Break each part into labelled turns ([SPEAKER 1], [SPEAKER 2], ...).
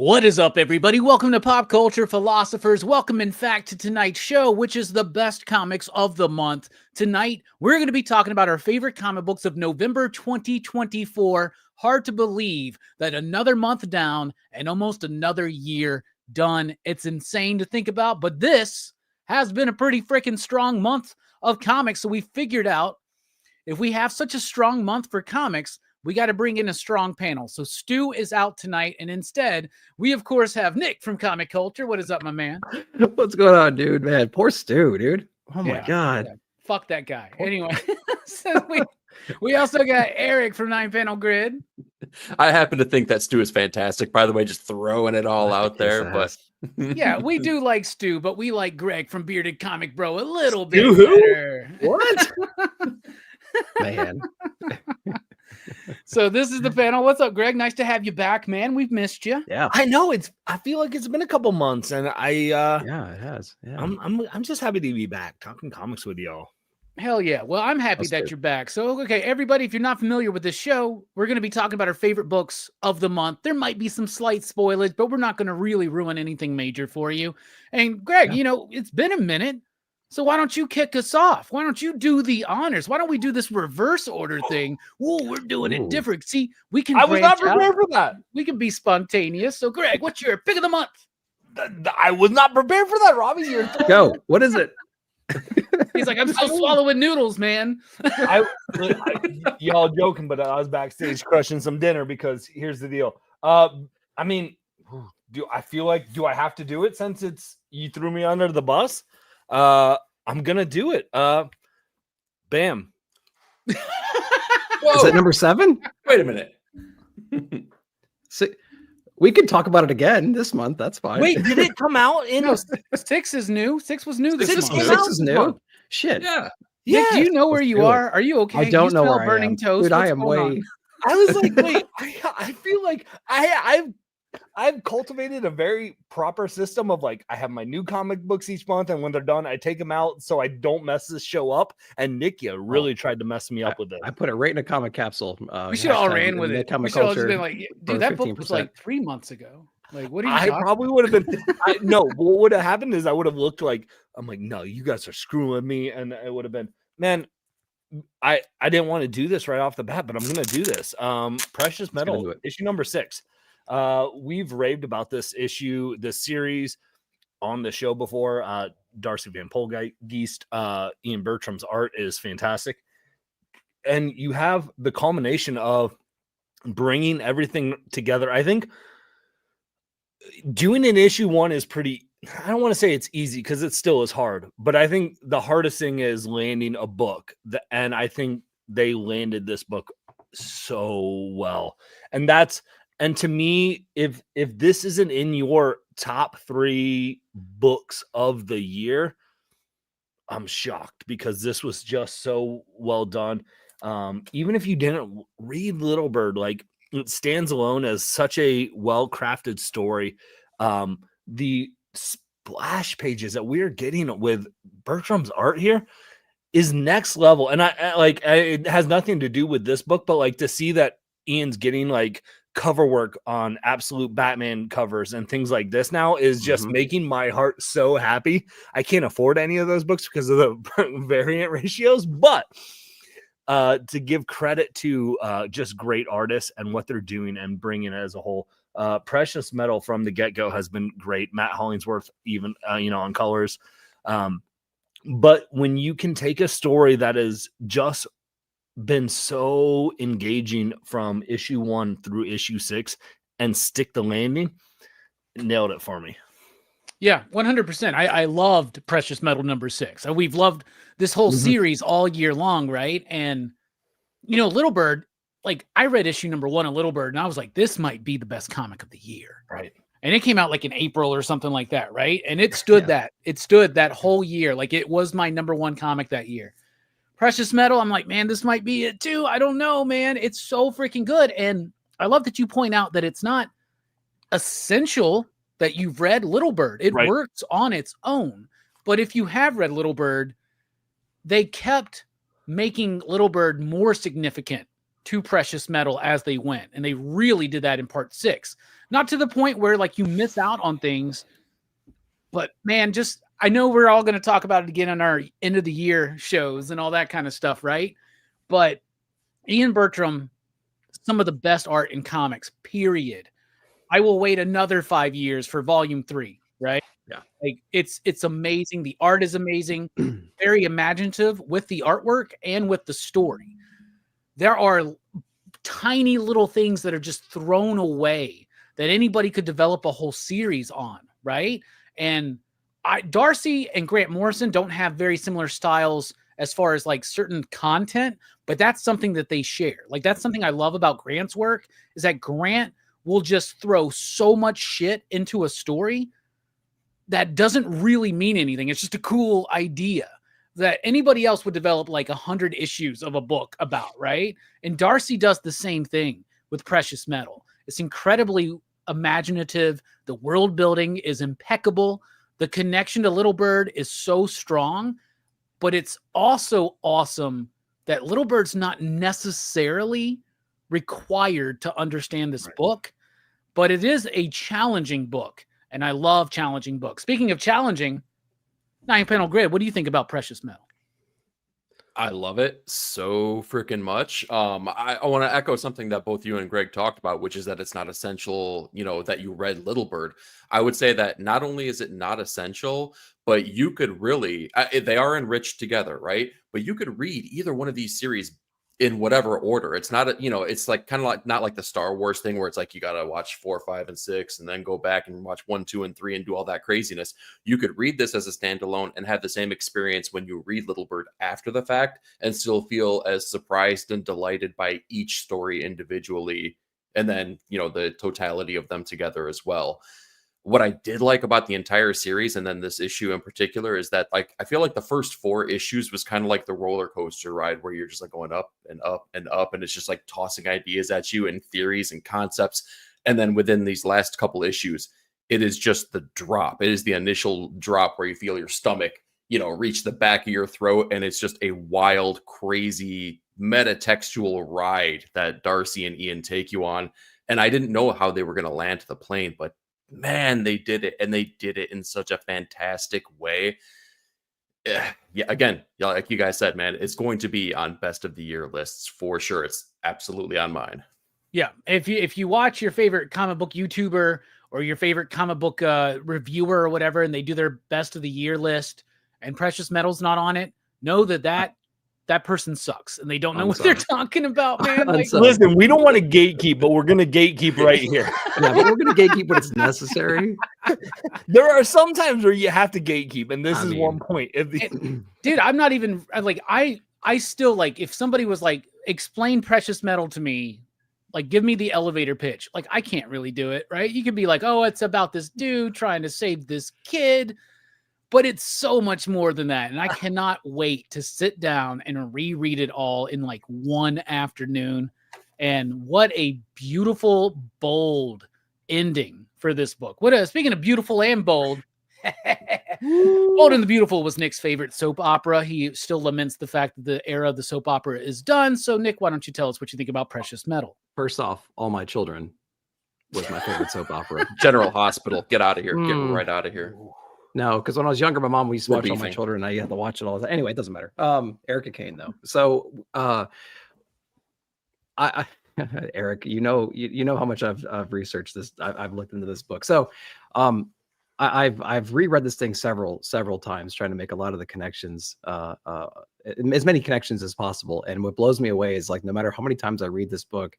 [SPEAKER 1] What is up, everybody? Welcome to Pop Culture Philosophers. Welcome, in fact, to tonight's show, which is the best comics of the month. Tonight, we're going to be talking about our favorite comic books of November 2024. Hard to believe that another month down and almost another year done. It's insane to think about, but this has been a pretty freaking strong month of comics. So we figured out if we have such a strong month for comics, we got to bring in a strong panel. So Stu is out tonight, and instead, we, of course, have Nick from Comic Culture. What is up, my man?
[SPEAKER 2] What's going on, dude, man? Poor Stu, dude. Oh, my God.
[SPEAKER 1] Yeah. Fuck that guy. Anyway, so we also got Eric from 9-Panel Grid.
[SPEAKER 3] I happen to think that Stu is fantastic. By the way, just throwing it all out there. But
[SPEAKER 1] yeah, we do like Stu, but we like Greg from Bearded Comic Bro a little
[SPEAKER 2] Stu
[SPEAKER 1] bit better.
[SPEAKER 2] What? Man.
[SPEAKER 1] So this is the panel. What's up, Greg? Nice to have you back, man. We've missed you.
[SPEAKER 2] Yeah.
[SPEAKER 4] I know I feel like it's been a couple months, and
[SPEAKER 2] Yeah, it has. Yeah.
[SPEAKER 4] I'm just happy to be back talking comics with y'all.
[SPEAKER 1] Hell yeah. Well, I'm happy that you're back. So, okay, everybody, if you're not familiar with this show, we're going to be talking about our favorite books of the month. There might be some slight spoilage, but we're not going to really ruin anything major for you. And Greg, you know, it's been a minute. So why don't you kick us off? Why don't you do the honors? Why don't we do this reverse order thing? Whoa, we're doing it different. See, we can.
[SPEAKER 4] I was not prepared for that.
[SPEAKER 1] We can be spontaneous. So, Greg, what's your pick of the month?
[SPEAKER 4] I was not prepared for that, Robbie.
[SPEAKER 2] Go. What is it?
[SPEAKER 1] He's like, I'm still swallowing noodles, man.
[SPEAKER 4] Y'all joking, but I was backstage crushing some dinner because here's the deal. I mean, do I have to do it since you threw me under the bus? I'm gonna do it. Bam.
[SPEAKER 2] Is it number 7?
[SPEAKER 3] wait a minute.
[SPEAKER 2] We could talk about it again this month. That's fine.
[SPEAKER 4] Wait, did it come out in?
[SPEAKER 1] No, 6 is new. 6 was new this
[SPEAKER 4] Six
[SPEAKER 1] month.
[SPEAKER 4] came
[SPEAKER 2] 6
[SPEAKER 4] out
[SPEAKER 2] is
[SPEAKER 4] this
[SPEAKER 2] new.
[SPEAKER 4] month.
[SPEAKER 2] Shit.
[SPEAKER 3] Yeah.
[SPEAKER 1] Nick, do you know where
[SPEAKER 2] Let's
[SPEAKER 1] you
[SPEAKER 2] do
[SPEAKER 1] are? Are you okay?
[SPEAKER 2] I
[SPEAKER 1] Do
[SPEAKER 2] don't
[SPEAKER 1] you
[SPEAKER 2] know
[SPEAKER 1] smell
[SPEAKER 2] where
[SPEAKER 1] burning
[SPEAKER 2] I am.
[SPEAKER 1] toast?
[SPEAKER 2] Dude,
[SPEAKER 1] What's
[SPEAKER 2] I am
[SPEAKER 1] going
[SPEAKER 2] way.
[SPEAKER 1] on?
[SPEAKER 4] I was like, wait, I feel like I've cultivated a very proper system of like, I have my new comic books each month, and when they're done, I take them out so I don't mess this show up. And Nick, you really tried to mess me up with it.
[SPEAKER 2] I put it right in a comic capsule.
[SPEAKER 1] We should all ran with it. We
[SPEAKER 2] Comic
[SPEAKER 1] should all just
[SPEAKER 2] culture.
[SPEAKER 1] been like, dude, that book was
[SPEAKER 2] 15%.
[SPEAKER 1] like 3 months ago. Like, what are you
[SPEAKER 4] I
[SPEAKER 1] talking
[SPEAKER 4] probably would have been. No, what would have happened is I would have looked like, I'm like, no, you guys are screwing with me. And it would have been, man, I didn't want to do this right off the bat, but I'm going to do this. Precious Metal, issue number 6. We've raved about this issue, this series on the show before. Darcy Van Polgeist, Ian Bertram's art is fantastic. And you have the culmination of bringing everything together. I think doing an issue 1 is pretty, I don't want to say it's easy because it still is hard, but I think the hardest thing is landing a book. And I think they landed this book so well. And to me, if this isn't in your top 3 books of the year, I'm shocked because this was just so well done. Even if you didn't read Little Bird, like, it stands alone as such a well-crafted story. The splash pages that we're getting with Bertram's art here is next level. And it has nothing to do with this book, but like to see that Ian's getting like cover work on Absolute Batman covers and things like this now is just making my heart so happy. I can't afford any of those books because of the variant ratios, but to give credit to just great artists and what they're doing and bringing it as a whole. Precious Metal from the get-go has been great. Matt Hollingsworth, even on colors. But when you can take a story that has just been so engaging from issue 1 through issue 6 and stick the landing, nailed it for me.
[SPEAKER 1] Yeah, 100%. I loved Precious Metal number 6. We've loved this whole series all year long, right? And, Little Bird, like, I read issue number 1 of Little Bird, and I was like, this might be the best comic of the year.
[SPEAKER 4] Right.
[SPEAKER 1] And it came out like in April or something like that, right? And it stood that whole year. Like, it was my number 1 comic that year. Precious Metal, I'm like, man, this might be it too. I don't know, man. It's so freaking good. And I love that you point out that it's not essential that you've read Little Bird. It works on its own. But if you have read Little Bird, they kept making Little Bird more significant to precious metal as they went. And they really did that in part 6. Not to the point where like you miss out on things, but man, just, I know we're all going to talk about it again on our end of the year shows and all that kind of stuff, right? But Ian Bertram, some of the best art in comics, period. I will wait another 5 years for volume 3, right?
[SPEAKER 2] Yeah.
[SPEAKER 1] Like it's amazing. The art is amazing, very imaginative with the artwork and with the story. There are tiny little things that are just thrown away that anybody could develop a whole series on, right? And Darcy and Grant Morrison don't have very similar styles as far as like certain content, but that's something that they share. Like that's something I love about Grant's work is that Grant will just throw so much shit into a story that doesn't really mean anything. It's just a cool idea that anybody else would develop like 100 issues of a book about, right? And Darcy does the same thing with Precious Metal. It's incredibly imaginative. The world building is impeccable. The connection to Little Bird is so strong, but it's also awesome that Little Bird's not necessarily required to understand this book, but it is a challenging book. And I love challenging books. Speaking of challenging, 9-panel grid, what do you think about Precious Metal?
[SPEAKER 3] I love it so freaking much. I want to echo something that both you and Greg talked about, which is that it's not essential, that you read Little Bird. I would say that not only is it not essential, but you could really, they are enriched together, right? But you could read either one of these series in whatever order. It's not, it's like kind of like not like the Star Wars thing where it's like you got to watch 4, 5, and 6 and then go back and watch 1, 2, and 3 and do all that craziness. You could read this as a standalone and have the same experience when you read Little Bird after the fact and still feel as surprised and delighted by each story individually. And then, the totality of them together as well. What I did like about the entire series, and then this issue in particular, is that like I feel like the first 4 issues was kind of like the roller coaster ride where you're just like going up and up and up, and it's just like tossing ideas at you and theories and concepts. And then within these last couple issues, it is just the drop. It is the initial drop where you feel your stomach, reach the back of your throat, and it's just a wild, crazy, metatextual ride that Darcy and Ian take you on. And I didn't know how they were going to land the plane, but man, they did it, and they did it in such a fantastic way. Yeah, again, like you guys said, man, it's going to be on best of the year lists for sure. It's absolutely on mine.
[SPEAKER 1] Yeah, if you watch your favorite comic book YouTuber or your favorite comic book reviewer or whatever, and they do their best of the year list, and Precious Metal's not on it, know that person sucks and they don't know what they're talking about, man. Like,
[SPEAKER 4] listen, we don't want to gatekeep, but we're going to gatekeep right here.
[SPEAKER 2] Yeah, but we're going to gatekeep when it's necessary.
[SPEAKER 4] There are some times where you have to gatekeep, and this is one point.
[SPEAKER 1] Dude, I'm not even like, I still like, if somebody was like, explain Precious Metal to me, like give me the elevator pitch. Like I can't really do it, right? You could be like, oh, it's about this dude trying to save this kid. But it's so much more than that. And I cannot wait to sit down and reread it all in like one afternoon. And what a beautiful, bold ending for this book. Speaking of beautiful and bold, Bold and the Beautiful was Nick's favorite soap opera. He still laments the fact that the era of the soap opera is done. So Nick, why don't you tell us what you think about Precious Metal?
[SPEAKER 2] First off, All My Children was my favorite soap opera.
[SPEAKER 3] General Hospital, get out of here. Get right out of here.
[SPEAKER 2] No, because when I was younger, my mom used to watch All My Children, and I had to watch it all the time. Anyway, it doesn't matter. Erica Kane, though. So, I Eric, you know how much I've researched this. I've looked into this book. So, I've reread this thing several times, trying to make a lot of the connections, as many connections as possible. And what blows me away is like no matter how many times I read this book,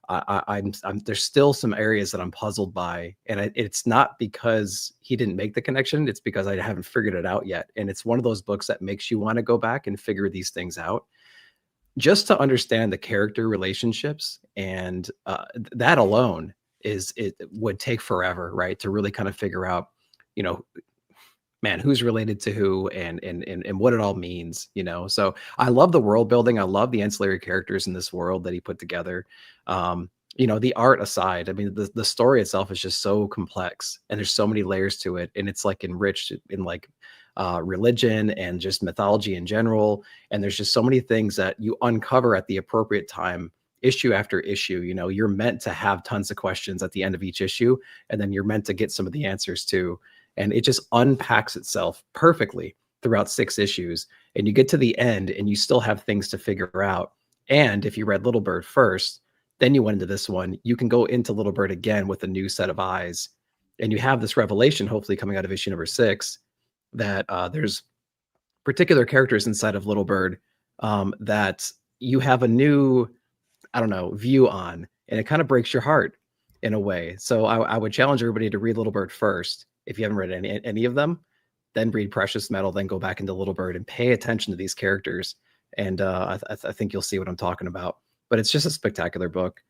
[SPEAKER 2] I'm there's still some areas that I'm puzzled by, and it's not because he didn't make the connection. It's because I haven't figured it out yet. And it's one of those books that makes you want to go back and figure these things out, just to understand the character relationships. And that alone it would take forever, right? To really kind of figure out, man, who's related to who and what it all means, So I love the world building. I love the ancillary characters in this world that he put together. The art aside, I mean, the story itself is just so complex, and there's so many layers to it, and it's like enriched in like religion and just mythology in general. And there's just so many things that you uncover at the appropriate time issue after issue. You know, you're meant to have tons of questions at the end of each issue, and then you're meant to get some of the answers too. And it just unpacks itself perfectly throughout 6 issues. And you get to the end and you still have things to figure out. And if you read Little Bird first, then you went into this one, you can go into Little Bird again with a new set of eyes. And you have this revelation, hopefully coming out of issue number 6, that there's particular characters inside of Little Bird that you have a new, I don't know, view on, and it kind of breaks your heart in a way. So I would challenge everybody to read Little Bird first. If you haven't read any of them, then read Precious Metal, then go back into Little Bird and pay attention to these characters. And I think you'll see what I'm talking about. But it's just a spectacular book,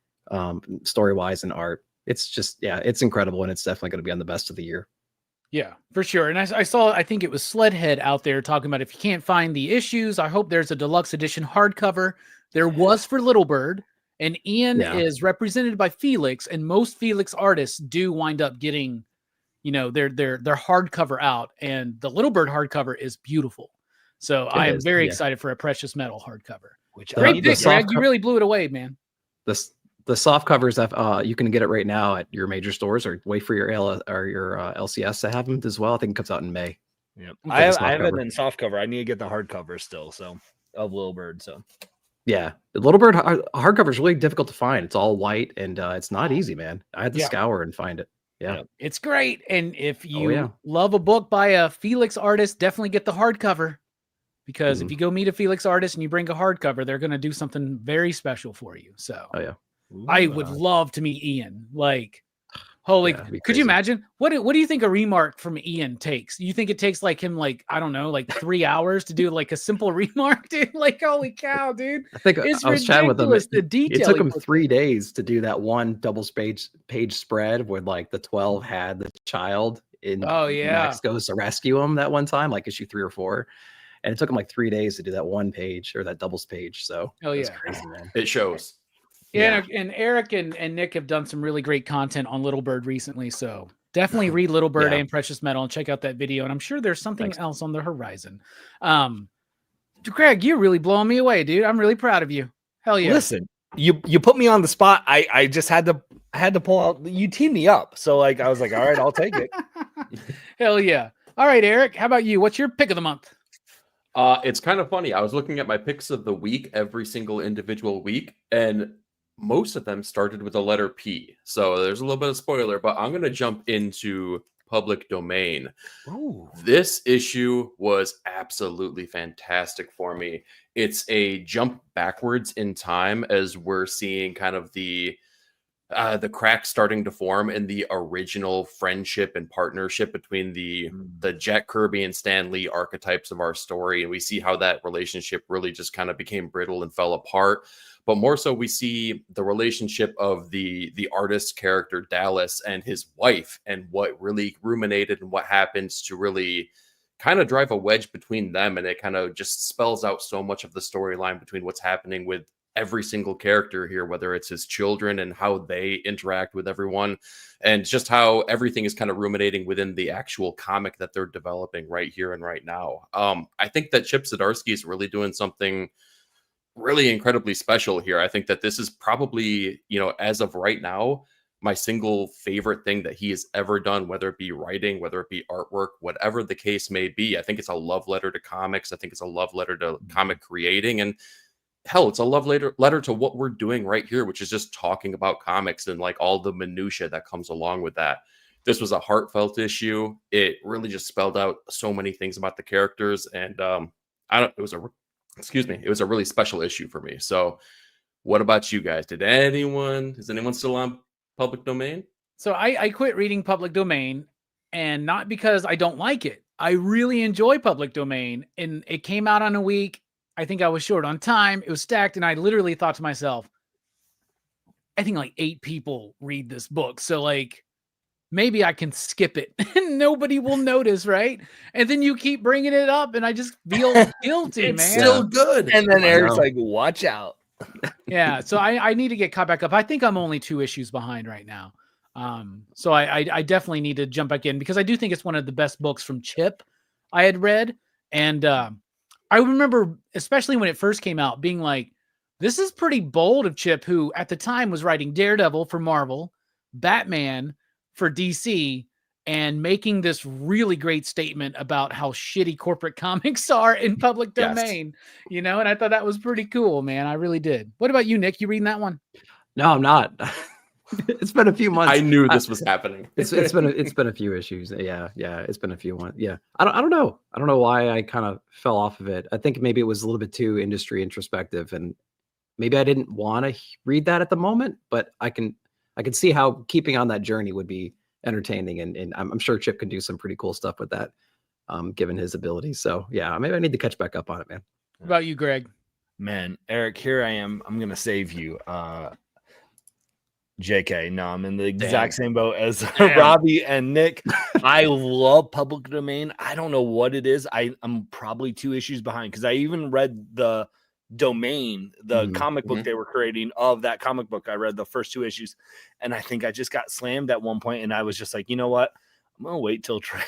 [SPEAKER 2] story-wise and art. It's just, yeah, it's incredible, and it's definitely going to be on the best of the year.
[SPEAKER 1] Yeah, for sure. And I saw, I think it was Sledhead out there talking about if you can't find the issues, I hope there's a deluxe edition hardcover. There was for Little Bird, and Ian is represented by Felix, and most Felix artists do wind up getting, you know, their hardcover out, and the Little Bird hardcover is beautiful. So I am very excited for a Precious Metal hardcover.
[SPEAKER 4] Which
[SPEAKER 1] great pick, Greg. You really blew it away, man.
[SPEAKER 2] The soft covers, you can get it right now at your major stores, or wait for your LCS to have them as well. I think it comes out in May.
[SPEAKER 4] Yeah, I have it in soft cover. I need to get the hardcover still, so of Little Bird. So
[SPEAKER 2] yeah, the Little Bird hardcover is really difficult to find. It's all white, and it's not easy, man. I had to scour and find it. Yeah,
[SPEAKER 1] it's great. And if you love a book by a Felix artist, definitely get the hardcover. Because if you go meet a Felix artist and you bring a hardcover, they're going to do something very special for you. So I would love to meet Ian. Like, holy, could you imagine? What do you think a remark from Ian takes? You think it takes like him, like, I don't know, like 3 hours to do like a simple remark, dude? Like, holy cow, dude.
[SPEAKER 2] I think
[SPEAKER 1] it's
[SPEAKER 2] I was chatting with him.
[SPEAKER 1] The detail.
[SPEAKER 2] It took him 3 days to do that one double page spread where like the 12 had the child in Max goes to rescue him that one time, like issue 3 or 4. And it took him like 3 days to do that one page or that doubles page. So that's crazy, man.
[SPEAKER 3] It shows.
[SPEAKER 1] Yeah, and Eric and Nick have done some really great content on Little Bird recently. So definitely read Little Bird and Precious Metal and check out that video. And I'm sure there's something else on the horizon. Greg, you're really blowing me away, dude. I'm really proud of you. Hell yeah.
[SPEAKER 4] Listen, you put me on the spot. I just had to pull out. You teamed me up. So like I was like, all right, I'll take it.
[SPEAKER 1] Hell yeah. All right, Eric, how about you? What's your pick of the month?
[SPEAKER 3] It's kind of funny. I was looking at my picks of the week, every single individual week, and most of them started with the letter P. So there's a little bit of spoiler, but I'm going to jump into Public Domain. Ooh. This issue was absolutely fantastic for me. It's a jump backwards in time as we're seeing kind of the cracks starting to form in the original friendship and partnership between the Jack Kirby and Stan Lee archetypes of our story. And we see how that relationship really just kind of became brittle and fell apart. But more so, we see the relationship of the artist character Dallas and his wife, and what really ruminated and what happens to really kind of drive a wedge between them. And it kind of just spells out so much of the storyline between what's happening with every single character here, whether it's his children and how they interact with everyone, and just how everything is kind of ruminating within the actual comic that they're developing right here and right now. I think that Chip Zdarsky is really doing something really incredibly special here. I think that this is probably, as of right now, my single favorite thing that he has ever done, whether it be writing, whether it be artwork, whatever the case may be. I think it's a love letter to comics. I think it's a love letter to comic creating, and hell, it's a love letter to what we're doing right here, which is just talking about comics and like all the minutia that comes along with that. This was a heartfelt issue. It really just spelled out so many things about the characters, and it was a really special issue for me. So what about you guys? Is anyone still on Public Domain?
[SPEAKER 1] So I quit reading Public Domain, and not because I don't like it. I really enjoy Public Domain, and it came out on a week. I think I was short on time. It was stacked. And I literally thought to myself, I think like 8 people read this book. So like, maybe I can skip it and nobody will notice. Right. And then you keep bringing it up and I just feel guilty,
[SPEAKER 3] it's
[SPEAKER 1] man.
[SPEAKER 3] Still good.
[SPEAKER 4] And then Eric's like, watch out.
[SPEAKER 1] Yeah. So I need to get caught back up. I think I'm only 2 issues behind right now. So I definitely need to jump back in, because I do think it's one of the best books from Chip I had read. And, I remember, especially when it first came out, being like, This is pretty bold of Chip, who at the time was writing Daredevil for Marvel, Batman for DC, and making this really great statement about how shitty corporate comics are in public domain, you know, and I thought that was pretty cool, man. I really did. What about you, Nick? You reading that one?
[SPEAKER 2] No, I'm not. It's been a few months.
[SPEAKER 3] I knew this was happening.
[SPEAKER 2] It's been a few issues. Yeah. It's been a few months. Yeah. I don't know. I don't know why I kind of fell off of it. I think maybe it was a little bit too industry introspective, and maybe I didn't want to read that at the moment, but I can see how keeping on that journey would be entertaining, and I'm sure Chip can do some pretty cool stuff with that, given his abilities. So yeah, maybe I need to catch back up on it, man.
[SPEAKER 1] What about you, Greg?
[SPEAKER 4] Man, Eric, here I am. I'm gonna save you. JK, no, I'm in the exact same boat as Robbie and Nick. I love public domain. I don't know what it is. I'm probably 2 issues behind, because I even read the domain, the comic book they were creating of that comic book. I read the first 2 issues, and I think I just got slammed at one point, and I was just like, you know what? I'm gonna wait till trade.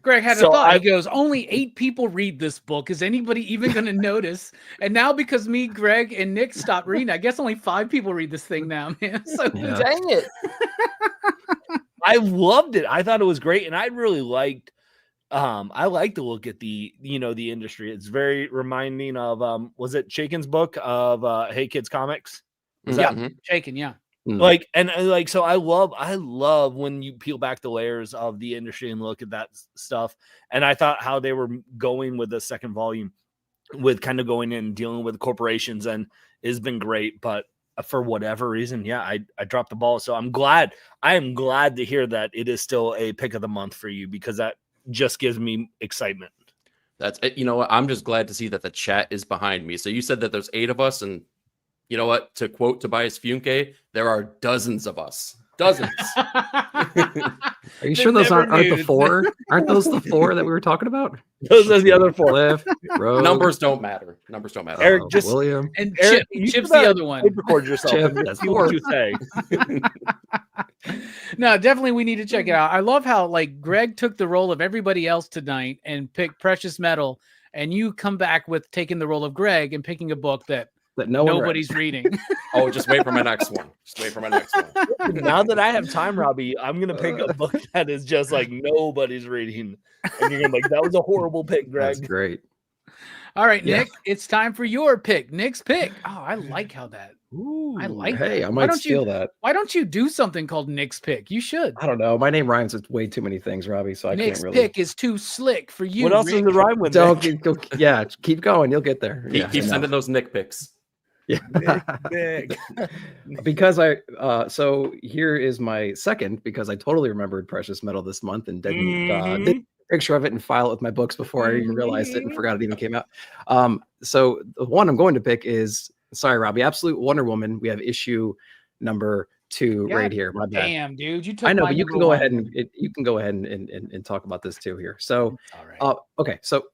[SPEAKER 1] Greg had a thought. He goes, only 8 people read this book. Is anybody even going to notice? And now, because me, Greg, and Nick stopped reading, I guess only 5 people read this thing now, man. So
[SPEAKER 4] dang it. I loved it. I thought it was great. And I really liked, I like to look at the industry. It's very reminding of, was it Shaken's book of Hey Kids Comics?
[SPEAKER 1] Shaken, yeah.
[SPEAKER 4] Like, so I love when you peel back the layers of the industry and look at that stuff. And I thought how they were going with the second volume, with kind of going in and dealing with corporations, and it's been great. But for whatever reason, I dropped the ball. So I am glad to hear that it is still a pick of the month for you, because that just gives me excitement.
[SPEAKER 3] That's it. You know what? I'm just glad to see that the chat is behind me. So you said that there's 8 of us, and you know what? To quote Tobias Funke, there are dozens of us. Dozens.
[SPEAKER 2] Are you sure those aren't the 4? Aren't those the 4 that we were talking about?
[SPEAKER 4] Those are the other 4.
[SPEAKER 2] Cliff, Rogue.
[SPEAKER 3] Numbers don't matter.
[SPEAKER 4] Eric, just
[SPEAKER 2] William,
[SPEAKER 1] and Eric, Chip's the other one.
[SPEAKER 4] Record yourself.
[SPEAKER 2] Chip, that's 4.
[SPEAKER 4] What you say.
[SPEAKER 1] No, definitely we need to check it out. I love how like Greg took the role of everybody else tonight and picked Precious Metal, and you come back with taking the role of Greg and picking a book that nobody's reading.
[SPEAKER 3] Oh, just wait for my next one.
[SPEAKER 4] Now that I have time, Robbie, I'm gonna pick a book that is just like nobody's reading, and you're gonna be like, that was a horrible pick, Greg.
[SPEAKER 2] That's great.
[SPEAKER 1] All right, Nick, it's time for your pick. Nick's pick. Oh, I like how that. Ooh, I like that.
[SPEAKER 2] Hey, I might steal that.
[SPEAKER 1] Why don't you do something called Nick's pick? You should.
[SPEAKER 2] I don't know. My name rhymes with way too many things, Robbie, so I can't really.
[SPEAKER 1] Nick's pick is too slick for you.
[SPEAKER 4] What else is the rhyme with?
[SPEAKER 2] Keep going. You'll get there.
[SPEAKER 3] Keep sending those Nick picks.
[SPEAKER 2] Yeah.
[SPEAKER 4] Nick.
[SPEAKER 2] Because so here is my second, because I totally remembered Precious Metal this month and didn't take a picture of it and file it with my books before I even realized it and forgot it even came out. So the one I'm going to pick is, sorry, Robbie, Absolute Wonder Woman. We have issue number 2 right here. My bad.
[SPEAKER 1] Damn, dude, you took.
[SPEAKER 2] I know, but you can go ahead and talk about this too here. So,
[SPEAKER 1] all right.
[SPEAKER 2] Okay, so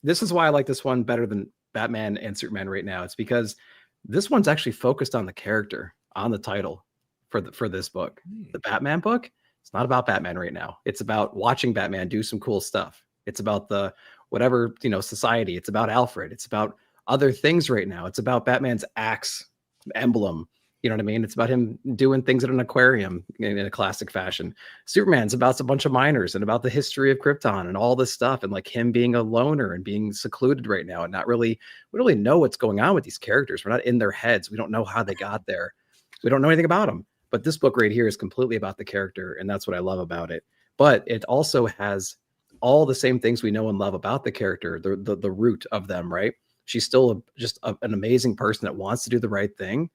[SPEAKER 2] this is why I like this one better than Batman and Superman right now. It's because this one's actually focused on the character, on the title for this book. The Batman book, it's not about Batman right now. It's about watching Batman do some cool stuff. It's about the whatever, society. It's about Alfred. It's about other things right now. It's about Batman's axe emblem. You know what I mean? It's about him doing things at an aquarium in a classic fashion. Superman's about a bunch of miners and about the history of Krypton and all this stuff, and like him being a loner and being secluded right now and not really, we don't really know what's going on with these characters. We're not in their heads. We don't know how they got there. We don't know anything about them. But this book right here is completely about the character, and that's what I love about it. But it also has all the same things we know and love about the character, the root of them, right? She's still an amazing person that wants to do the right thing,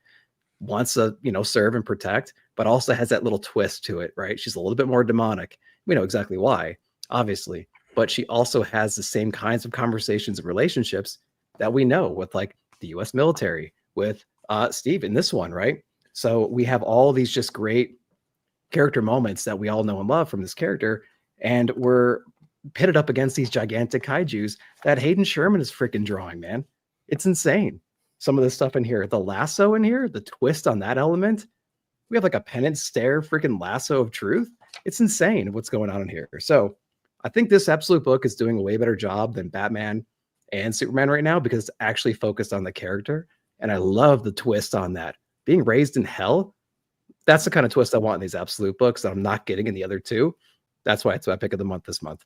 [SPEAKER 2] wants to, serve and protect, but also has that little twist to it, right? She's a little bit more demonic. We know exactly why, obviously, but she also has the same kinds of conversations and relationships that we know with like the US military, with Steve in this one, right? So we have all these just great character moments that we all know and love from this character, and we're pitted up against these gigantic kaijus that Hayden Sherman is freaking drawing, man. It's insane. Some of the stuff in here, the lasso in here, the twist on that element. We have like a penance stare freaking lasso of truth. It's insane what's going on in here. So I think this Absolute book is doing a way better job than Batman and Superman right now, because it's actually focused on the character And I love the twist on that. Being raised in hell, that's the kind of twist I want in these absolute books that I'm not getting in the other two. That's why it's my pick of the month this month.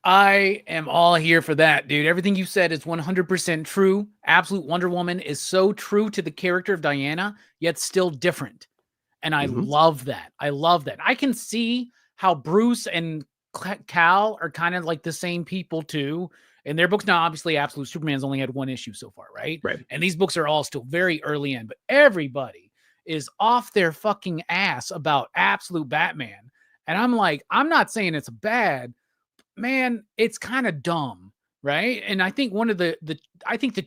[SPEAKER 1] I am all here for that, dude. Everything you said is 100% true. Absolute Wonder Woman is so true to the character of Diana, yet still different. And I love that. I love that. I can see how Bruce and Cal are kind of like the same people too. In their books now, obviously, Absolute Superman's only had one issue so far, right?
[SPEAKER 2] Right.
[SPEAKER 1] And these books are all still very early in, but everybody is off their fucking ass about Absolute Batman. And I'm like, I'm not saying it's bad, man. It's kind of dumb, right? And I think one of the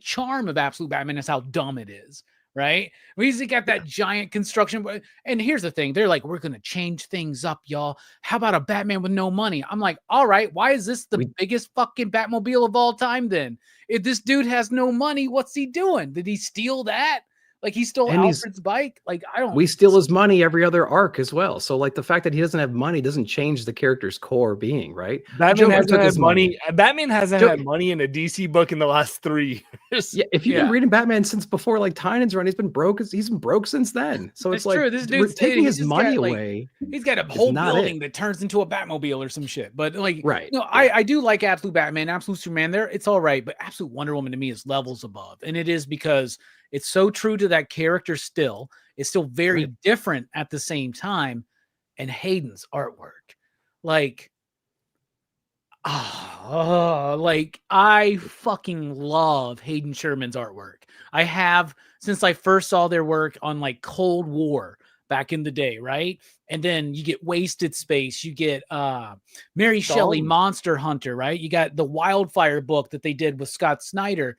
[SPEAKER 1] charm of Absolute Batman is how dumb it is. Right? He's got that giant construction. And here's the thing. They're like, we're going to change things up, y'all. How about a Batman with no money? I'm like, all right, why is this the biggest fucking Batmobile of all time then? If this dude has no money, what's he doing? Did he steal that? Like he stole Alfred's bike? Like, I don't.
[SPEAKER 2] We steal his money every other arc as well. So like the fact that he doesn't have money doesn't change the character's core being, right?
[SPEAKER 4] Batman hasn't had money. Batman hasn't had money in a DC book in the last 3 years.
[SPEAKER 2] Yeah, if you've been reading Batman since before like Tynan's run, he's been broke since then. So it's like
[SPEAKER 1] true. This dude's
[SPEAKER 2] taking his money away.
[SPEAKER 1] He's got a whole building that turns into a Batmobile or some shit. But like,
[SPEAKER 2] right.
[SPEAKER 1] No, I do like Absolute Batman, Absolute Superman. There, it's all right. But Absolute Wonder Woman to me is levels above, and it is because it's so true to that character still. It's still very different at the same time. And Hayden's artwork, like, like I fucking love Hayden Sherman's artwork. I have since I first saw their work on like Cold War back in the day, right? And then you get Wasted Space, you get Mary Shelley Monster Hunter, right? You got the Wildfire book that they did with Scott Snyder.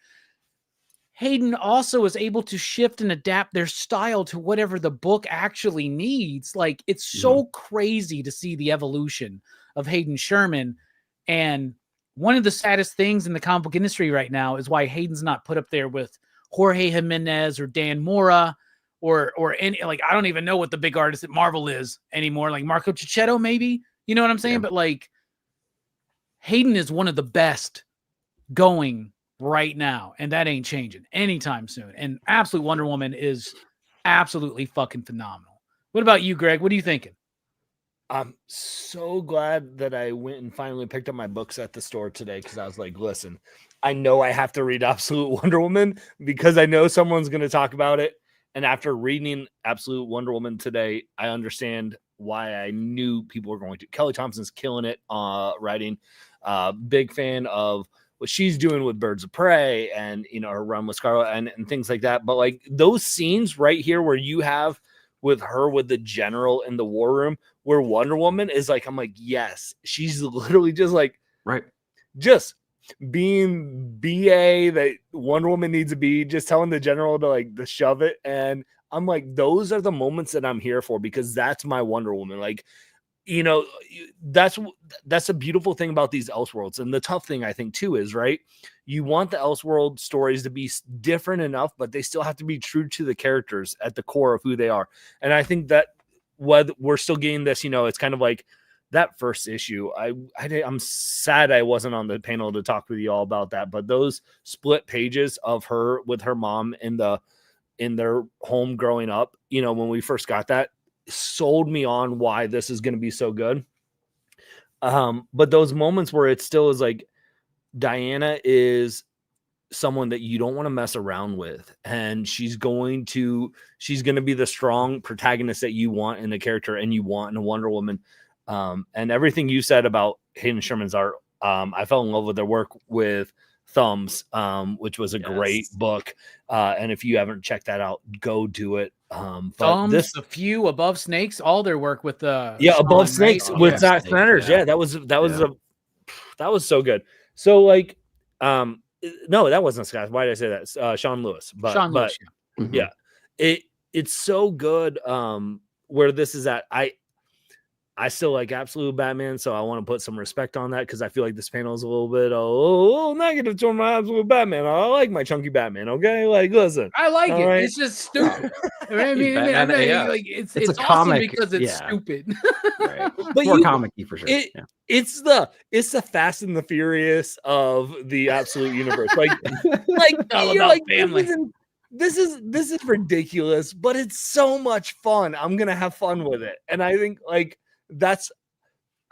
[SPEAKER 1] Hayden also is able to shift and adapt their style to whatever the book actually needs. Like, it's so crazy to see the evolution of Hayden Sherman. And one of the saddest things in the comic book industry right now is why Hayden's not put up there with Jorge Jimenez or Dan Mora or any, like, I don't even know what the big artist at Marvel is anymore. Like Marco Cicchetto, maybe, you know what I'm saying? Yeah. But like, Hayden is one of the best going right now, and that ain't changing anytime soon. And Absolute Wonder Woman is absolutely fucking phenomenal. What about you, Greg? What are you thinking?
[SPEAKER 4] I'm so glad that I went and finally picked up my books at the store today, because I was like, listen, I know I have to read Absolute Wonder Woman because I know someone's going to talk about it. And after reading Absolute Wonder Woman today, I understand why I knew people were going to. Kelly Thompson's killing it writing. Big fan of what she's doing with Birds of Prey and, you know, her run with Scarlet and things like that. But like those scenes right here where you have with her with the general in the war room where Wonder Woman is like, I'm like, yes, she's literally just like, just being BA that Wonder Woman needs to be, just telling the general to like to shove it. And I'm like, those are the moments that I'm here for, because that's my Wonder Woman. Like, you know, that's a beautiful thing about these Elseworlds. And the tough thing, I think, too, is, right, you want the Elseworld stories to be different enough, but they still have to be true to the characters at the core of who they are. And I think that what we're still getting this, you know, it's kind of like that first issue. I'm sad I wasn't on the panel to talk with you all about that, but those split pages of her with her mom in their home growing up, you know, when we first got that, sold me on why this is going to be so good. But those moments where it still is like Diana is someone that you don't want to mess around with, and she's going to be the strong protagonist that you want in the character and you want in a Wonder Woman. And everything you said about Hayden Sherman's art, I fell in love with their work with Thumbs, which was a great book. And if you haven't checked that out, go do it.
[SPEAKER 1] Thumbs, The Few, Above Snakes, all their work with
[SPEAKER 4] Above Snakes with Zack Snyder's. Yeah, that was so good. So like, no, that wasn't Scott. Why did I say that? Sean Lewis. But it's so good. Where this is at, I still like Absolute Batman, so I want to put some respect on that, because I feel like this panel is a little bit negative toward my Absolute Batman. I like my chunky Batman, okay? Like, listen,
[SPEAKER 1] I like it. Right? It's just stupid. I mean, like it's awesome comic, because it's stupid.
[SPEAKER 2] Right. But more comic-y for sure.
[SPEAKER 4] It's the Fast and the Furious of the Absolute universe. Like
[SPEAKER 1] all about family.
[SPEAKER 4] this is ridiculous, but it's so much fun. I'm gonna have fun with it, and I think like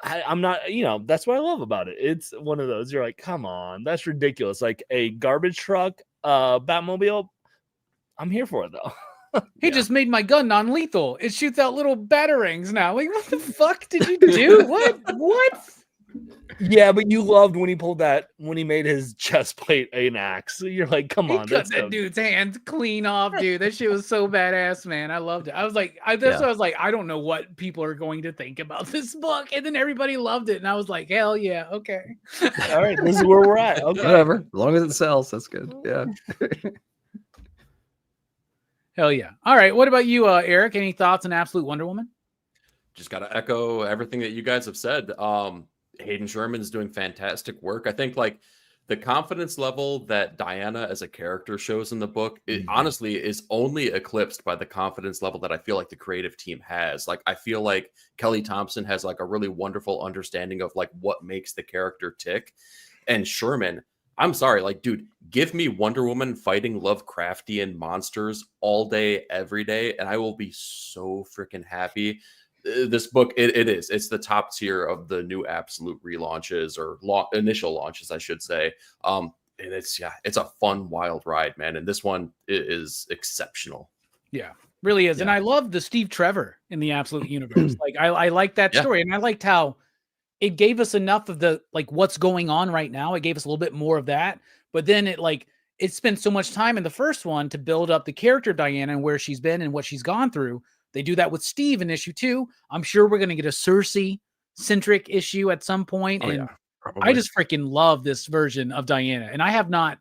[SPEAKER 4] I'm not, that's what I love about it. It's one of those, you're like, come on, that's ridiculous. Like a garbage truck, Batmobile. I'm here for it though.
[SPEAKER 1] He just made my gun non-lethal. It shoots out little batarangs now. Like, what the fuck did you do? What?
[SPEAKER 4] Yeah, but you loved when he made his chest plate an axe. You're like, come on,
[SPEAKER 1] Cut that dude's hands clean off, dude. That shit was so badass, man. I loved it. I was like, I was like, I don't know what people are going to think about this book, and then everybody loved it, and I was like, hell yeah, okay.
[SPEAKER 4] All right, this is where we're at. Okay,
[SPEAKER 2] whatever. As long as it sells, that's good. Yeah.
[SPEAKER 1] Hell yeah. All right, what about you, Eric? Any thoughts on Absolute Wonder Woman?
[SPEAKER 3] Just got to echo everything that you guys have said. Hayden Sherman is doing fantastic work. I think like the confidence level that Diana as a character shows in the book, it honestly is only eclipsed by the confidence level that I feel like the creative team has. Like, I feel like Kelly Thompson has like a really wonderful understanding of like what makes the character tick. And Sherman, I'm sorry, like, dude, give me Wonder Woman fighting Lovecraftian monsters all day, every day, and I will be so freaking happy. This book, it's the top tier of the new Absolute relaunches or initial launches, I should say. And it's a fun, wild ride, man. And this one is exceptional.
[SPEAKER 1] Yeah, really is. Yeah. And I love the Steve Trevor in the Absolute universe. Like, I like that story, and I liked how it gave us enough of the like what's going on right now. It gave us a little bit more of that, but then it spent so much time in the first one to build up the character of Diana and where she's been and what she's gone through. They do that with Steve in issue 2. I'm sure we're going to get a Cersei-centric issue at some point.
[SPEAKER 3] Oh,
[SPEAKER 1] and
[SPEAKER 3] yeah,
[SPEAKER 1] I just freaking love this version of Diana. And I have not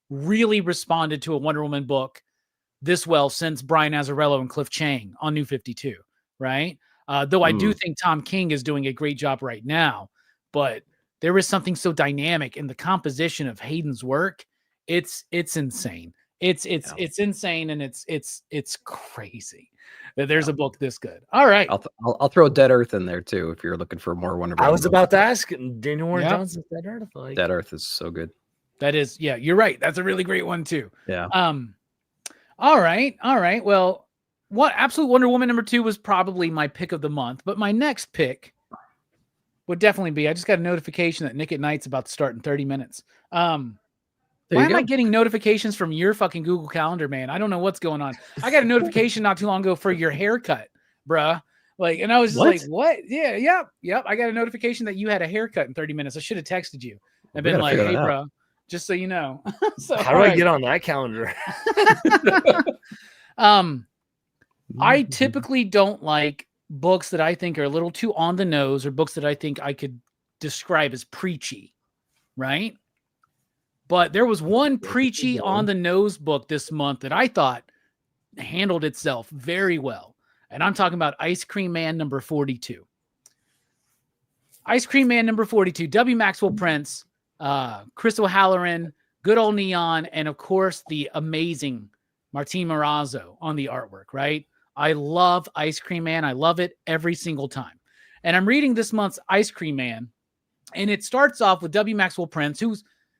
[SPEAKER 1] really responded to a Wonder Woman book this well since Brian Azzarello and Cliff Chang on New 52, right? Though I do think Tom King is doing a great job right now. But there is something so dynamic in the composition of Hayden's work. It's insane. It's insane, and it's crazy that there's a book this good. All right,
[SPEAKER 2] I'll throw Dead Earth in there too if you're looking for more Wonder Woman.
[SPEAKER 4] I was about to ask Daniel Warren Johnson's Dead Earth. Like,
[SPEAKER 2] Dead Earth is so good.
[SPEAKER 1] That is, yeah, you're right. That's a really great one too.
[SPEAKER 2] Yeah.
[SPEAKER 1] All right. Well, what Absolute Wonder Woman number 2 was probably my pick of the month, but my next pick would definitely be. I just got a notification that Nick at Night's about to start in 30 minutes. Why am I getting notifications from your fucking Google Calendar, man? I don't know what's going on. I got a notification not too long ago for your haircut, bruh. Like, and I was just like, what? Yeah, yep. I got a notification that you had a haircut in 30 minutes. I should have texted you. I've been like, hey, bro, just so you know. So,
[SPEAKER 4] how do I get on that calendar?
[SPEAKER 1] I typically don't like books that I think are a little too on the nose or books that I think I could describe as preachy, right? But there was one preachy on the nose book this month that I thought handled itself very well. And I'm talking about Ice Cream Man number 42. Ice Cream Man number 42, W. Maxwell Prince, Chris O'Halloran, good old Neon, and of course the amazing Martin Morazzo on the artwork, right? I love Ice Cream Man. I love it every single time. And I'm reading this month's Ice Cream Man, and it starts off with W. Maxwell Prince,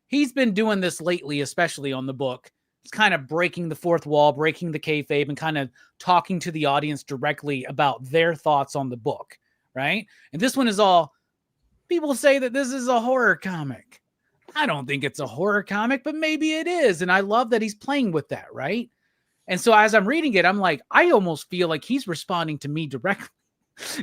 [SPEAKER 1] he's been doing this lately, especially on the book. It's kind of breaking the fourth wall, breaking the kayfabe, and kind of talking to the audience directly about their thoughts on the book, right? And this one is all, people say that this is a horror comic. I don't think it's a horror comic, but maybe it is. And I love that he's playing with that, right? And so as I'm reading it, I'm like, I almost feel like he's responding to me directly.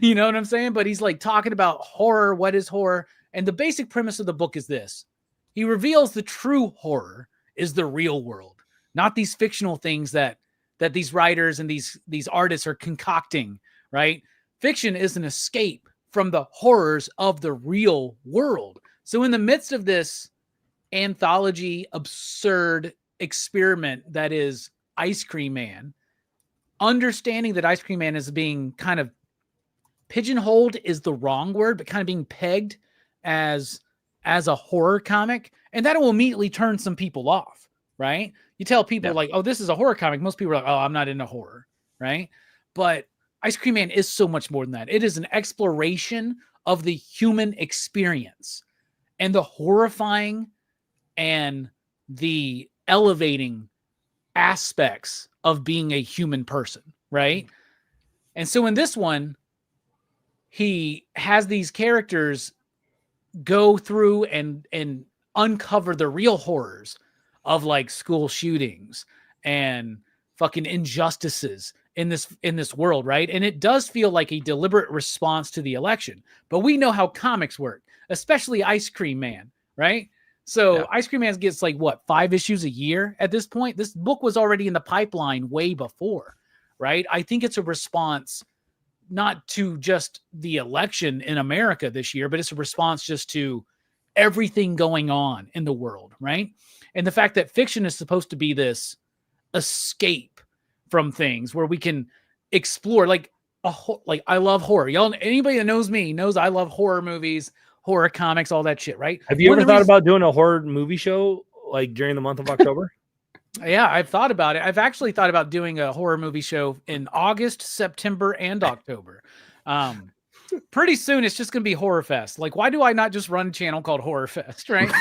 [SPEAKER 1] You know what I'm saying? But he's like talking about horror. What is horror? And the basic premise of the book is this. He reveals the true horror is the real world, not these fictional things that these writers and these artists are concocting, right? Fiction is an escape from the horrors of the real world. So in the midst of this anthology, absurd experiment that is Ice Cream Man, understanding that Ice Cream Man is being kind of pigeonholed is the wrong word, but kind of being pegged as a horror comic, and that will immediately turn some people off, right? You tell people like, oh, this is a horror comic. Most people are like, oh, I'm not into horror, right? But Ice Cream Man is so much more than that. It is an exploration of the human experience and the horrifying and the elevating aspects of being a human person, right? And so in this one, he has these characters go through and uncover the real horrors of like school shootings and fucking injustices in this world, right? And it does feel like a deliberate response to the election. But we know how comics work, especially Ice Cream Man, right? So
[SPEAKER 2] Yeah.
[SPEAKER 1] Ice Cream Man gets like what, 5 issues a year at this point? This book was already in the pipeline way before, right? I think it's a response not to just the election in America this year, but it's a response just to everything going on in the world, right? And the fact that fiction is supposed to be this escape from things where we can explore, like I love horror. Y'all, anybody that knows me knows I love horror movies, horror comics, all that shit, right?
[SPEAKER 4] Have you ever thought about doing a horror movie show like during the month of October?
[SPEAKER 1] Yeah, I've thought about it. I've actually thought about doing a horror movie show in August, September, and October. Pretty soon, it's just going to be Horror Fest. Like, why do I not just run a channel called Horror Fest, right?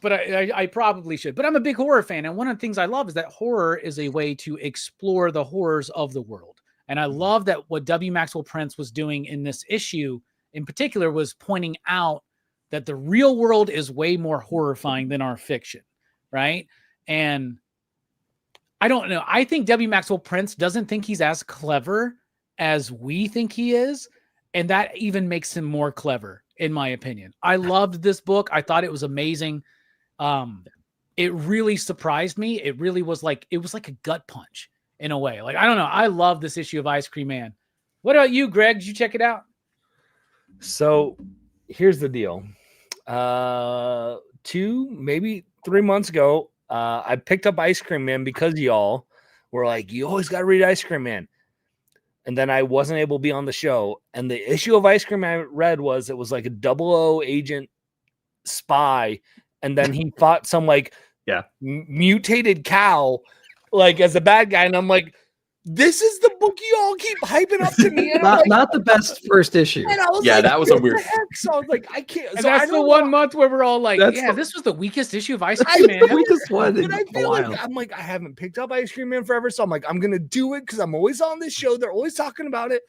[SPEAKER 1] But I probably should. But I'm a big horror fan. And one of the things I love is that horror is a way to explore the horrors of the world. And I love that what W. Maxwell Prince was doing in this issue in particular was pointing out that the real world is way more horrifying than our fiction, right? And I don't know. I think W. Maxwell Prince doesn't think he's as clever as we think he is. And that even makes him more clever, in my opinion. I loved this book. I thought it was amazing. It really surprised me. It was like a gut punch in a way. Like, I don't know. I love this issue of Ice Cream Man. What about you, Greg? Did you check it out?
[SPEAKER 4] So here's the deal. 2, maybe 3 months ago, I picked up Ice Cream Man because y'all were like, you always got to read Ice Cream Man. And then I wasn't able to be on the show. And the issue of Ice Cream Man I read was it was like a 00 agent spy. And then he fought some like mutated cow like as a bad guy. And I'm like, this is the book you all keep hyping up to me. And
[SPEAKER 2] not the best first issue.
[SPEAKER 4] And I was
[SPEAKER 3] Yeah,
[SPEAKER 4] like,
[SPEAKER 3] that was a
[SPEAKER 4] what
[SPEAKER 3] weird.
[SPEAKER 4] the heck? So I was like, I can't.
[SPEAKER 1] And
[SPEAKER 4] So
[SPEAKER 1] that's the one month where we're all like, this was the weakest issue of Ice Cream Man.
[SPEAKER 2] The weakest one in
[SPEAKER 4] But I
[SPEAKER 2] a
[SPEAKER 4] feel
[SPEAKER 2] while.
[SPEAKER 4] like I'm like, I haven't picked up Ice Cream Man forever. So I'm like, I'm gonna do it because I'm always on this show. They're always talking about it.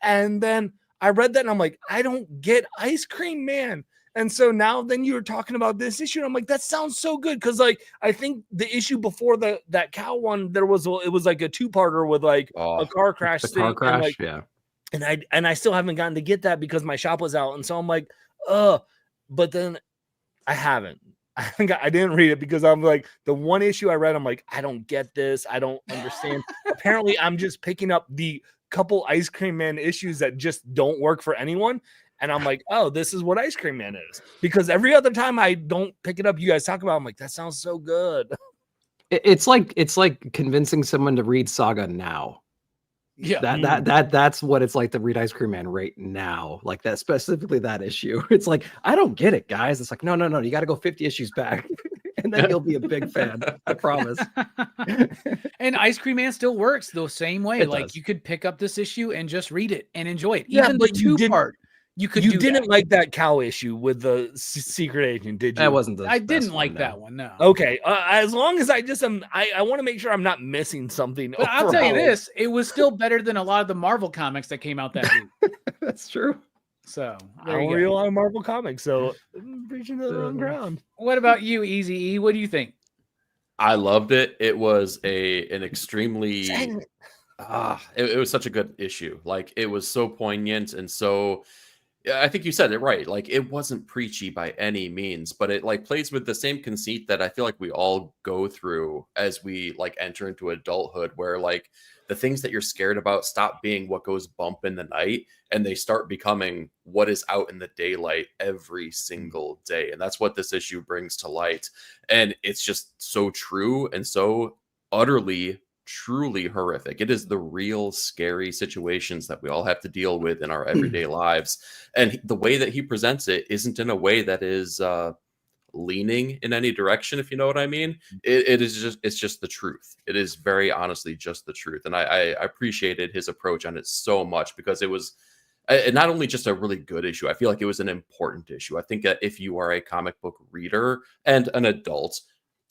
[SPEAKER 4] And then I read that and I'm like, I don't get Ice Cream Man. And so now then you were talking about this issue. And I'm like, that sounds so good. Cause like I think the issue before that cow one, it was like a 2-parter with like a car crash
[SPEAKER 2] The
[SPEAKER 4] thing.
[SPEAKER 2] car crash,
[SPEAKER 4] and like,
[SPEAKER 2] yeah.
[SPEAKER 4] And I still haven't gotten to get that because my shop was out. And so I'm like, but then I haven't. I didn't read it because I'm like, the one issue I read, I'm like, I don't get this. I don't understand. Apparently I'm just picking up the couple Ice Cream Man issues that just don't work for anyone. And I'm like, oh, this is what Ice Cream Man is. Because every other time I don't pick it up, you guys talk about it, I'm like, that sounds so good.
[SPEAKER 2] It's like convincing someone to read Saga now.
[SPEAKER 1] Yeah.
[SPEAKER 2] That's what it's like to read Ice Cream Man right now. Like that, specifically that issue. It's like, I don't get it, guys. It's like, no, you got to go 50 issues back. And then you'll be a big fan. I promise.
[SPEAKER 1] And Ice Cream Man still works the same way.
[SPEAKER 2] It
[SPEAKER 1] Like
[SPEAKER 2] does.
[SPEAKER 1] you could pick up this issue and just read it and enjoy it.
[SPEAKER 4] Yeah,
[SPEAKER 1] Even
[SPEAKER 4] but
[SPEAKER 1] the
[SPEAKER 4] you didn't-
[SPEAKER 1] 2-part. You
[SPEAKER 4] didn't like that cow issue with the secret agent, did you?
[SPEAKER 2] That wasn't the
[SPEAKER 1] I
[SPEAKER 2] best
[SPEAKER 1] didn't
[SPEAKER 2] one,
[SPEAKER 1] like
[SPEAKER 2] no.
[SPEAKER 1] that one. No.
[SPEAKER 4] Okay. As long as I just am, I want to make sure I'm not missing something.
[SPEAKER 1] But I'll tell you
[SPEAKER 4] overall.
[SPEAKER 1] this, it was still better than a lot of the Marvel comics that came out that week.
[SPEAKER 2] That's true.
[SPEAKER 1] So
[SPEAKER 4] I
[SPEAKER 1] there
[SPEAKER 4] don't
[SPEAKER 1] you
[SPEAKER 4] read a
[SPEAKER 1] go.
[SPEAKER 4] lot of Marvel comics, so I'm preaching to the wrong ground.
[SPEAKER 1] What about you, Easy E? What do you think?
[SPEAKER 3] I loved it. It was an extremely
[SPEAKER 4] Dang it.
[SPEAKER 3] it was such a good issue. Like it was so poignant and so I think you said it right. Like it wasn't preachy by any means, but it like plays with the same conceit that I feel like we all go through as we like enter into adulthood, where like the things that you're scared about stop being what goes bump in the night and they start becoming what is out in the daylight every single day. And that's what this issue brings to light. And it's just so true and so utterly truly horrific. It is the real scary situations that we all have to deal with in our everyday lives. And the way that he presents it isn't in a way that is leaning in any direction, if you know what I mean. It's just the truth. It is very honestly just the truth. And I appreciated his approach on it so much because it was not only just a really good issue, I feel like it was an important issue. I think that if you are a comic book reader and an adult,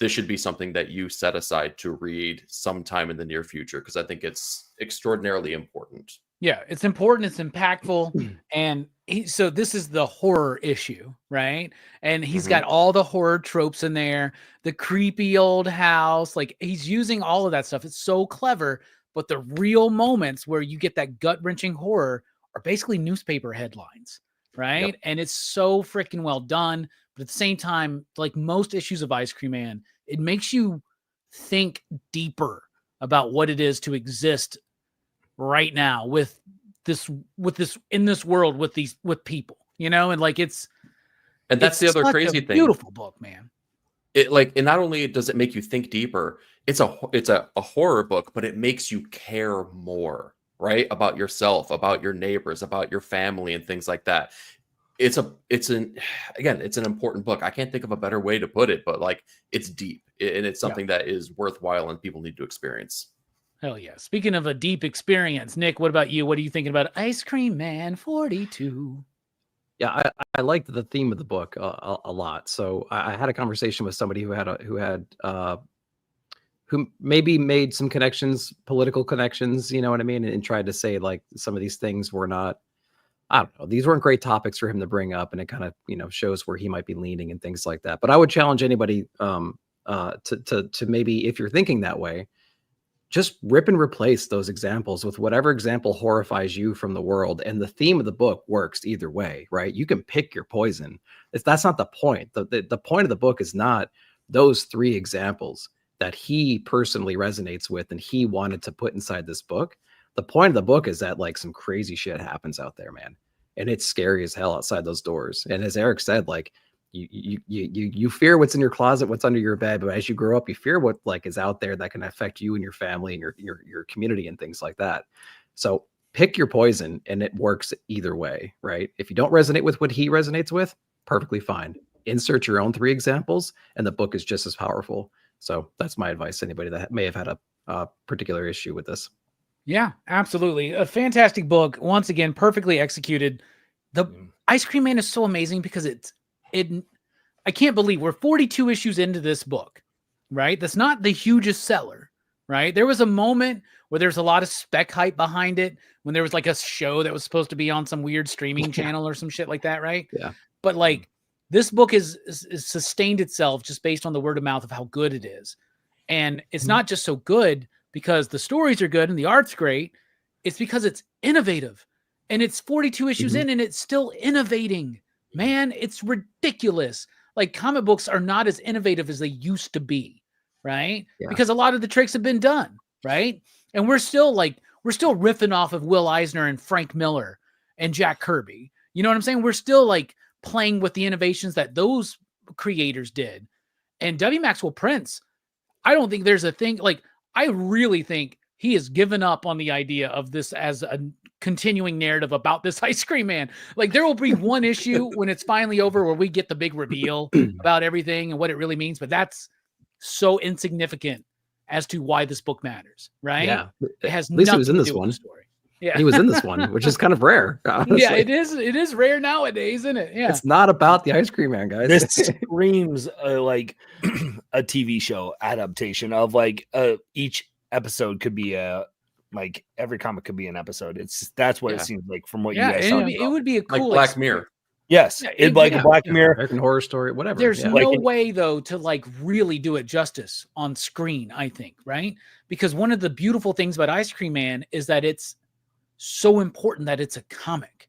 [SPEAKER 3] this should be something that you set aside to read sometime in the near future, because I think it's extraordinarily important.
[SPEAKER 1] Yeah, it's important, it's impactful, and so this is the horror issue, right? And he's got all the horror tropes in there, the creepy old house, like he's using all of that stuff. It's so clever, but the real moments where you get that gut-wrenching horror are basically newspaper headlines, right?
[SPEAKER 3] Yep.
[SPEAKER 1] And it's so freaking well done, but at the same time, like most issues of Ice Cream Man, it makes you think deeper about what it is to exist right now with this in this world with people, you know, and like
[SPEAKER 3] And that's the other crazy thing.
[SPEAKER 1] Beautiful book, man.
[SPEAKER 3] It like, and not only does it make you think deeper, it's a horror book, but it makes you care more, right? About yourself, about your neighbors, about your family, and things like that. It's an important book. I can't think of a better way to put it, but like it's deep and it's something that is worthwhile and people need to experience.
[SPEAKER 1] Hell yeah. Speaking of a deep experience, Nick, what about you? What are you thinking about Ice Cream Man 42?
[SPEAKER 2] Yeah, I liked the theme of the book a lot. So I had a conversation with somebody who maybe made some connections, political connections, you know what I mean, and tried to say like some of these things were not, I don't know, these weren't great topics for him to bring up, and it kind of, you know, shows where he might be leaning and things like that. But I would challenge anybody to maybe, if you're thinking that way, just rip and replace those examples with whatever example horrifies you from the world. And the theme of the book works either way, right? You can pick your poison. That's not the point. The point of the book is not those three examples that he personally resonates with and he wanted to put inside this book. The point of the book is that like some crazy shit happens out there, man. And it's scary as hell outside those doors. And as Eric said, like, you fear what's in your closet, what's under your bed, but as you grow up, you fear what like is out there that can affect you and your family and your community and things like that. So pick your poison, and it works either way, right? If you don't resonate with what he resonates with, perfectly fine. Insert your own three examples, and the book is just as powerful. So that's my advice to anybody that may have had a particular issue with this.
[SPEAKER 1] Yeah, absolutely. A fantastic book. Once again, perfectly executed. The Ice Cream Man is so amazing because I can't believe we're 42 issues into this book, right? That's not the hugest seller, right? There was a moment where there's a lot of spec hype behind it when there was like a show that was supposed to be on some weird streaming channel or some shit like that, right?
[SPEAKER 2] Yeah.
[SPEAKER 1] But like this book is sustained itself just based on the word of mouth of how good it is. And it's not just so good because the stories are good and the art's great. It's because it's innovative, and it's 42 issues in and it's still innovating. Man, it's ridiculous. Like comic books are not as innovative as they used to be, right?
[SPEAKER 2] Yeah.
[SPEAKER 1] Because a lot of the tricks have been done, right? And we're still riffing off of Will Eisner and Frank Miller and Jack Kirby. You know what I'm saying? We're still like playing with the innovations that those creators did. And W. Maxwell Prince, I don't think there's a thing, like I really think he has given up on the idea of this as a continuing narrative about this Ice Cream Man. Like there will be one issue when it's finally over where we get the big reveal about everything and what it really means, but that's so insignificant as to why this book matters, right?
[SPEAKER 2] Yeah,
[SPEAKER 1] it has
[SPEAKER 2] at least he
[SPEAKER 1] nothing
[SPEAKER 2] was in
[SPEAKER 1] to
[SPEAKER 2] this
[SPEAKER 1] do with
[SPEAKER 2] one.
[SPEAKER 1] the story. Yeah,
[SPEAKER 2] He was in this one, which is kind of rare. Honestly.
[SPEAKER 1] Yeah, it is rare nowadays, isn't it? Yeah,
[SPEAKER 2] it's not about the Ice Cream Man, guys.
[SPEAKER 4] This screams like a TV show adaptation of like each episode could be like every comic could be an episode. That's what it seems like from what you guys
[SPEAKER 1] and
[SPEAKER 4] said.
[SPEAKER 1] it would be a cool
[SPEAKER 3] Like Black Mirror.
[SPEAKER 4] Yes, it'd like a Black Mirror,
[SPEAKER 2] American Horror Story, whatever.
[SPEAKER 1] There's
[SPEAKER 2] yeah.
[SPEAKER 1] no
[SPEAKER 4] Like
[SPEAKER 1] way though to like really do it justice on screen, I think, right? Because one of the beautiful things about Ice Cream Man is that it's so important that it's a comic,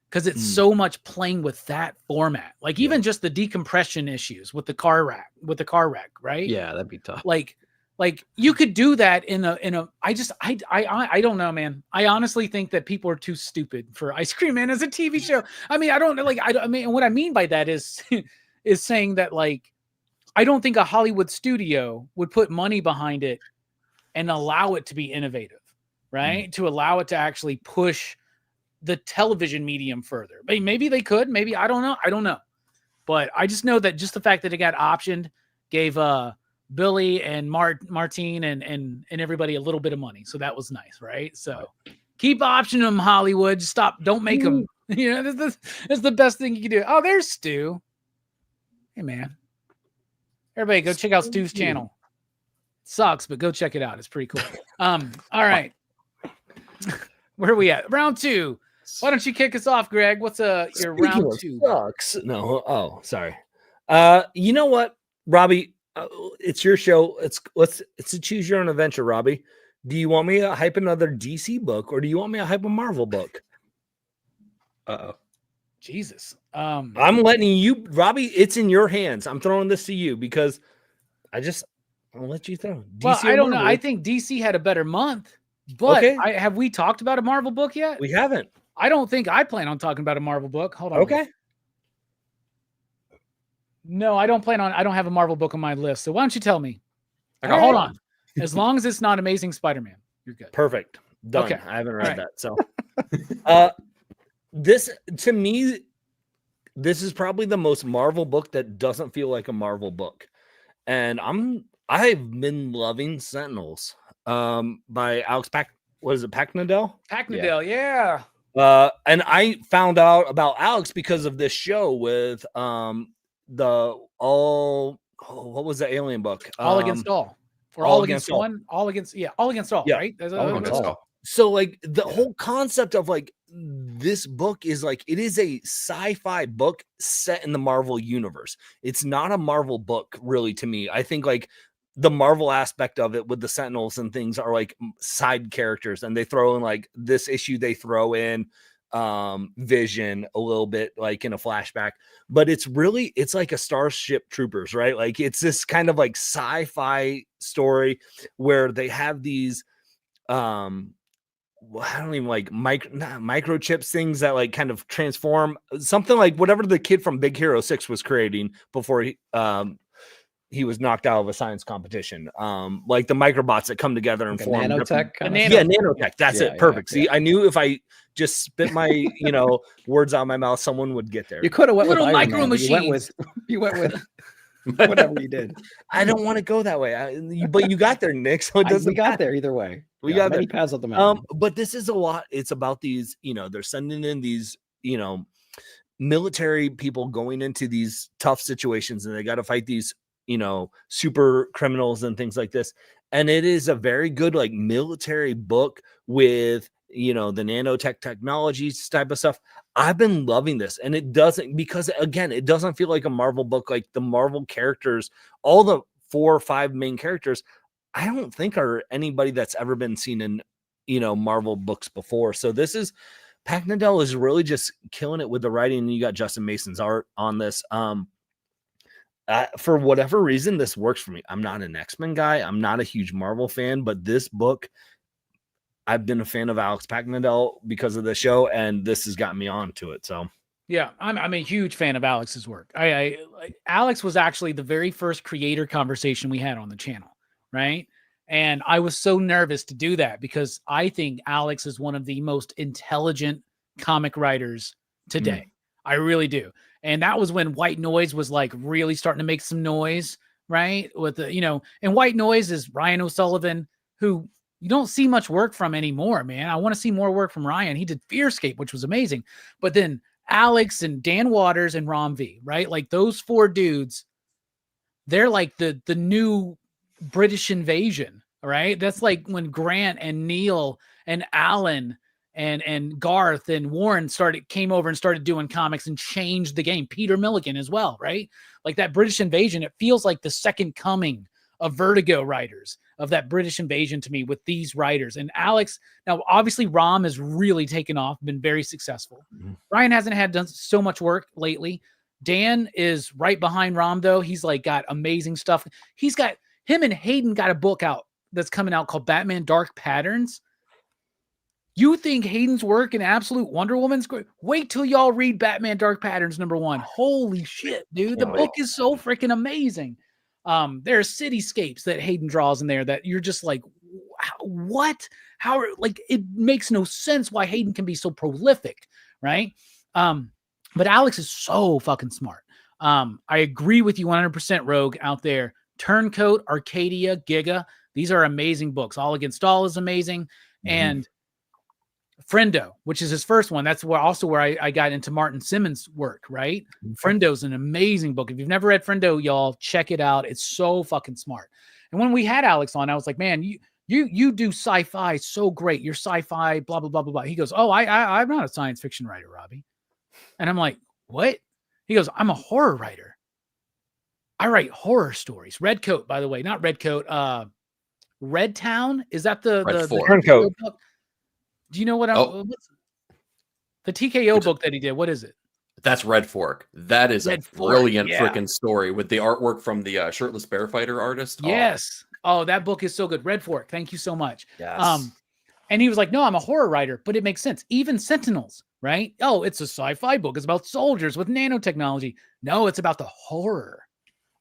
[SPEAKER 1] because it's so much playing with that format. Like even just the decompression issues with the car wreck, right?
[SPEAKER 2] Yeah, that'd be tough.
[SPEAKER 1] Like you could do that in a I don't know, man. I honestly think that people are too stupid for Ice Cream Man as a TV show. I mean, I don't know. Like, I mean, what I mean by that is saying that like, I don't think a Hollywood studio would put money behind it and allow it to be innovative, right? To allow it to actually push the television medium further. Maybe they could, maybe, I don't know. But I just know that just the fact that it got optioned gave Billy and Martine and everybody a little bit of money. So that was nice, right? So keep optioning them, Hollywood. Stop. Don't make them. You know, that's the best thing you can do. Oh, there's Stu. Hey, man. Everybody go check out Stu's channel. Sucks, but go check it out. It's pretty cool. All right. Where are we at? Round 2. Why don't you kick us off, Greg? What's your round 2?
[SPEAKER 4] Sucks. No. Oh, sorry. You know what, Robbie? It's your show. It's a choose your own adventure, Robbie. Do you want me to hype another DC book, or do you want me to hype a Marvel book?
[SPEAKER 1] Jesus.
[SPEAKER 4] I'm letting you, Robbie. It's in your hands. I'm throwing this to you because I'll let you throw. DC
[SPEAKER 1] well, I don't know.
[SPEAKER 4] Marvel?
[SPEAKER 1] I think DC had a better month, but
[SPEAKER 4] Okay.
[SPEAKER 1] have we talked about a Marvel book yet?
[SPEAKER 4] We haven't.
[SPEAKER 1] I don't think I plan on talking about a Marvel book. Hold on.
[SPEAKER 4] Okay.
[SPEAKER 1] No, I don't have a Marvel book on my list. So why don't you tell me?
[SPEAKER 3] All
[SPEAKER 1] Hold
[SPEAKER 3] right.
[SPEAKER 1] on. As long as it's not Amazing Spider-Man, you're good.
[SPEAKER 4] Perfect. Done.
[SPEAKER 1] Okay.
[SPEAKER 4] I haven't read
[SPEAKER 1] All right.
[SPEAKER 4] that. So this, to me, this is probably the most Marvel book that doesn't feel like a Marvel book. And I've been loving Sentinels by Alex Paknadel?
[SPEAKER 1] Paknadel, yeah.
[SPEAKER 4] And I found out about Alex because of this show with what was the alien book?
[SPEAKER 1] All Against All. Or
[SPEAKER 4] All
[SPEAKER 1] All
[SPEAKER 4] Against
[SPEAKER 1] Against
[SPEAKER 4] All.
[SPEAKER 1] One. All Against All,
[SPEAKER 4] Yeah.
[SPEAKER 1] right? That's
[SPEAKER 3] All
[SPEAKER 1] what it
[SPEAKER 3] Against
[SPEAKER 1] is?
[SPEAKER 3] All.
[SPEAKER 4] So like the whole concept of like this book is like it is a sci-fi book set in the Marvel universe. It's not a Marvel book really to me. I think like the Marvel aspect of it with the Sentinels and things are like side characters, and they throw in like this issue, they throw in Vision a little bit like in a flashback, but it's like a Starship Troopers, right? Like it's this kind of like sci-fi story where they have these I don't even like microchips things that like kind of transform something like whatever the kid from Big Hero 6 was creating before he was knocked out of a science competition. Like the microbots that come together and
[SPEAKER 2] Like a
[SPEAKER 4] form
[SPEAKER 2] nanotech kind of
[SPEAKER 1] Nano-
[SPEAKER 4] nanotech. That's
[SPEAKER 2] Yeah,
[SPEAKER 4] it. Perfect.
[SPEAKER 2] yeah,
[SPEAKER 4] See,
[SPEAKER 2] yeah.
[SPEAKER 4] I knew if I just spit my words out of my mouth, someone would get there.
[SPEAKER 2] You could have went with
[SPEAKER 1] Little
[SPEAKER 2] Iron
[SPEAKER 1] micro
[SPEAKER 2] Man, but
[SPEAKER 1] machines.
[SPEAKER 2] You went with whatever you did.
[SPEAKER 4] I don't want to go that way. But you got there, Nick. So it doesn't
[SPEAKER 2] We got
[SPEAKER 4] matter.
[SPEAKER 2] there either way.
[SPEAKER 4] We
[SPEAKER 2] Yeah,
[SPEAKER 4] got
[SPEAKER 2] many
[SPEAKER 4] there.
[SPEAKER 2] paths up the mountain.
[SPEAKER 4] But this is a lot. It's about these, they're sending in these, military people going into these tough situations, and they got to fight these, super criminals and things like this. And it is a very good like military book with, the nanotech technologies type of stuff. I've been loving this, and it doesn't, because again, it doesn't feel like a Marvel book. Like the Marvel characters, all the 4 or 5 main characters, I don't think are anybody that's ever been seen in, Marvel books before. So this is Paknadel is really just killing it with the writing. And you got Justin Mason's art on this. For whatever reason, this works for me. I'm not an X-Men guy. I'm not a huge Marvel fan, but this book, I've been a fan of Alex Paknadel because of the show, and this has gotten me on to it. So
[SPEAKER 1] Yeah, I'm a huge fan of Alex's work. Alex was actually the very first creator conversation we had on the channel, right? And I was so nervous to do that because I think Alex is one of the most intelligent comic writers today. I really do. And that was when White Noise was like really starting to make some noise, right? With the, and White Noise is Ryan O'Sullivan, who you don't see much work from anymore, man. I want to see more work from Ryan. He did Fearscape, which was amazing. But then Alex and Dan Waters and Rom V, right? Like those 4 dudes, they're like the new British invasion, right? That's like when Grant and Neil and Alan and Garth and Warren came over and started doing comics and changed the game. Peter Milligan as well, right? Like that British invasion, it feels like the second coming of Vertigo writers, of that British invasion to me with these writers. And Alex, now obviously Rom has really taken off, been very successful. Ryan hasn't done so much work lately. Dan is right behind Rom though. He's like got amazing stuff. He's got him and Hayden got a book out that's coming out called Batman Dark Patterns. You think Hayden's work in Absolute Wonder Woman's great? Wait till y'all read Batman Dark Patterns #1. Holy shit, dude. The book is so freaking amazing. There are cityscapes that Hayden draws in there that you're just like, what? How? Like, it makes no sense why Hayden can be so prolific, right? But Alex is so fucking smart. I agree with you 100%, Rogue, out there. Turncoat, Arcadia, Giga. These are amazing books. All Against All is amazing. And Friendo, which is his first one. That's where I got into Martin Simmons' work, right?
[SPEAKER 2] Okay.
[SPEAKER 1] Friendo's an amazing book. If you've never read Friendo, y'all, check it out. It's so fucking smart. And when we had Alex on, I was like, man, you do sci-fi so great. You're sci-fi, blah, blah, blah, blah, blah. He goes, oh, I'm not a science fiction writer, Robbie. And I'm like, what? He goes, I'm a horror writer. I write horror stories. Red Coat, by the way, not Red Coat. Red Town. Is that the
[SPEAKER 4] Turncoat
[SPEAKER 1] book? Do you know what what's the TKO book that he did? What is it?
[SPEAKER 3] That's Red Fork. That is
[SPEAKER 1] Red
[SPEAKER 3] a
[SPEAKER 1] Fork,
[SPEAKER 3] brilliant
[SPEAKER 1] yeah.
[SPEAKER 3] freaking story with the artwork from the Shirtless Bear Fighter artist.
[SPEAKER 1] Yes. Oh, that book is so good. Red Fork. Thank you so much.
[SPEAKER 2] Yes.
[SPEAKER 1] And he was like, no, I'm a horror writer, but it makes sense. Even Sentinels, right? Oh, it's a sci-fi book. It's about soldiers with nanotechnology. No, it's about the horror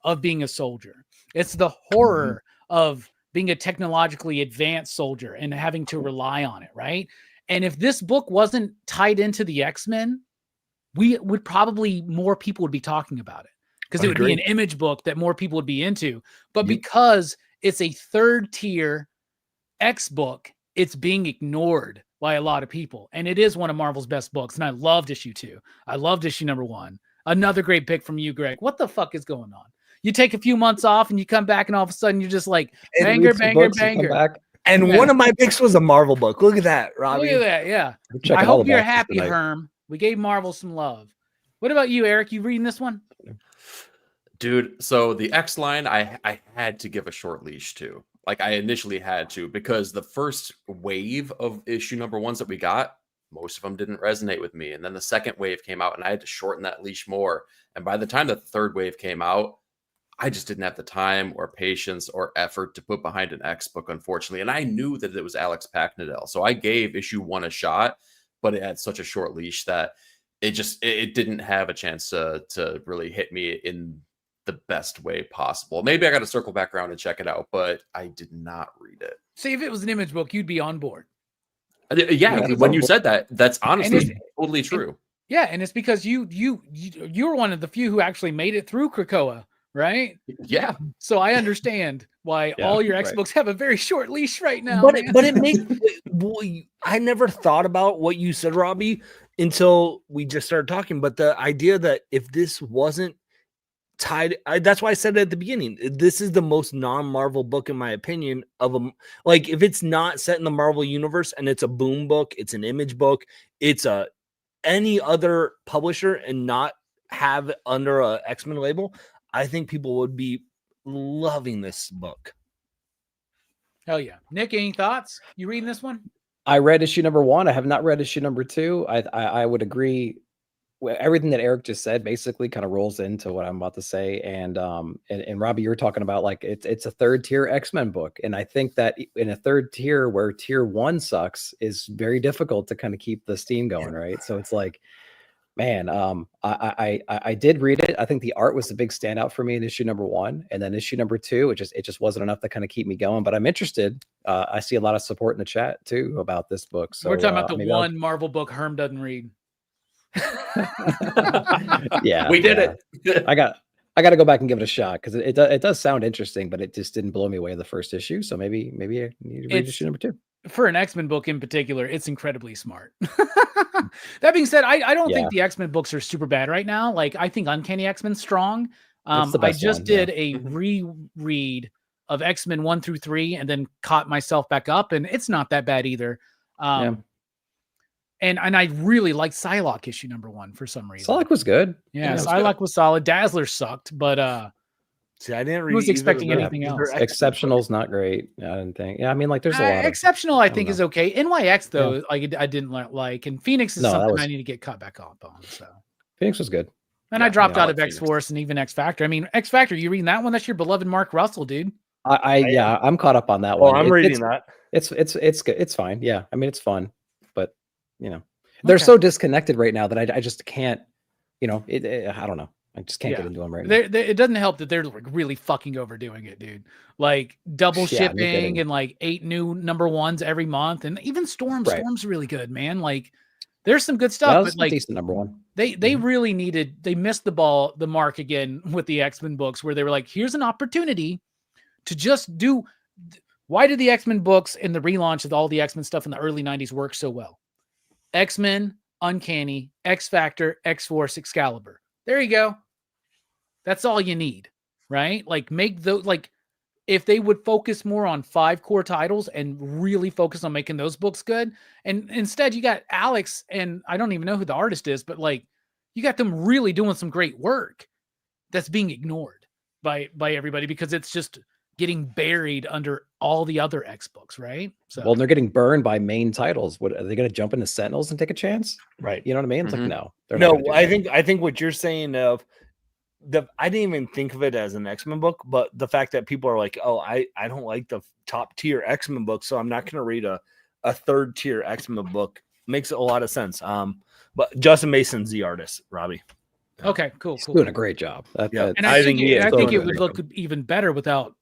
[SPEAKER 1] of being a soldier. It's the horror of being a technologically advanced soldier and having to rely on it, right? And if this book wasn't tied into the X-Men, we would probably, more people would be talking about it because it would be an image book that more people would be into. But because it's a third tier X book, it's being ignored by a lot of people. And it is one of Marvel's best books. And I loved issue 2. I loved issue number 1. Another great pick from you, Greg. What the fuck is going on? You take a few months off and you come back and all of a sudden you're just like banger, banger, banger.
[SPEAKER 4] And one of my picks was a Marvel book. Look at that, Robbie.
[SPEAKER 1] Look at that, yeah. I hope you're happy, Herm. We gave Marvel some love. What about you, Eric? You reading this one?
[SPEAKER 3] Dude, so the X line, I had to give a short leash to. Like I initially had to, because the first wave of issue number 1s that we got, most of them didn't resonate with me. And then the second wave came out and I had to shorten that leash more. And by the time the third wave came out, I just didn't have the time or patience or effort to put behind an X book, unfortunately. And I knew that it was Alex Packnadel. So I gave issue 1 a shot, but it had such a short leash that it didn't have a chance to really hit me in the best way possible. Maybe I got to circle back around and check it out, but I did not read it.
[SPEAKER 1] See, if it was an image book, you'd be on board.
[SPEAKER 3] Yeah, when you said that, that's honestly totally true.
[SPEAKER 1] And it's because you were one of the few who actually made it through Krakoa, right?
[SPEAKER 3] Yeah.
[SPEAKER 1] So I understand why all your X books have a very short leash right now.
[SPEAKER 4] But it makes I never thought about what you said, Robbie, until we just started talking. But the idea that if this wasn't tied, that's why I said it at the beginning. This is the most non-Marvel book, in my opinion, of a like if it's not set in the Marvel universe and it's a Boom book, it's an Image book, it's a any other publisher and not have it under a X-Men label, I think people would be loving this book.
[SPEAKER 1] Hell yeah. Nick, any thoughts? You reading this one?
[SPEAKER 2] I read issue number 1. I have not read issue number 2. I would agree. Everything that Eric just said basically kind of rolls into what I'm about to say. And Robbie, you were talking about like it's a third tier X-Men book. And I think that in a third tier where tier 1 sucks is very difficult to kind of keep the steam going, right? So it's like, man, I did read it. I think the art was the big standout for me in issue number 1, and then issue number 2, it just wasn't enough to kind of keep me going. But I'm interested. I see a lot of support in the chat too about this book. So
[SPEAKER 1] we're talking about the one Marvel book Herm doesn't read.
[SPEAKER 2] Yeah,
[SPEAKER 3] we did it.
[SPEAKER 2] I got to go back and give it a shot because it does sound interesting, but it just didn't blow me away the first issue. So maybe I need to read issue number 2.
[SPEAKER 1] For an X-Men book in particular, it's incredibly smart. That being said, I don't think the X-Men books are super bad right now. Like I think Uncanny X-Men's strong. I just did a reread of X-Men 1 through 3 and then caught myself back up, and it's not that bad either. And I really liked Psylocke issue number 1 for some reason.
[SPEAKER 2] Psylocke was good.
[SPEAKER 1] Yeah, Psylocke was solid. Dazzler sucked, but
[SPEAKER 4] see, I didn't read.
[SPEAKER 1] Was expecting anything else.
[SPEAKER 2] Exceptional's not great. I didn't think. Yeah, I mean, like there's a lot.
[SPEAKER 1] Exceptional, I think, is okay. NYX though, like I didn't like, and Phoenix is something I need to get caught back up on. So
[SPEAKER 2] Phoenix was good.
[SPEAKER 1] And I dropped out of X-Force and even X Factor. I mean, X Factor, you reading that one? That's your beloved Mark Russell, dude.
[SPEAKER 2] I'm caught up on that one.
[SPEAKER 4] I'm reading that.
[SPEAKER 2] It's good. It's fine. Yeah, I mean, it's fun, but they're so disconnected right now that I just can't. I don't know. I just can't get into them right now.
[SPEAKER 1] It doesn't help that they're like really fucking overdoing it, dude. Like double shipping and like 8 new number 1s every month, and even Storm's really good, man. Like there's some good stuff, but like
[SPEAKER 2] decent number 1.
[SPEAKER 1] They really they missed the mark again with the X-Men books, where they were like, here's an opportunity to just do. Why did the X-Men books and the relaunch of all the X-Men stuff in the early 90s work so well? X-Men, Uncanny, X-Factor, X-Force, Excalibur. There you go. That's all you need, right? Like make those, like if they would focus more on 5 core titles and really focus on making those books good. And instead you got Alex, and I don't even know who the artist is, but like you got them really doing some great work that's being ignored by everybody because it's just getting buried under all the other X books, right? So
[SPEAKER 2] Well, they're getting burned by main titles. What are they going to jump into Sentinels and take a chance?
[SPEAKER 4] Right.
[SPEAKER 2] You know what I mean? It's
[SPEAKER 3] Mhm.
[SPEAKER 2] like no. They're not
[SPEAKER 4] No,
[SPEAKER 2] gonna do
[SPEAKER 4] I
[SPEAKER 2] that.
[SPEAKER 4] think what you're saying of I didn't even think of it as an X-Men book, but the fact that people are like, oh, I don't like the top tier X-Men book, so I'm not going to read a third tier X-Men book makes a lot of sense. But Justin Mason's the artist, Robbie.
[SPEAKER 1] okay, cool,
[SPEAKER 2] He's
[SPEAKER 1] cool.
[SPEAKER 2] doing a great job.
[SPEAKER 4] Yeah.
[SPEAKER 1] And I think
[SPEAKER 4] he is.
[SPEAKER 1] it
[SPEAKER 2] So
[SPEAKER 1] would
[SPEAKER 2] good.
[SPEAKER 1] look even better without.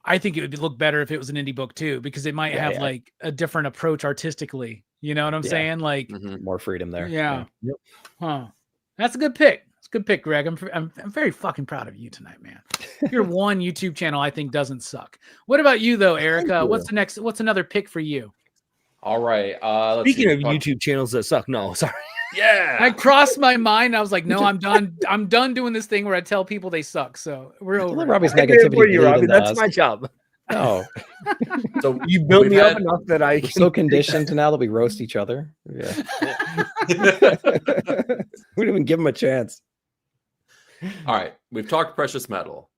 [SPEAKER 1] I think it would look better if it was an indie book too, because it might
[SPEAKER 2] Yeah,
[SPEAKER 1] have
[SPEAKER 2] yeah.
[SPEAKER 1] like a different approach artistically. You know what I'm
[SPEAKER 2] Yeah.
[SPEAKER 1] saying? Like,
[SPEAKER 3] Mhm.
[SPEAKER 2] More freedom there.
[SPEAKER 1] yeah.
[SPEAKER 4] Yep.
[SPEAKER 1] Huh. That's a good pick. It's a good pick, Greg. I'm very fucking proud of you tonight, man. Your one YouTube channel I think doesn't suck. What about you though, Erica?
[SPEAKER 4] you.
[SPEAKER 1] What's another pick for you?
[SPEAKER 3] All right. Let's
[SPEAKER 4] Speaking
[SPEAKER 3] see.
[SPEAKER 4] of YouTube channels that suck, no, sorry.
[SPEAKER 3] Yeah.
[SPEAKER 1] I crossed my mind. I was like, no, I'm done. I'm done doing this thing where I tell people they suck. So we're
[SPEAKER 2] Don't
[SPEAKER 1] over.
[SPEAKER 2] let
[SPEAKER 1] it.
[SPEAKER 2] Robbie's
[SPEAKER 4] I did it
[SPEAKER 2] negativity
[SPEAKER 4] for you,
[SPEAKER 2] bleed
[SPEAKER 4] Robbie.
[SPEAKER 2] into
[SPEAKER 4] That's
[SPEAKER 2] us.
[SPEAKER 4] my job.
[SPEAKER 2] No,
[SPEAKER 3] So
[SPEAKER 4] You built
[SPEAKER 3] we've
[SPEAKER 4] me up
[SPEAKER 3] had-
[SPEAKER 4] enough that I
[SPEAKER 2] we're so conditioned to now that we roast each other. Yeah. We didn't even give him a chance.
[SPEAKER 3] All right, we've talked precious metal.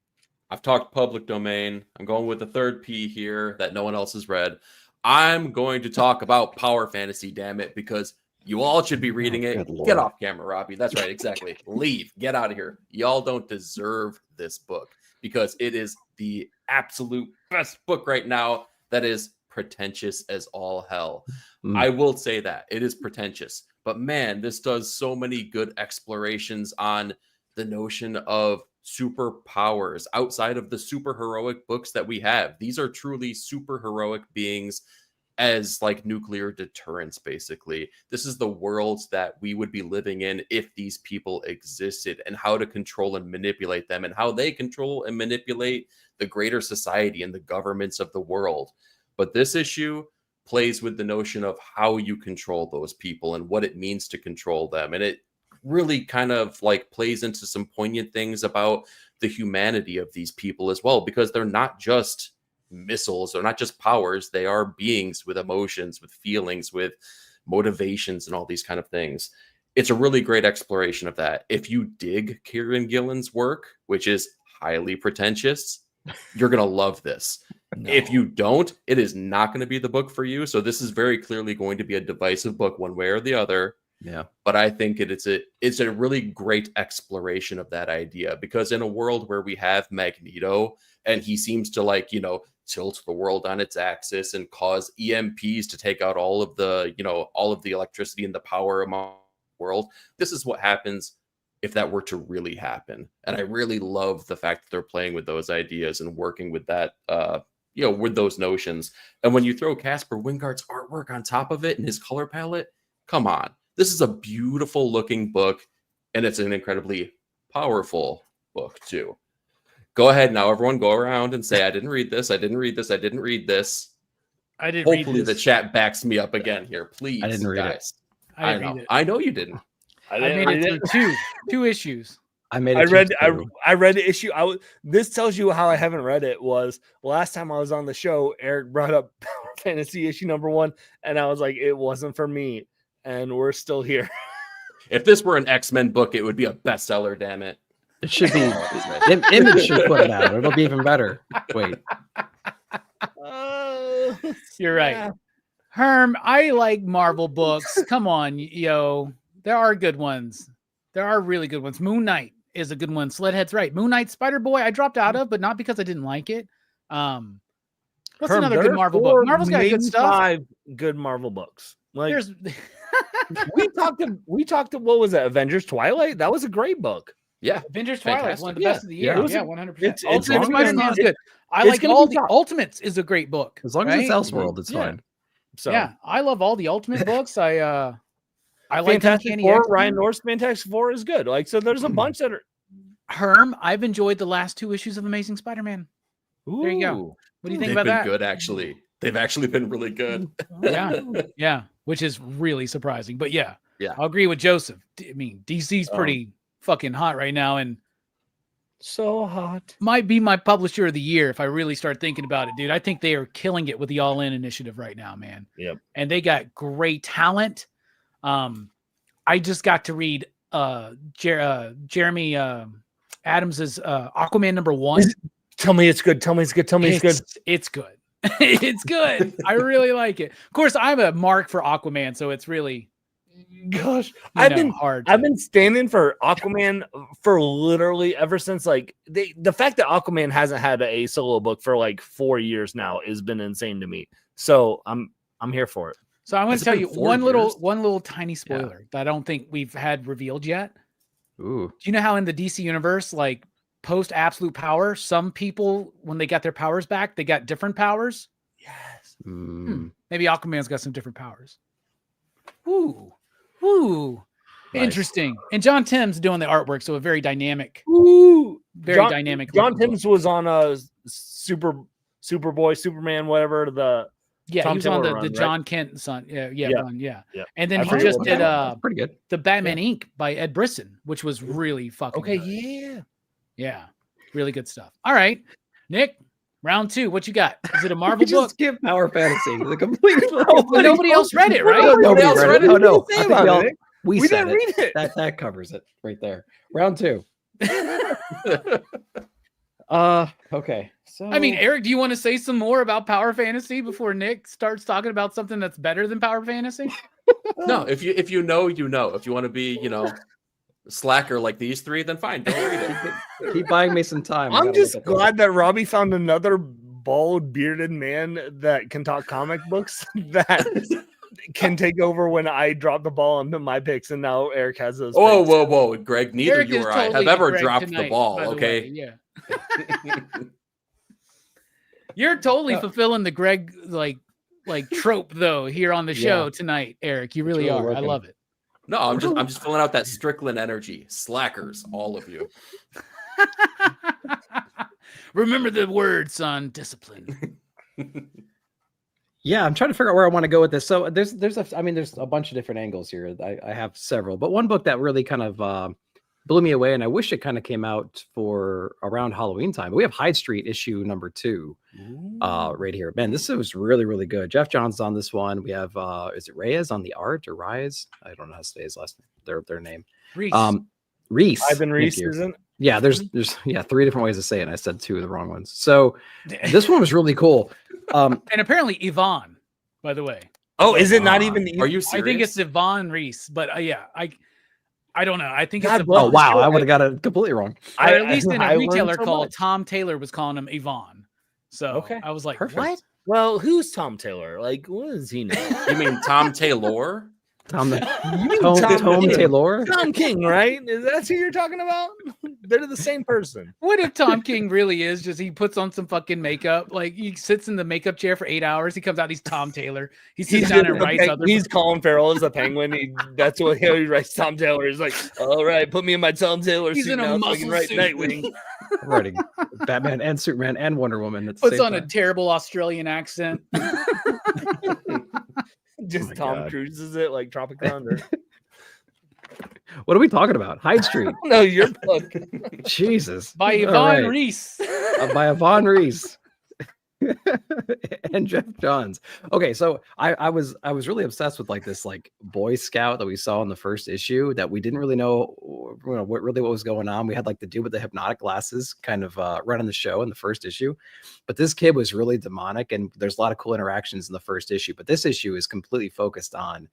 [SPEAKER 3] I've talked public domain. I'm going with the third P here that no one else has read. I'm going to talk about power fantasy, damn it, because you all should be reading it.
[SPEAKER 2] good Lord.
[SPEAKER 3] Get off camera, Robbie. That's right, exactly. Leave. Get out of here. Y'all don't deserve this book because it is the absolute best book right now that is pretentious as all hell.
[SPEAKER 2] Mm.
[SPEAKER 3] I will say that. It is pretentious. But man, this does so many good explorations on the notion of superpowers outside of the super heroic books that we have. These are truly super heroic beings as like nuclear deterrence, basically. This is the world that we would be living in if these people existed, and how to control and manipulate them, and how they control and manipulate the greater society and the governments of the world. But this issue plays with the notion of how you control those people and what it means to control them. And it really kind of like plays into some poignant things about the humanity of these people as well, because they're not just missiles, they're not just powers, they are beings with emotions, with feelings, with motivations, and all these kind of things. It's a really great exploration of that. If you dig Kieran Gillen's work, which is highly pretentious, you're gonna love this.
[SPEAKER 4] No.
[SPEAKER 3] If you don't, it is not going to be the book for you. So this is very clearly going to be a divisive book one way or the other.
[SPEAKER 2] Yeah.
[SPEAKER 3] But I think it's a really great exploration of that idea, because in a world where we have Magneto and he seems to like, tilt the world on its axis and cause EMPs to take out all of the electricity and the power among the world. This is what happens if that were to really happen. And I really love the fact that they're playing with those ideas and working with that, with those notions. And when you throw Caspar Wingard's artwork on top of it and his color palette, come on. This is a beautiful looking book, and it's an incredibly powerful book too. Go ahead now, everyone, go around and say, I didn't read this, I didn't read this, I didn't read this.
[SPEAKER 1] I didn't
[SPEAKER 3] Hopefully
[SPEAKER 1] read
[SPEAKER 3] the
[SPEAKER 1] this.
[SPEAKER 3] chat backs me up again here, please.
[SPEAKER 2] I didn't read it.
[SPEAKER 3] guys.
[SPEAKER 1] I
[SPEAKER 3] I
[SPEAKER 1] didn't
[SPEAKER 3] know.
[SPEAKER 1] read it.
[SPEAKER 3] I know you didn't.
[SPEAKER 1] I made it through two issues.
[SPEAKER 2] I made it.
[SPEAKER 4] I read
[SPEAKER 2] too.
[SPEAKER 4] I read the issue. This tells you how I haven't read it. Was last time I was on the show, Eric brought up Power Fantasy issue #1, and I was like, it wasn't for me, and we're still here.
[SPEAKER 3] If this were an X-Men book, it would be a bestseller, damn it.
[SPEAKER 2] It should be. Image should put it out. It'll be even better. Wait.
[SPEAKER 1] You're right. Herm, I like Marvel books. Come on, yo. There are good ones. There are really good ones. Moon Knight is a good one. Sledhead's right. Moon Knight, Spider-Boy, I dropped out of, but not because I didn't like it. What's
[SPEAKER 4] Herm,
[SPEAKER 1] another
[SPEAKER 4] there
[SPEAKER 1] good
[SPEAKER 4] are
[SPEAKER 1] Marvel
[SPEAKER 4] 4,
[SPEAKER 1] book? Marvel's got good
[SPEAKER 4] maybe
[SPEAKER 1] stuff.
[SPEAKER 4] 5 good Marvel books. Like
[SPEAKER 1] There's
[SPEAKER 4] we talked to what was that? Avengers Twilight? That was a great book.
[SPEAKER 3] Yeah.
[SPEAKER 1] Avengers Twilight is one of the best of the year.
[SPEAKER 2] Yeah.
[SPEAKER 1] Yeah, 100%.
[SPEAKER 4] It's
[SPEAKER 1] Ultimate
[SPEAKER 4] long
[SPEAKER 1] Spider-Man
[SPEAKER 4] enough.
[SPEAKER 1] is good. I
[SPEAKER 4] It's
[SPEAKER 1] like
[SPEAKER 4] gonna
[SPEAKER 1] all
[SPEAKER 4] be
[SPEAKER 1] the
[SPEAKER 4] tough.
[SPEAKER 1] Ultimates is a great book.
[SPEAKER 2] As long as it's
[SPEAKER 1] right?
[SPEAKER 2] Elseworld, it's
[SPEAKER 4] Yeah.
[SPEAKER 2] fine.
[SPEAKER 4] So
[SPEAKER 1] Yeah, I love all the Ultimate books. I like
[SPEAKER 4] Fantastic
[SPEAKER 1] Uncanny
[SPEAKER 4] Four,
[SPEAKER 1] X-Men.
[SPEAKER 4] Ryan North's Fantastic Four is good. Like, so there's a bunch that are.
[SPEAKER 1] Herm, I've enjoyed the last 2 issues of Amazing Spider-Man. There you go.
[SPEAKER 3] Ooh.
[SPEAKER 1] What do you think
[SPEAKER 3] They've
[SPEAKER 1] about
[SPEAKER 3] been
[SPEAKER 1] that?
[SPEAKER 3] good, actually. They've actually been really good.
[SPEAKER 1] Yeah, yeah. which is really surprising. But yeah,
[SPEAKER 3] Yeah.
[SPEAKER 1] I'll agree with Joseph. I mean, DC's pretty fucking hot right now, and
[SPEAKER 4] so hot.
[SPEAKER 1] might be my publisher of the year if I really start thinking about it, dude. I think they are killing it with the All In initiative right now, man.
[SPEAKER 4] Yep.
[SPEAKER 1] And they got great talent. I just got to read Jeremy Adams's Aquaman #1.
[SPEAKER 4] Tell me it's good. Tell me it's good. Tell me it's good.
[SPEAKER 1] It's good. It's good. I really like it. Of course, I'm a mark for Aquaman, so it's really
[SPEAKER 4] Gosh, I've been
[SPEAKER 1] hard.
[SPEAKER 4] I've been standing for Aquaman for literally ever since like the fact that Aquaman hasn't had a solo book for like 4 years now has been insane to me. So I'm here for it.
[SPEAKER 1] So I'm going
[SPEAKER 3] Has
[SPEAKER 1] to
[SPEAKER 3] it
[SPEAKER 1] tell
[SPEAKER 3] been
[SPEAKER 1] you
[SPEAKER 3] 4
[SPEAKER 1] one
[SPEAKER 3] years?
[SPEAKER 1] little tiny spoiler that I don't think we've had revealed yet.
[SPEAKER 2] Ooh.
[SPEAKER 1] Do you know how in the DC universe, like post absolute power, some people when they got their powers back, they got different powers?
[SPEAKER 4] Yes.
[SPEAKER 1] Maybe Aquaman's got some different powers. Ooh. Ooh.
[SPEAKER 4] Nice.
[SPEAKER 1] Interesting. And John Tim's doing the artwork, so a very dynamic,
[SPEAKER 4] Ooh,
[SPEAKER 1] dynamic.
[SPEAKER 4] John
[SPEAKER 1] looking
[SPEAKER 4] Timms
[SPEAKER 1] book.
[SPEAKER 4] was on a Superboy, Superman, whatever.
[SPEAKER 1] Yeah,
[SPEAKER 4] Tom
[SPEAKER 1] he was on
[SPEAKER 4] Taylor
[SPEAKER 1] the
[SPEAKER 4] run, right?
[SPEAKER 1] John Kent son. Yeah. Run, yeah. And then
[SPEAKER 4] I
[SPEAKER 1] he
[SPEAKER 4] forget
[SPEAKER 1] just
[SPEAKER 4] what
[SPEAKER 1] did
[SPEAKER 2] That's pretty good.
[SPEAKER 1] the Batman Inc. by Ed Brisson, which was really fucking
[SPEAKER 4] Okay,
[SPEAKER 1] good.
[SPEAKER 4] yeah.
[SPEAKER 1] Yeah. Really good stuff. All right. Nick, round 2. What you got? Is it a Marvel
[SPEAKER 2] We
[SPEAKER 1] book?
[SPEAKER 2] just skip Power Fantasy. The complete.
[SPEAKER 1] Well, nobody else read it, right?
[SPEAKER 2] Nobody
[SPEAKER 3] else
[SPEAKER 2] read
[SPEAKER 3] read
[SPEAKER 2] it.
[SPEAKER 3] it.
[SPEAKER 2] No, no.
[SPEAKER 4] Say
[SPEAKER 2] I think
[SPEAKER 4] about
[SPEAKER 2] we all-
[SPEAKER 4] it.
[SPEAKER 2] we
[SPEAKER 4] We
[SPEAKER 2] said
[SPEAKER 4] didn't
[SPEAKER 2] it.
[SPEAKER 4] read it.
[SPEAKER 2] That covers it right there. Round 2. Okay. So
[SPEAKER 1] I mean, Eric, do you want to say some more about Power Fantasy before Nick starts talking about something that's better than Power Fantasy?
[SPEAKER 3] No, if you know, you know. If you want to be, slacker like these three, then fine, don't read it.
[SPEAKER 2] keep buying me some time. I
[SPEAKER 4] I'm
[SPEAKER 2] gotta
[SPEAKER 4] just
[SPEAKER 2] look at this.
[SPEAKER 4] glad that Robbie found another bald, bearded man that can talk comic books that can take over when I drop the ball into my picks, and now Eric has those.
[SPEAKER 3] Whoa,
[SPEAKER 4] picks.
[SPEAKER 3] whoa, whoa, Greg! Neither
[SPEAKER 1] Eric
[SPEAKER 3] you
[SPEAKER 1] is
[SPEAKER 3] or I
[SPEAKER 1] totally
[SPEAKER 3] have ever
[SPEAKER 1] Greg
[SPEAKER 3] dropped
[SPEAKER 1] tonight,
[SPEAKER 3] the ball.
[SPEAKER 1] by the
[SPEAKER 3] Okay.
[SPEAKER 1] way, yeah. You're totally fulfilling the Greg like trope though here on the show tonight, Eric. You really,
[SPEAKER 2] really
[SPEAKER 1] are. I
[SPEAKER 2] working.
[SPEAKER 1] love it.
[SPEAKER 3] No, I'm just filling out that Strickland energy. Slackers, all of you.
[SPEAKER 1] Remember the word, son. Discipline.
[SPEAKER 2] Yeah, I'm trying to figure out where I want to go with this. So there's a bunch of different angles here. I have several, but one book that really kind of blew me away, and I wish it kind of came out for around Halloween time. We have Hyde Street issue #2 right here. Man, this was really, really good. Jeff Johns on this one. We have is it Reyes on the art or Reyes? I don't know how to say his last name. Their name.
[SPEAKER 1] Reese.
[SPEAKER 2] Reese.
[SPEAKER 4] Ivan Reese,
[SPEAKER 2] Thank you.
[SPEAKER 4] isn't?
[SPEAKER 2] Yeah, there's 3 different ways to say it. And I said 2 of the wrong ones. So this one was really cool.
[SPEAKER 1] And apparently Yvonne, by the way.
[SPEAKER 4] Oh, is it not even?
[SPEAKER 3] Are you serious?
[SPEAKER 1] I think it's Yvonne Reese, but yeah, I don't know. I think
[SPEAKER 4] God
[SPEAKER 1] it's
[SPEAKER 4] bless
[SPEAKER 2] Oh
[SPEAKER 1] Yvonne.
[SPEAKER 2] wow, I would have got it completely wrong.
[SPEAKER 1] Or at least in
[SPEAKER 4] I
[SPEAKER 1] a
[SPEAKER 4] learned
[SPEAKER 1] retailer
[SPEAKER 4] so
[SPEAKER 1] call,
[SPEAKER 4] much.
[SPEAKER 1] Tom Taylor was calling him Yvonne. So
[SPEAKER 4] Okay.
[SPEAKER 1] I was like,
[SPEAKER 2] Perfect.
[SPEAKER 1] what?
[SPEAKER 4] Well, who's Tom Taylor? Like, what is he now?
[SPEAKER 3] You mean Tom Taylor?
[SPEAKER 2] Tom
[SPEAKER 4] You mean
[SPEAKER 2] Tom
[SPEAKER 4] King?
[SPEAKER 2] Taylor.
[SPEAKER 4] Tom King, right? Is that who you're talking about? They're the same person.
[SPEAKER 1] What if Tom King really is just he puts on some fucking makeup, like he sits in the makeup chair for 8 hours, he comes out, he's Tom Taylor, he sits down and writes other.
[SPEAKER 4] He's Colin Farrell as the Penguin. That's what he writes. Tom Taylor. He's like, all right, put me in my Tom Taylor
[SPEAKER 1] He's
[SPEAKER 4] suit
[SPEAKER 1] in a
[SPEAKER 4] now so I
[SPEAKER 1] muscle
[SPEAKER 4] can write
[SPEAKER 1] suit.
[SPEAKER 4] Nightwing.
[SPEAKER 2] Writing Batman and Superman and Wonder Woman at the
[SPEAKER 1] Puts
[SPEAKER 2] same
[SPEAKER 1] on a
[SPEAKER 2] time.
[SPEAKER 1] terrible Australian accent.
[SPEAKER 4] Just
[SPEAKER 2] my
[SPEAKER 4] Tom
[SPEAKER 2] God.
[SPEAKER 4] Cruises it like Tropic Thunder.
[SPEAKER 2] What are we talking about? Hyde Street.
[SPEAKER 4] No, your book.
[SPEAKER 2] Jesus.
[SPEAKER 1] By
[SPEAKER 2] All
[SPEAKER 1] Yvonne
[SPEAKER 2] right.
[SPEAKER 1] Reese.
[SPEAKER 2] By Yvonne Reese. And Jeff Johns. Okay, so I was really obsessed with like this like Boy Scout that we saw in the first issue that we didn't really know what was going on. We had like the dude with the hypnotic glasses kind of running the show in the first issue, but this kid was really demonic, and there's a lot of cool interactions in the first issue. But this issue is completely focused on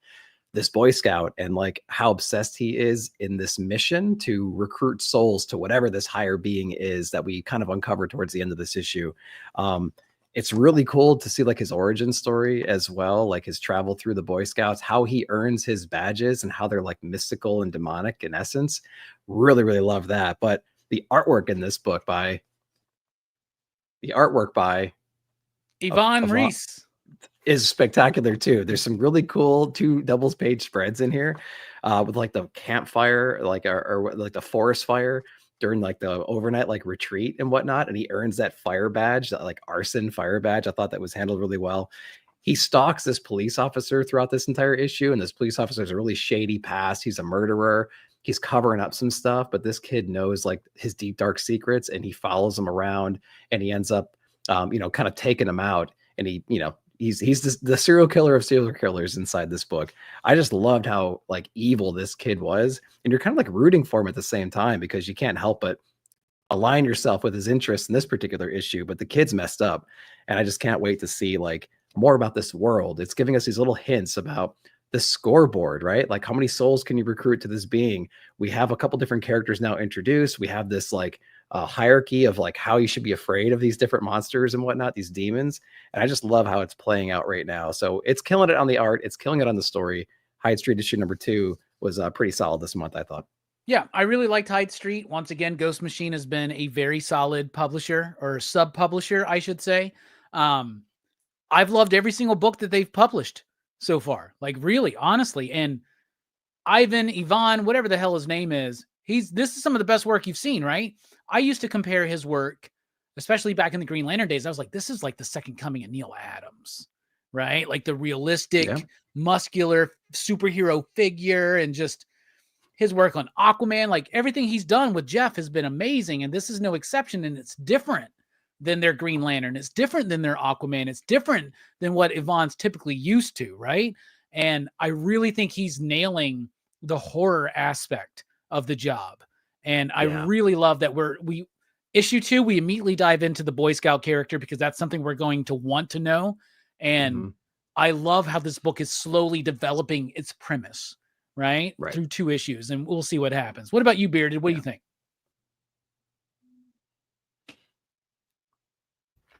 [SPEAKER 2] this Boy Scout and like how obsessed he is in this mission to recruit souls to whatever this higher being is that we kind of uncover towards the end of this issue. It's really cool to see like his origin story as well, like his travel through the Boy Scouts, how he earns his badges and how they're like mystical and demonic in essence. Really, really love that. But the artwork in this book by
[SPEAKER 1] Yvonne Reese.
[SPEAKER 2] is spectacular too. There's some really cool 2 double-page spreads in here with like the campfire, like or like the forest fire during like the overnight like retreat and whatnot, and he earns that fire badge, that like arson fire badge. I thought that was handled really well. he stalks this police officer throughout this entire issue, and this police officer has a really shady past. He's a murderer. He's covering up some stuff, but this kid knows like his deep dark secrets, and he follows him around, and he ends up, kind of taking him out. And he, he's the serial killer of serial killers inside this book. I just loved how like evil this kid was, and you're kind of like rooting for him at the same time because you can't help but align yourself with his interests in this particular issue. But the kid's messed up, and I just can't wait to see like more about this world. It's giving us these little hints about the scoreboard, right? Like how many souls can you recruit to this being? We have a couple different characters now introduced. We have this like hierarchy of like how you should be afraid of these different monsters and whatnot, these demons. And I just love how it's playing out right now. So it's killing it on the art. It's killing it on the story. Hyde Street issue number 2 was pretty solid this month, I thought.
[SPEAKER 1] Yeah, I really liked Hyde Street. Once again, Ghost Machine has been a very solid publisher, or sub-publisher, I should say. I've loved every single book that they've published so far. Like really, honestly. And Ivan, whatever the hell his name is, this is some of the best work you've seen, right? I used to compare his work, especially back in the Green Lantern days. I was like, this is like the second coming of Neil Adams, right? Like the realistic, muscular superhero figure, and just his work on Aquaman, like everything he's done with Jeff has been amazing. And this is no exception. And it's different than their Green Lantern. It's different than their Aquaman. It's different than what Ivan's typically used to, right? And I really think he's nailing the horror aspect of the job. And I really love that we issue 2, we immediately dive into the Boy Scout character because that's something we're going to want to know. And I love how this book is slowly developing its premise, right? Through 2 issues, and we'll see what happens. What about you, Bearded? What do you think?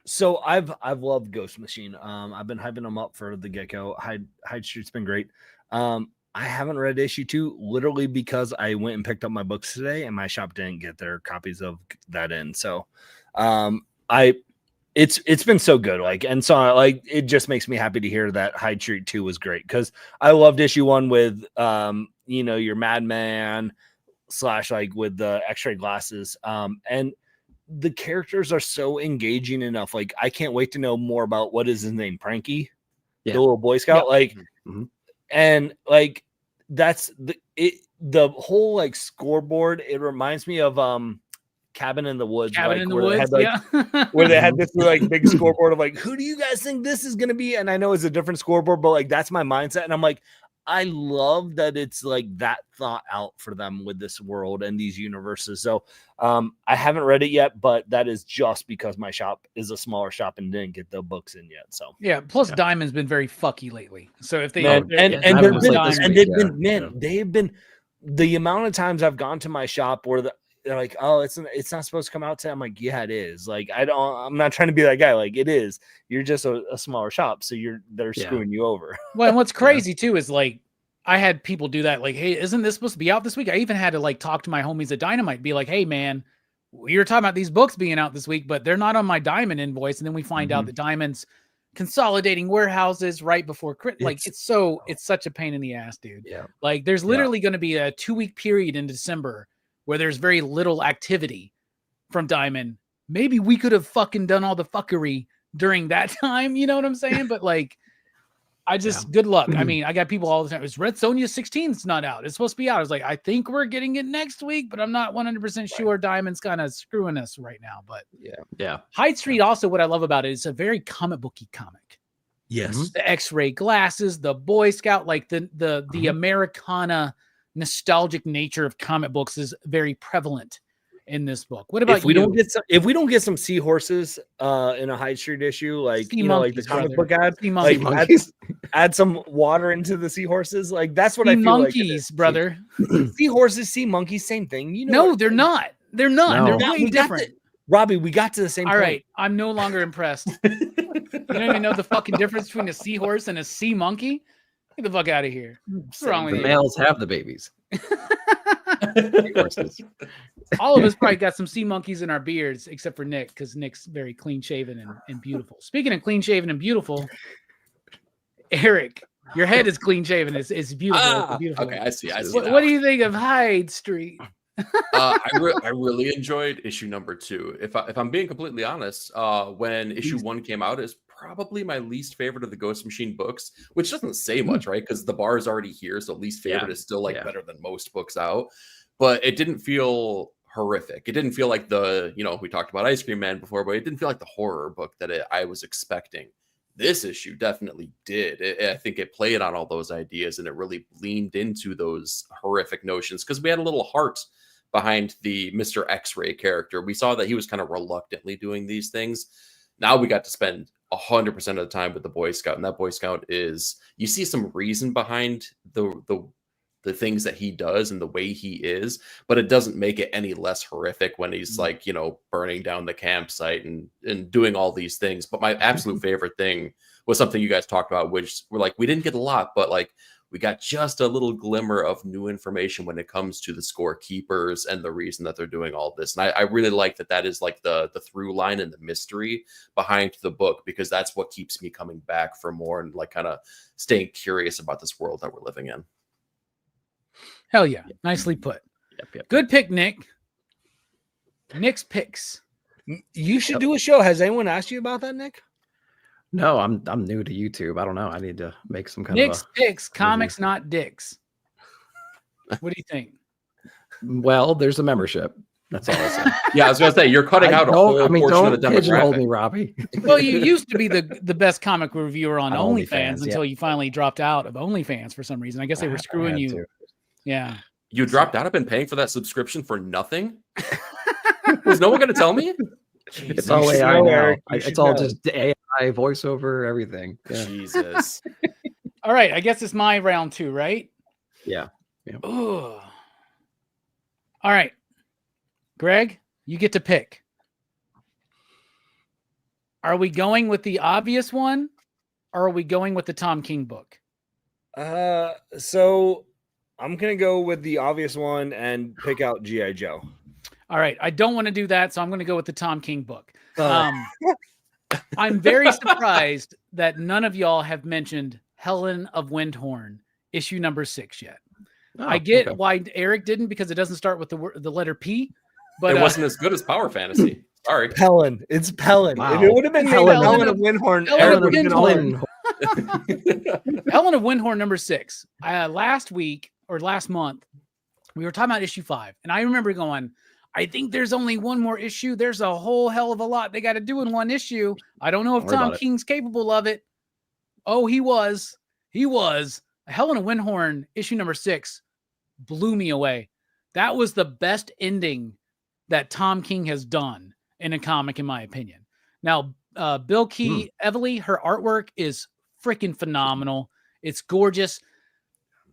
[SPEAKER 4] So I've loved Ghost Machine. I've been hyping them up for the get-go. Hyde Street's been great. I haven't read issue 2 literally because I went and picked up my books today and my shop didn't get their copies of that in. So it's been so good. Like, and so like it just makes me happy to hear that Hyde Street 2 was great, because I loved issue 1 with your Madman / like with the X-ray glasses. And the characters are so engaging enough. Like, I can't wait to know more about what is his name, Pranky, the little Boy Scout. Like, and like that's the whole like scoreboard. It reminds me of Cabin in the Woods, where they had this like big scoreboard of like, who do you guys think this is gonna be? And I know it's a different scoreboard, but like that's my mindset. And I'm like, I love that it's like that thought out for them with this world and these universes. So I haven't read it yet, but that is just because my shop is a smaller shop and didn't get the books in yet. So
[SPEAKER 1] plus Diamond's been very fucky lately. So if they
[SPEAKER 4] they've been the amount of times I've gone to my shop where they're like, oh, it's not supposed to come out today. I'm like, yeah, it is. Like, I'm not trying to be that guy. Like, it is. You're just a smaller shop, so they're screwing you over.
[SPEAKER 1] Well, and what's crazy too is like, I had people do that. Like, hey, isn't this supposed to be out this week? I even had to like talk to my homies at Dynamite, be like, hey man, we were talking about these books being out this week, but they're not on my Diamond invoice. And then we find out that Diamond's consolidating warehouses right before like it's such a pain in the ass, dude. Like, there's literally going to be a 2-week period in December where there's very little activity from Diamond. Maybe we could have fucking done all the fuckery during that time. You know what I'm saying? But like, I just, good luck. I mean, I got people all the time. It's Red Sonja 16. It's not out. It's supposed to be out. I was like, I think we're getting it next week, but I'm not 100% sure. Diamond's kind of screwing us right now. But Hyde Street, also what I love about it is a very comic booky comic.
[SPEAKER 4] Yes.
[SPEAKER 1] The X-ray glasses, the Boy Scout, like the Americana nostalgic nature of comic books is very prevalent in this book. What about
[SPEAKER 4] if we don't get some seahorses in a Hyde Street issue, like like the comic book ad, like add some water into the seahorses, like that's what I feel
[SPEAKER 1] monkeys, like brother.
[SPEAKER 4] Seahorses, sea monkeys, same thing.
[SPEAKER 1] No, they're not. They're not. No. They're way different.
[SPEAKER 4] Robbie, we got to the same
[SPEAKER 1] point.
[SPEAKER 4] All
[SPEAKER 1] right, I'm no longer impressed. You don't even know the fucking difference between a seahorse and a sea monkey? Get the fuck out of here. What's wrong with you?
[SPEAKER 2] The males have the babies.
[SPEAKER 1] All of us probably got some sea monkeys in our beards, except for Nick, because Nick's very clean shaven and beautiful. Speaking of clean shaven and beautiful, Eric, your head is clean shaven. It's beautiful. Beautiful.
[SPEAKER 3] Okay, I see.
[SPEAKER 1] What do you think of Hyde Street?
[SPEAKER 3] I really enjoyed issue number 2. If I'm being completely honest, when issue 1 came out, is probably my least favorite of the Ghost Machine books, which doesn't say much, right? Because the bar is already here, so least favorite is still like better than most books out. But it didn't feel horrific. It didn't feel like the, we talked about Ice Cream Man before, but it didn't feel like the horror book that I was expecting. This issue definitely did. I think it played on all those ideas, and it really leaned into those horrific notions, because we had a little heart behind the Mr. X-Ray character. We saw that he was kind of reluctantly doing these things. Now we got to spend 100% of the time with the Boy Scout, and that Boy Scout is, you see some reason behind the things that he does and the way he is, but it doesn't make it any less horrific when he's like, burning down the campsite and doing all these things. But my absolute favorite thing was something you guys talked about, which we're like, we didn't get a lot, but like we got just a little glimmer of new information when it comes to the scorekeepers and the reason that they're doing all this. And I really like that is like the through line and the mystery behind the book, because that's what keeps me coming back for more and like kind of staying curious about this world that we're living in.
[SPEAKER 1] Hell yeah. Nicely put.
[SPEAKER 2] Yep.
[SPEAKER 1] Good pick, Nick. Nick's picks.
[SPEAKER 4] You should do a show. Has anyone asked you about that, Nick?
[SPEAKER 2] No, I'm new to YouTube. I don't know. I need to make some kind
[SPEAKER 1] Nick's
[SPEAKER 2] of
[SPEAKER 1] picks, comics, not dicks. What do you think?
[SPEAKER 2] Well, there's a membership. That's all I say.
[SPEAKER 3] Yeah, I was going to say, you're cutting out a whole portion of the
[SPEAKER 2] don't pigeonhole me,
[SPEAKER 3] demographic.
[SPEAKER 2] Robbie.
[SPEAKER 1] Well, you used to be the best comic reviewer on
[SPEAKER 2] On
[SPEAKER 1] OnlyFans
[SPEAKER 2] OnlyFans,
[SPEAKER 1] until you finally dropped out of OnlyFans for some reason. I guess they were
[SPEAKER 2] I
[SPEAKER 1] screwing
[SPEAKER 2] had
[SPEAKER 1] you.
[SPEAKER 2] to.
[SPEAKER 1] Yeah.
[SPEAKER 3] You dropped out. I've been paying for that subscription for nothing. Was no one going to tell me?
[SPEAKER 2] It's all
[SPEAKER 4] should
[SPEAKER 2] AI
[SPEAKER 4] know,
[SPEAKER 2] now.
[SPEAKER 4] Eric. You
[SPEAKER 2] It's
[SPEAKER 4] should
[SPEAKER 2] all
[SPEAKER 4] know.
[SPEAKER 2] just AI voiceover, everything. Yeah.
[SPEAKER 3] Jesus.
[SPEAKER 1] All right. I guess it's my round 2, right?
[SPEAKER 2] Yeah.
[SPEAKER 1] Ooh. All right. Greg, you get to pick. Are we going with the obvious one, or are we going with the Tom King book?
[SPEAKER 4] So I'm gonna go with the obvious one and pick out G.I. Joe.
[SPEAKER 1] All right. I don't want to do that, so I'm going to go with the Tom King book. I'm very surprised that none of y'all have mentioned Helen of Windhorn, issue number 6 yet. I get why Eric didn't, because it doesn't start with the letter P. But
[SPEAKER 3] it wasn't as good as Power Fantasy. Sorry.
[SPEAKER 4] Helen. It's Helen.
[SPEAKER 2] Wow.
[SPEAKER 4] If it would have been Helen of Windhorn,
[SPEAKER 1] Helen
[SPEAKER 4] Eric
[SPEAKER 1] of
[SPEAKER 4] would have been all
[SPEAKER 1] Windhorn.
[SPEAKER 4] in.
[SPEAKER 1] Helen of Windhorn number 6. Last week or last month, we were talking about issue 5, and I remember going, I think there's only one more issue. There's a whole hell of a lot they got to do in one issue. I don't know if Tom King's capable of it. Oh, he was. Helen of Windhorn issue number 6 blew me away. That was the best ending that Tom King has done in a comic, in my opinion. Now, Bill Key, Everly, her artwork is freaking phenomenal. It's gorgeous.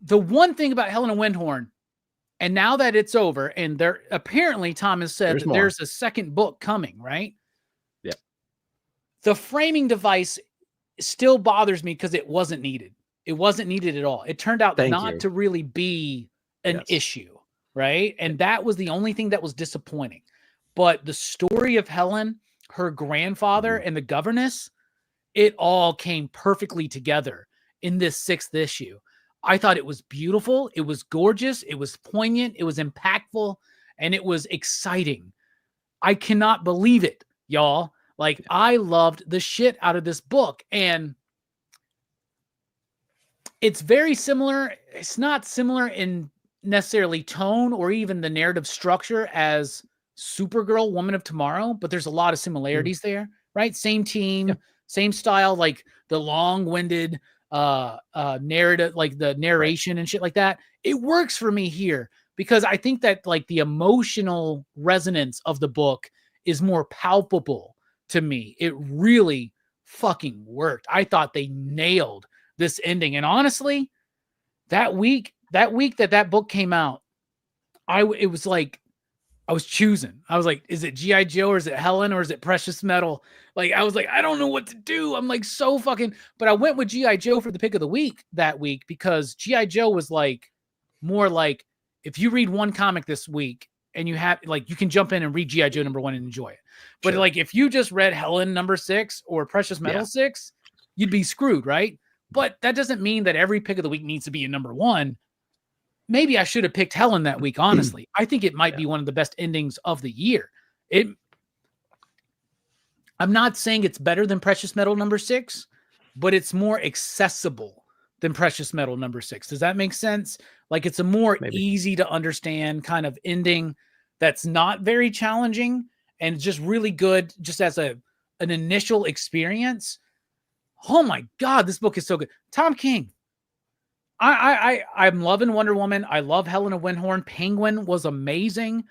[SPEAKER 1] The one thing about Helen of Windhorn, and now that it's over, and there apparently Tom has said that there's a second book coming, right?
[SPEAKER 2] Yep.
[SPEAKER 1] The framing device still bothers me because it wasn't needed. It wasn't needed at all. It turned out not to really be an issue, right? And that was the only thing that was disappointing. But the story of Helen, her grandfather, and the governess, it all came perfectly together in this 6th issue. I thought it was beautiful. It was gorgeous. It was poignant. It was impactful. And it was exciting. I cannot believe it, y'all. Like, I loved the shit out of this book. And it's very similar. It's not similar in necessarily tone or even the narrative structure as Supergirl, Woman of Tomorrow, but there's a lot of similarities there, right? Same team, same style, like the long-winded narrative, like the narration and shit like that. It works for me here because I think that like the emotional resonance of the book is more palpable to me. It really fucking worked. I thought they nailed this ending. And honestly, that week that book came out, it was like I was choosing. I was like, is it G.I. Joe or is it Helen or is it Precious Metal? Like, I was like, I don't know what to do. I'm like so fucking, but I went with G.I. Joe for the pick of the week that week because G.I. Joe was like more like, if you read one comic this week and you have like, you can jump in and read G.I. Joe number 1 and enjoy it. But like, if you just read Helen number 6 or Precious Metal 6, you'd be screwed, right? But that doesn't mean that every pick of the week needs to be a number 1. Maybe I should have picked Helen that week. Honestly, I think it might be one of the best endings of the year. I'm not saying it's better than Precious Metal #6, but it's more accessible than Precious Metal #6. Does that make sense? Like it's a more easy to understand kind of ending that's not very challenging and just really good just as an initial experience. Oh my God, this book is so good. Tom King. I'm loving Wonder Woman. I love Helen of Windhorn. Penguin was amazing.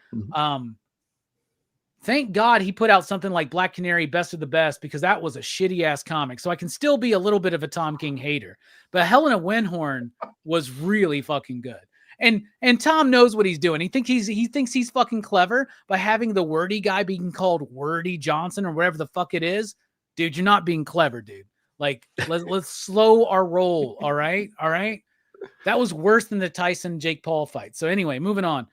[SPEAKER 1] Thank God he put out something like Black Canary Best of the Best, because that was a shitty ass comic. So I can still be a little bit of a Tom King hater. But Helen of Windhorn was really fucking good. And Tom knows what he's doing. He thinks he's fucking clever by having the wordy guy being called Wordy Johnson or whatever the fuck it is. Dude, you're not being clever, dude. Like let's slow our roll. All right. That was worse than the Tyson Jake Paul fight. So anyway, moving on.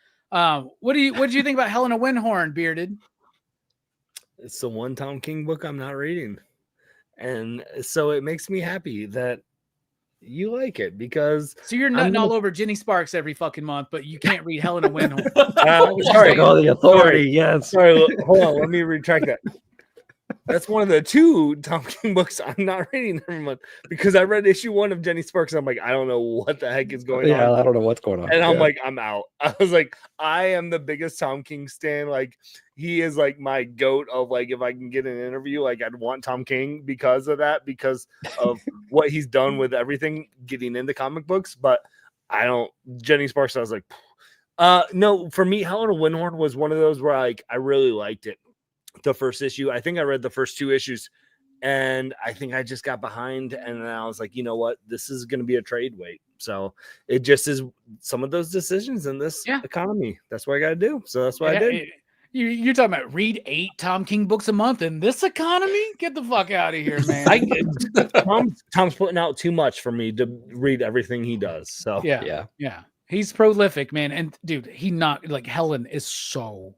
[SPEAKER 1] What did you think about Helen of Windhorn, Bearded?
[SPEAKER 4] It's the one Tom King book I'm not reading. And so it makes me happy that you like it, because
[SPEAKER 1] so you're nutting all over Jenny Sparks every fucking month, but you can't read Helen of Windhorn.
[SPEAKER 4] Sorry,
[SPEAKER 2] all the authority. Yes.
[SPEAKER 4] Sorry, hold on. Let me retract that. That's one of the 2 Tom King books I'm not reading every month, because I read issue 1 of Jenny Sparks. And I'm like, I don't know what the heck is going on.
[SPEAKER 2] Yeah, I don't know what's going on.
[SPEAKER 4] And I'm like, I'm out. I was like, I am the biggest Tom King stan. Like, he is like my goat of like, if I can get an interview, like I'd want Tom King because of that, because of what he's done with everything getting into comic books. But I don't, Jenny Sparks, I was like, no, for me, Helen of Windhorn was one of those where like, I really liked it. The first issue, I think I read the first 2 issues, and I think I just got behind, and then I was like, you know what, this is going to be a trade weight. So it just is some of those decisions in this economy. That's what I got to do. So that's what I did.
[SPEAKER 1] You're talking about read 8 Tom King books a month in this economy? Get the fuck out of here, man.
[SPEAKER 4] Tom's putting out too much for me to read everything he does. So
[SPEAKER 1] yeah. He's prolific, man. And dude, Helen is so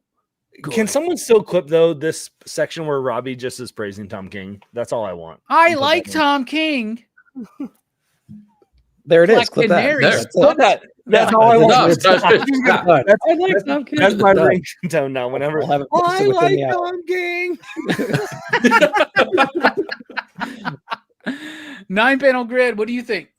[SPEAKER 1] good.
[SPEAKER 4] Can someone still clip though this section where Robbie just is praising Tom King? That's all I want.
[SPEAKER 1] I like Tom King.
[SPEAKER 2] There it is. Clip that.
[SPEAKER 4] That's all I want.
[SPEAKER 2] That's
[SPEAKER 4] my ringtone now. Whenever
[SPEAKER 2] I
[SPEAKER 4] like Tom King.
[SPEAKER 1] 9-panel grid. What do you think?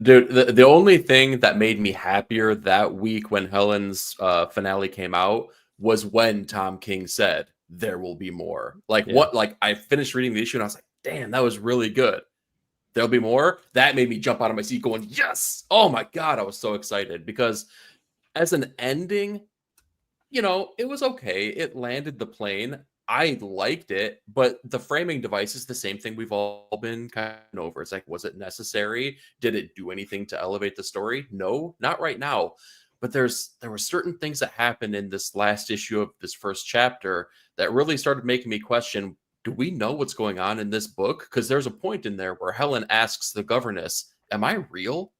[SPEAKER 3] Dude, the only thing that made me happier that week when Helen's finale came out was when Tom King said, "There will be more." Like I finished reading the issue and I was like, damn, that was really good. There'll be more. That made me jump out of my seat going, yes. Oh my God. I was so excited because as an ending, it was okay. It landed the plane. I liked it, but the framing device is the same thing we've all been kind of over. It's like, was it necessary? Did it do anything to elevate the story? No, not right now. But there were certain things that happened in this last issue of this first chapter that really started making me question, do we know what's going on in this book? Because there's a point in there where Helen asks the governess, am I real?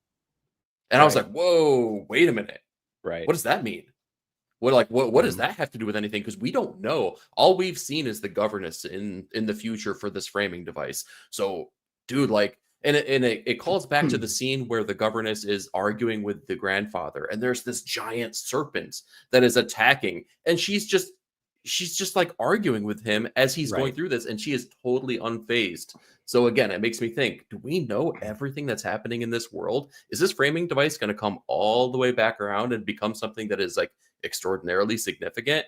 [SPEAKER 3] And I was like, whoa, wait a minute.
[SPEAKER 2] Right.
[SPEAKER 3] What does that mean? What does that have to do with anything? Because we don't know. All we've seen is the governess in the future for this framing device. So, dude, and it calls back to the scene where the governess is arguing with the grandfather, and there's this giant serpent that is attacking, and she's just like arguing with him as he's going through this, and she is totally unfazed. So again, it makes me think, do we know everything that's happening in this world? Is this framing device going to come all the way back around and become something that is like extraordinarily significant?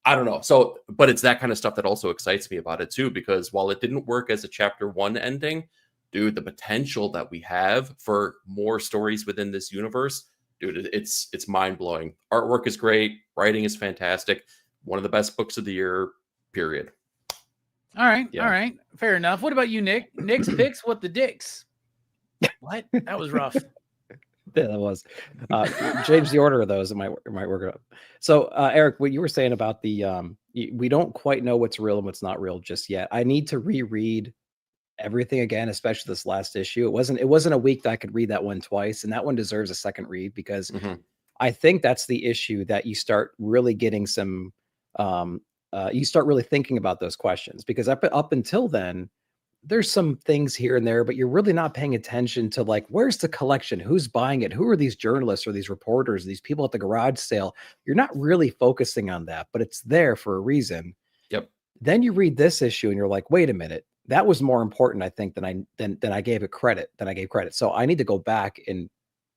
[SPEAKER 3] I don't know. So, but it's that kind of stuff that also excites me about it too, because while it didn't work as a chapter 1 ending, dude, the potential that we have for more stories within this universe, dude, it's mind-blowing. Artwork is great. Writing is fantastic. One of the best books of the year, period.
[SPEAKER 1] All right. Yeah. All right. Fair enough. What about you, Nick? Nick's picks, what the dicks? What? That was rough.
[SPEAKER 2] Yeah, that was. Change the order of those. It might work it up. So, Eric, what you were saying about the we don't quite know what's real and what's not real just yet. I need to reread everything again, especially this last issue. It wasn't a week that I could read that one twice, and that one deserves a second read because I think that's the issue, that you start really getting some you start really thinking about those questions, because up until then, there's some things here and there, but you're really not paying attention to like, where's the collection? Who's buying it? Who are these journalists or these reporters, these people at the garage sale? You're not really focusing on that, but it's there for a reason.
[SPEAKER 3] Yep.
[SPEAKER 2] then you read this issue and you're like, wait a minute, that was more important, I think, than I gave it credit, So I need to go back and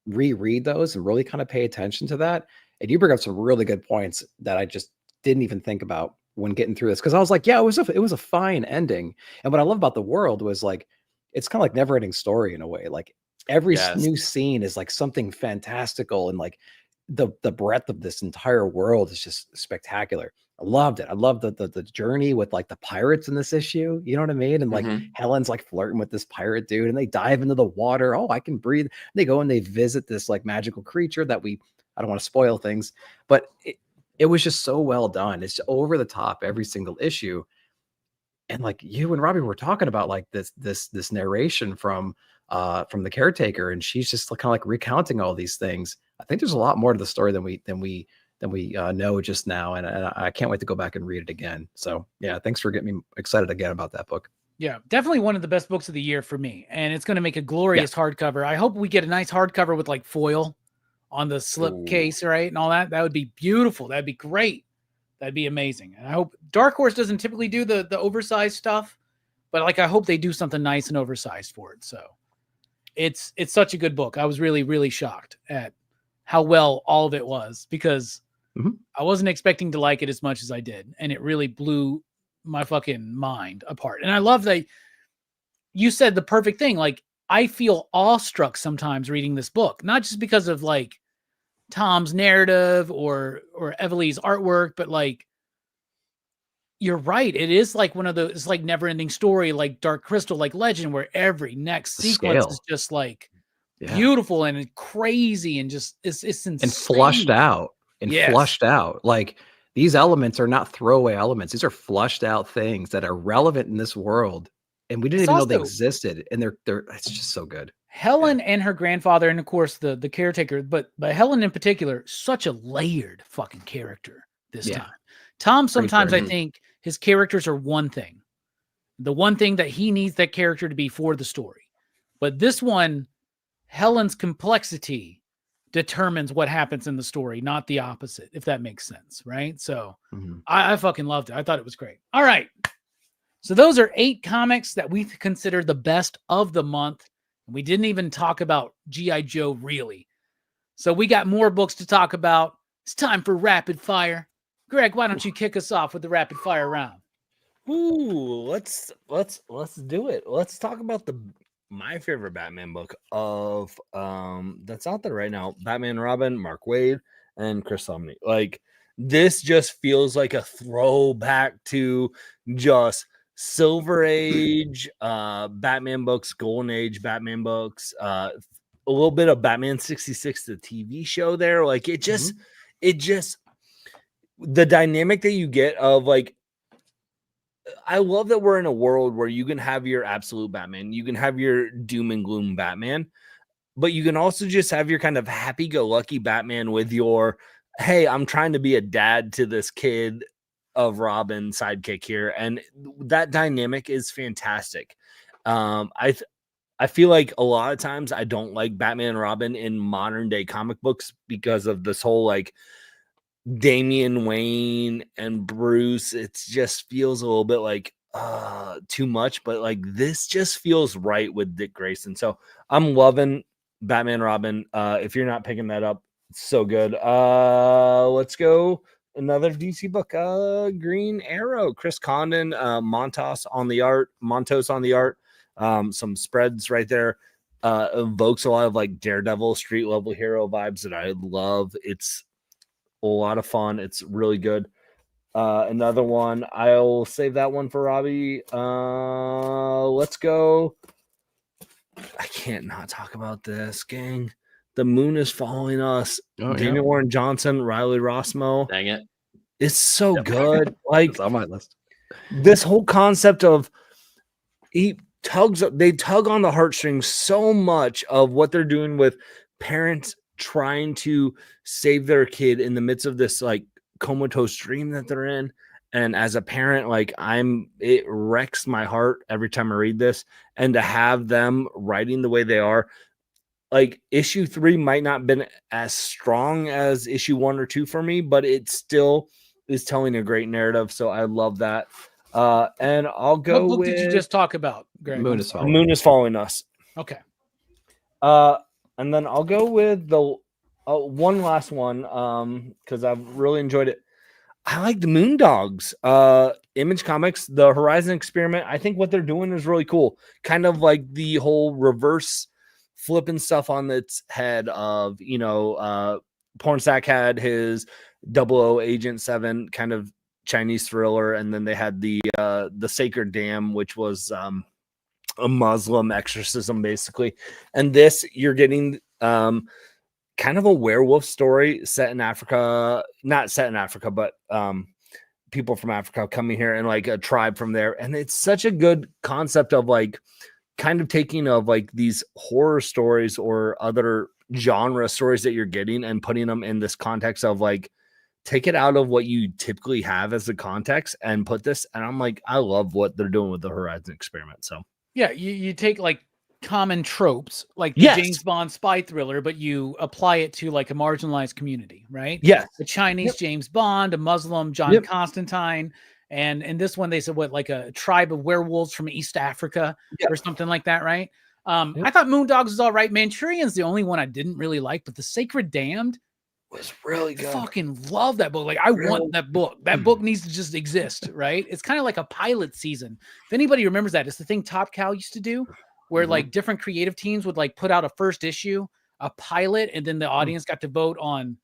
[SPEAKER 2] reread those and really kind of pay attention to that. And you bring up some really good points that I just didn't even think about when getting through this. Cause I was like, yeah, it was a fine ending. And what I love about the world was like, it's kind of like never ending story in a way. Like every new scene is like something fantastical. And like the breadth of this entire world is just spectacular. I loved it. I loved the journey with like the pirates in this issue. You know what I mean? And like Helen's like flirting with this pirate dude and they dive into the water. Oh, I can breathe. They go and they visit this like magical creature that I don't want to spoil things, but it was just so well done. It's over the top every single issue. And like you and Robbie were talking about like this narration from the caretaker, and she's just kind of like recounting all these things. I think there's a lot more to the story than we know just now, and I can't wait to go back and read it again. So yeah, thanks for getting me excited again about that book.
[SPEAKER 1] Yeah, definitely one of the best books of the year for me, and it's going to make a glorious hardcover. I hope we get a nice hardcover with like foil on the slip case, right, and all that. That would be beautiful. That'd be great. That'd be amazing. And I hope Dark Horse doesn't typically do the oversized stuff, but like I hope they do something nice and oversized for it. So it's such a good book. I was really, really shocked at how well all of it was, because I wasn't expecting to like it as much as I did. And it really blew my fucking mind apart. And I love that you said the perfect thing. Like, I feel awestruck sometimes reading this book, not just because of like Tom's narrative or Evely's artwork, but like, you're right. It is like one of those, it's like never ending story, like Dark Crystal, like Legend, where every next sequence is just like beautiful and crazy and just it's insane.
[SPEAKER 2] And flushed out flushed out. Like, these elements are not throwaway elements. These are flushed out things that are relevant in this world. And we didn't even know they existed. And they're it's just so good.
[SPEAKER 1] Helen and her grandfather, and of course the caretaker, but Helen in particular, such a layered fucking character this time. Tom, sometimes I think his characters are one thing. The one thing that he needs that character to be for the story. But this one, Helen's complexity determines what happens in the story, not the opposite, if that makes sense, right? So I fucking loved it. I thought it was great. All right. So those are 8 comics that we consider the best of the month. We didn't even talk about G.I. Joe, really. So we got more books to talk about. It's time for rapid fire. Greg, why don't you kick us off with the rapid fire round?
[SPEAKER 4] Ooh, let's do it. Let's talk about my favorite Batman book of that's out there right now. Batman Robin, Mark Waid, and Chris Samnee. Like, this just feels like a throwback to just Silver Age Batman books, Golden Age Batman books, a little bit of Batman 66, the TV show there. Like, it just the dynamic that you get of like, I love that we're in a world where you can have your absolute Batman, you can have your doom and gloom Batman, but you can also just have your kind of happy-go-lucky Batman with your, hey, I'm trying to be a dad to this kid of Robin sidekick here, and that dynamic is fantastic. I feel like a lot of times I don't like Batman and Robin in modern day comic books because of this whole like Damian Wayne and Bruce. It just feels a little bit like too much, but like this just feels right with Dick Grayson. So I'm loving Batman Robin. If you're not picking that up, it's so good. Let's go. Another DC book, Green Arrow, Chris Condon, Montos on the art, some spreads right there. Evokes a lot of like Daredevil, street level hero vibes that I love. It's a lot of fun. It's really good. Another one, I'll save that one for Robbie. Let's go. I can't not talk about this, gang. The Moon is Following Us. Daniel Warren Johnson, Riley Rossmo.
[SPEAKER 3] Dang it.
[SPEAKER 4] It's so good. Like,
[SPEAKER 2] it's on my list.
[SPEAKER 4] This whole concept of they tug on the heartstrings so much of what they're doing with parents trying to save their kid in the midst of this like comatose dream that they're in. And as a parent, like it wrecks my heart every time I read this. And to have them writing the way they are, like issue 3 might not have been as strong as issue 1 or 2 for me, but it still is telling a great narrative. So I love that. And I'll go
[SPEAKER 1] What book
[SPEAKER 4] with
[SPEAKER 1] did you just talk about, Greg?
[SPEAKER 2] Moon
[SPEAKER 1] I'm
[SPEAKER 2] is
[SPEAKER 1] sorry.
[SPEAKER 2] Following
[SPEAKER 4] Moon is Following Us.
[SPEAKER 1] Okay.
[SPEAKER 4] And then I'll go with the one last one because I've really enjoyed it. I like the Moondogs. Image Comics, the Horizon Experiment. I think what they're doing is really cool. Kind of like the whole reverse flipping stuff on its head of, Pornsack had his 00 Agent 7 kind of Chinese thriller, and then they had the Sacred Dam, which was a Muslim exorcism, basically. And this, you're getting kind of a werewolf story set in Africa, not set in Africa, but people from Africa coming here and like a tribe from there. And it's such a good concept of like kind of taking of like these horror stories or other genre stories that you're getting and putting them in this context of like, take it out of what you typically have as the context and put this. And I'm like, I love what they're doing with the Horizon Experiment. So
[SPEAKER 1] Yeah, you take like common tropes, like the
[SPEAKER 4] Yes.
[SPEAKER 1] James Bond spy thriller, but you apply it to like a marginalized community, right?
[SPEAKER 4] yes,
[SPEAKER 1] The Chinese James Bond, a Muslim John
[SPEAKER 4] Yep.
[SPEAKER 1] Constantine, and in this one they said what, like a tribe of werewolves from East Africa
[SPEAKER 4] Yep.
[SPEAKER 1] or something like that, right?
[SPEAKER 4] Yep.
[SPEAKER 1] I thought Moondogs was all right. Manchurian's the only one I didn't really like, but The Sacred Damned,
[SPEAKER 4] was really good.
[SPEAKER 1] fucking love that book. Like I
[SPEAKER 4] Really?
[SPEAKER 1] want that book. That book needs to just exist, right? It's kind of like a pilot season. If anybody remembers that, it's the thing Top Cow used to do, where
[SPEAKER 4] Mm-hmm.
[SPEAKER 1] like different creative teams would like put out a first issue, a pilot, and then the
[SPEAKER 4] Mm.
[SPEAKER 1] audience got to vote on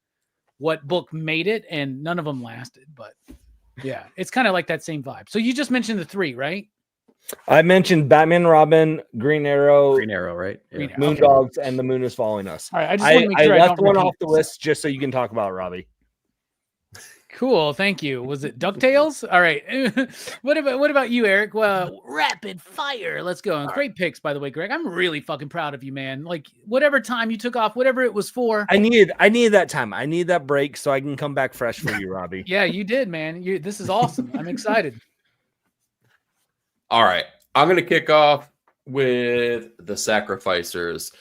[SPEAKER 1] what book made it, and none of them lasted. But yeah, it's kind of like that same vibe. So you just mentioned the three, right?
[SPEAKER 4] I mentioned Batman, Robin, Green Arrow,
[SPEAKER 2] Green Arrow, right?
[SPEAKER 1] Green Arrow.
[SPEAKER 4] Moondogs, and The Moon is Following Us.
[SPEAKER 1] All right, I just want to make sure I
[SPEAKER 4] left
[SPEAKER 1] don't
[SPEAKER 4] one
[SPEAKER 1] repeat.
[SPEAKER 4] off the list just so you can talk about it, Robbie.
[SPEAKER 1] Cool, thank you. Was it DuckTales? All right. What about you, Eric? Well, rapid fire. Let's go. And great picks, by the way, Greg. I'm really fucking proud of you, man. Like whatever time you took off, whatever it was for.
[SPEAKER 4] I needed that time. I need that break so I can come back fresh for you, Robbie.
[SPEAKER 1] Yeah, you did, man. This is awesome. I'm excited.
[SPEAKER 3] All right. I'm going to kick off with The Sacrificers.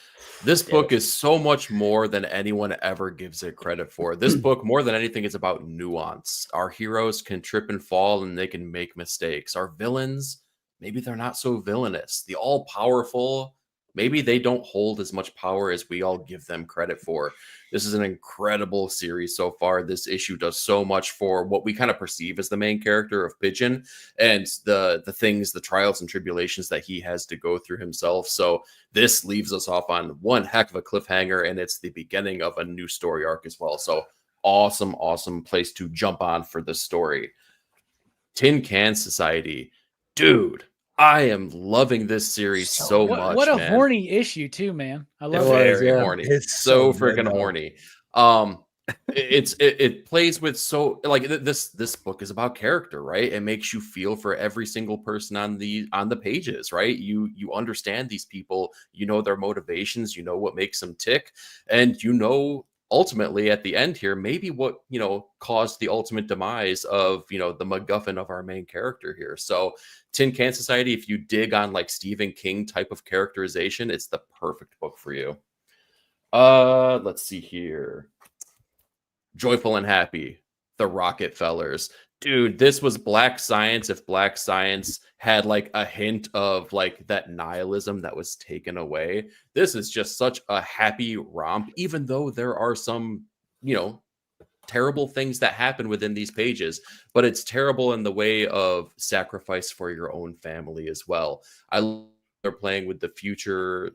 [SPEAKER 3] This book is so much more than anyone ever gives it credit for. This book, more than anything, is about nuance. Our heroes can trip and fall and they can make mistakes. Our villains, maybe they're not so villainous. The all-powerful, maybe they don't hold as much power as we all give them credit for. This is an incredible series so far. This issue does so much for what we kind of perceive as the main character of Pigeon and the things, the trials and tribulations that he has to go through himself. So this leaves us off on one heck of a cliffhanger, and it's the beginning of a new story arc as well. So awesome place to jump on for this story. Tin Can Society. Dude, I am loving this series so much.
[SPEAKER 1] What a
[SPEAKER 3] man.
[SPEAKER 1] horny issue too, man. I love
[SPEAKER 4] was,
[SPEAKER 1] it.
[SPEAKER 3] Very
[SPEAKER 4] yeah.
[SPEAKER 3] horny.
[SPEAKER 4] It's
[SPEAKER 3] So
[SPEAKER 4] so good,
[SPEAKER 3] freaking
[SPEAKER 4] though.
[SPEAKER 3] horny. It plays with so like this book is about character, right? It makes you feel for every single person on the pages, right? You understand these people, you know their motivations, you know what makes them tick, and you know ultimately at the end here maybe what caused the ultimate demise of the MacGuffin of our main character here. So Tin Can Society, if you dig on like Stephen King type of characterization, it's the perfect book for you. Let's see here. Joyful and Happy, the Rockefellers. Dude, this was Black Science if Black Science had like a hint of like that nihilism that was taken away. This is just such a happy romp, even though there are some, terrible things that happen within these pages, but it's terrible in the way of sacrifice for your own family as well. I love they're playing with the future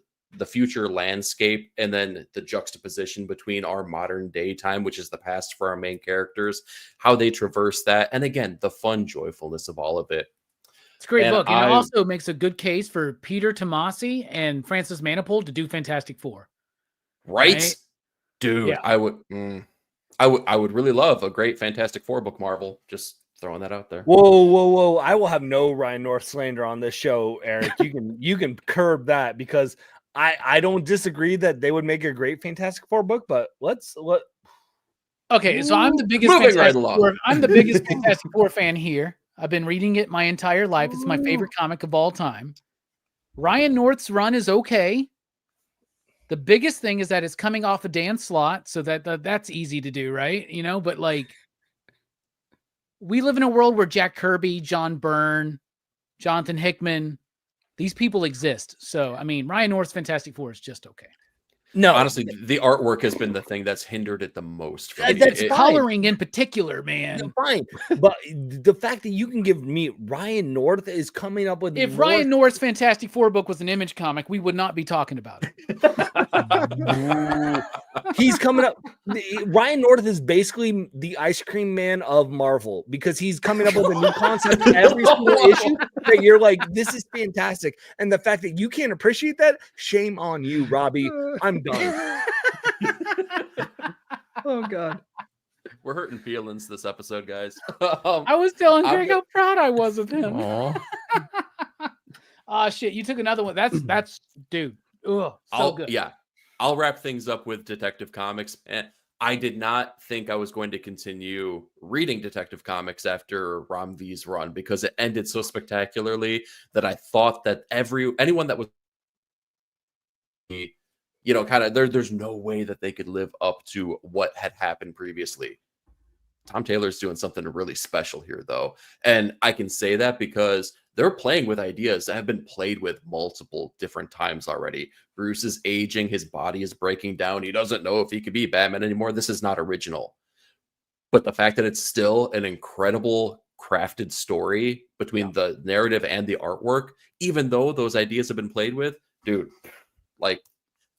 [SPEAKER 3] landscape, and then the juxtaposition between our modern day time, which is the past for our main characters, how they traverse that, and again the fun joyfulness of all of it.
[SPEAKER 1] It's a great book, and it also makes a good case for Peter Tomasi and Francis Manapul to do Fantastic Four.
[SPEAKER 3] Right? Dude,
[SPEAKER 1] Yeah.
[SPEAKER 3] I would really love a great Fantastic Four book, Marvel. Just throwing that out there.
[SPEAKER 4] Whoa! I will have no Ryan North slander on this show, Eric. You can curb that, because I don't disagree that they would make a great Fantastic Four book, but
[SPEAKER 1] Okay, so I'm the biggest
[SPEAKER 3] Moving right
[SPEAKER 1] Fantastic
[SPEAKER 3] along.
[SPEAKER 1] Four. I'm the biggest Fantastic Four fan here. I've been reading it my entire life. It's my favorite comic of all time. Ryan North's run is okay. The biggest thing is that it's coming off a Dan Slott, so that's easy to do, right? But like, we live in a world where Jack Kirby, John Byrne, Jonathan Hickman, these people exist. So, I mean, Ryan North's Fantastic Four is just okay.
[SPEAKER 4] No,
[SPEAKER 3] Honestly, the artwork has been the thing that's hindered it the most. For me.
[SPEAKER 4] That's
[SPEAKER 1] It's
[SPEAKER 4] fine.
[SPEAKER 1] coloring in particular, man.
[SPEAKER 4] Fine, but the fact that you can give me Ryan North is coming up with
[SPEAKER 1] If
[SPEAKER 4] more-
[SPEAKER 1] Ryan North's Fantastic Four book was an Image comic, we would not be talking about it.
[SPEAKER 4] he's coming up. Ryan North is basically the ice cream man of Marvel because he's coming up with a new concept every single issue that you're like, this is fantastic. And the fact that you can't appreciate that, shame on you, Robbie. I'm done.
[SPEAKER 2] Oh God.
[SPEAKER 3] We're hurting feelings this episode, guys.
[SPEAKER 1] I was telling
[SPEAKER 3] I'm
[SPEAKER 1] Greg how proud I was of him.
[SPEAKER 2] Aw.
[SPEAKER 1] Oh shit, you took another one. That's dude. Ugh, so good.
[SPEAKER 3] Yeah, I'll wrap things up with Detective Comics. And I did not think I was going to continue reading Detective Comics after Ram V's run because it ended so spectacularly that I thought that anyone that was, kind of there's no way that they could live up to what had happened previously. Tom Taylor's doing something really special here, though. And I can say that because they're playing with ideas that have been played with multiple different times already. Bruce is aging. His body is breaking down. He doesn't know if he could be Batman anymore. This is not original. But the fact that it's still an incredible crafted story between the narrative and the artwork, even though those ideas have been played with, dude, like,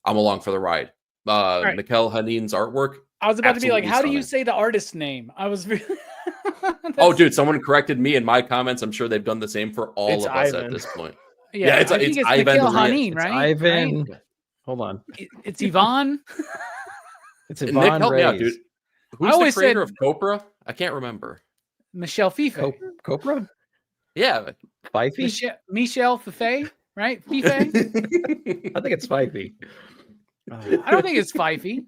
[SPEAKER 3] I'm along for the ride.
[SPEAKER 1] Right.
[SPEAKER 3] Mikkel Hanin's artwork.
[SPEAKER 1] I was about to be like,
[SPEAKER 3] absolutely
[SPEAKER 1] how do you
[SPEAKER 3] stunning.
[SPEAKER 1] say the artist's name? I was really
[SPEAKER 3] Oh, dude, someone corrected me in my comments. I'm sure they've done the same for all
[SPEAKER 4] It's
[SPEAKER 3] of us
[SPEAKER 4] Ivan.
[SPEAKER 3] at this point.
[SPEAKER 1] yeah,
[SPEAKER 3] it's
[SPEAKER 1] I think it's
[SPEAKER 3] Ivan
[SPEAKER 1] Mikhail
[SPEAKER 3] Maria.
[SPEAKER 1] Hanin,
[SPEAKER 2] It's
[SPEAKER 1] right?
[SPEAKER 2] Ivan.
[SPEAKER 1] Right?
[SPEAKER 2] Hold on.
[SPEAKER 1] It's Yvonne.
[SPEAKER 2] It's
[SPEAKER 3] Nick,
[SPEAKER 2] Yvonne
[SPEAKER 3] help me out,
[SPEAKER 2] Reyes.
[SPEAKER 3] dude. Who's the
[SPEAKER 1] always
[SPEAKER 3] creator
[SPEAKER 1] said-
[SPEAKER 3] of Copra? I can't remember.
[SPEAKER 1] Michelle Fife.
[SPEAKER 2] Copra?
[SPEAKER 3] Yeah.
[SPEAKER 2] Fifey?
[SPEAKER 1] Michelle Fife, right? Fife.
[SPEAKER 2] I think it's Fifey.
[SPEAKER 1] I don't think it's Fifey.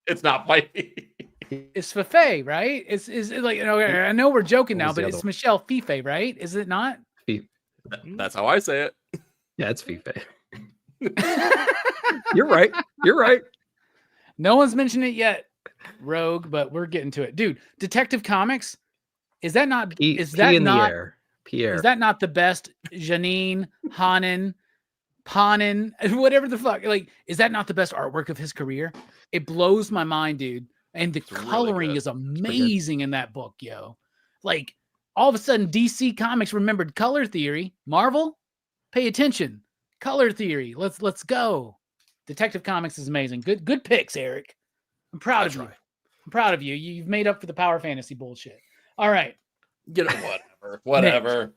[SPEAKER 3] It's not Fifey.
[SPEAKER 1] It's Fife, right? Is it like, I know we're joking
[SPEAKER 2] What
[SPEAKER 1] now,
[SPEAKER 2] was the
[SPEAKER 1] but
[SPEAKER 2] other
[SPEAKER 1] it's
[SPEAKER 2] one?
[SPEAKER 1] Michelle Fife, right? Is it not?
[SPEAKER 3] That's how I say it.
[SPEAKER 2] Yeah, it's Fife. You're right. You're right.
[SPEAKER 1] No one's mentioned it yet, Rogue, but we're getting to it, dude. Detective Comics, is that not? Is that not?
[SPEAKER 2] Pierre.
[SPEAKER 1] Is that not the best? Janine, Hanan, Panin, whatever the fuck. Like, is that not the best artwork of his career? It blows my mind, dude. And the
[SPEAKER 3] really
[SPEAKER 1] coloring
[SPEAKER 3] good.
[SPEAKER 1] is amazing in that book, yo. Like, all of a sudden, DC Comics remembered color theory. Marvel, pay attention. Color theory. Let's go. Detective Comics is amazing. Good picks, Eric. I'm proud of you. I'm proud of you. You've made up for the power fantasy bullshit. All right.
[SPEAKER 3] Whatever.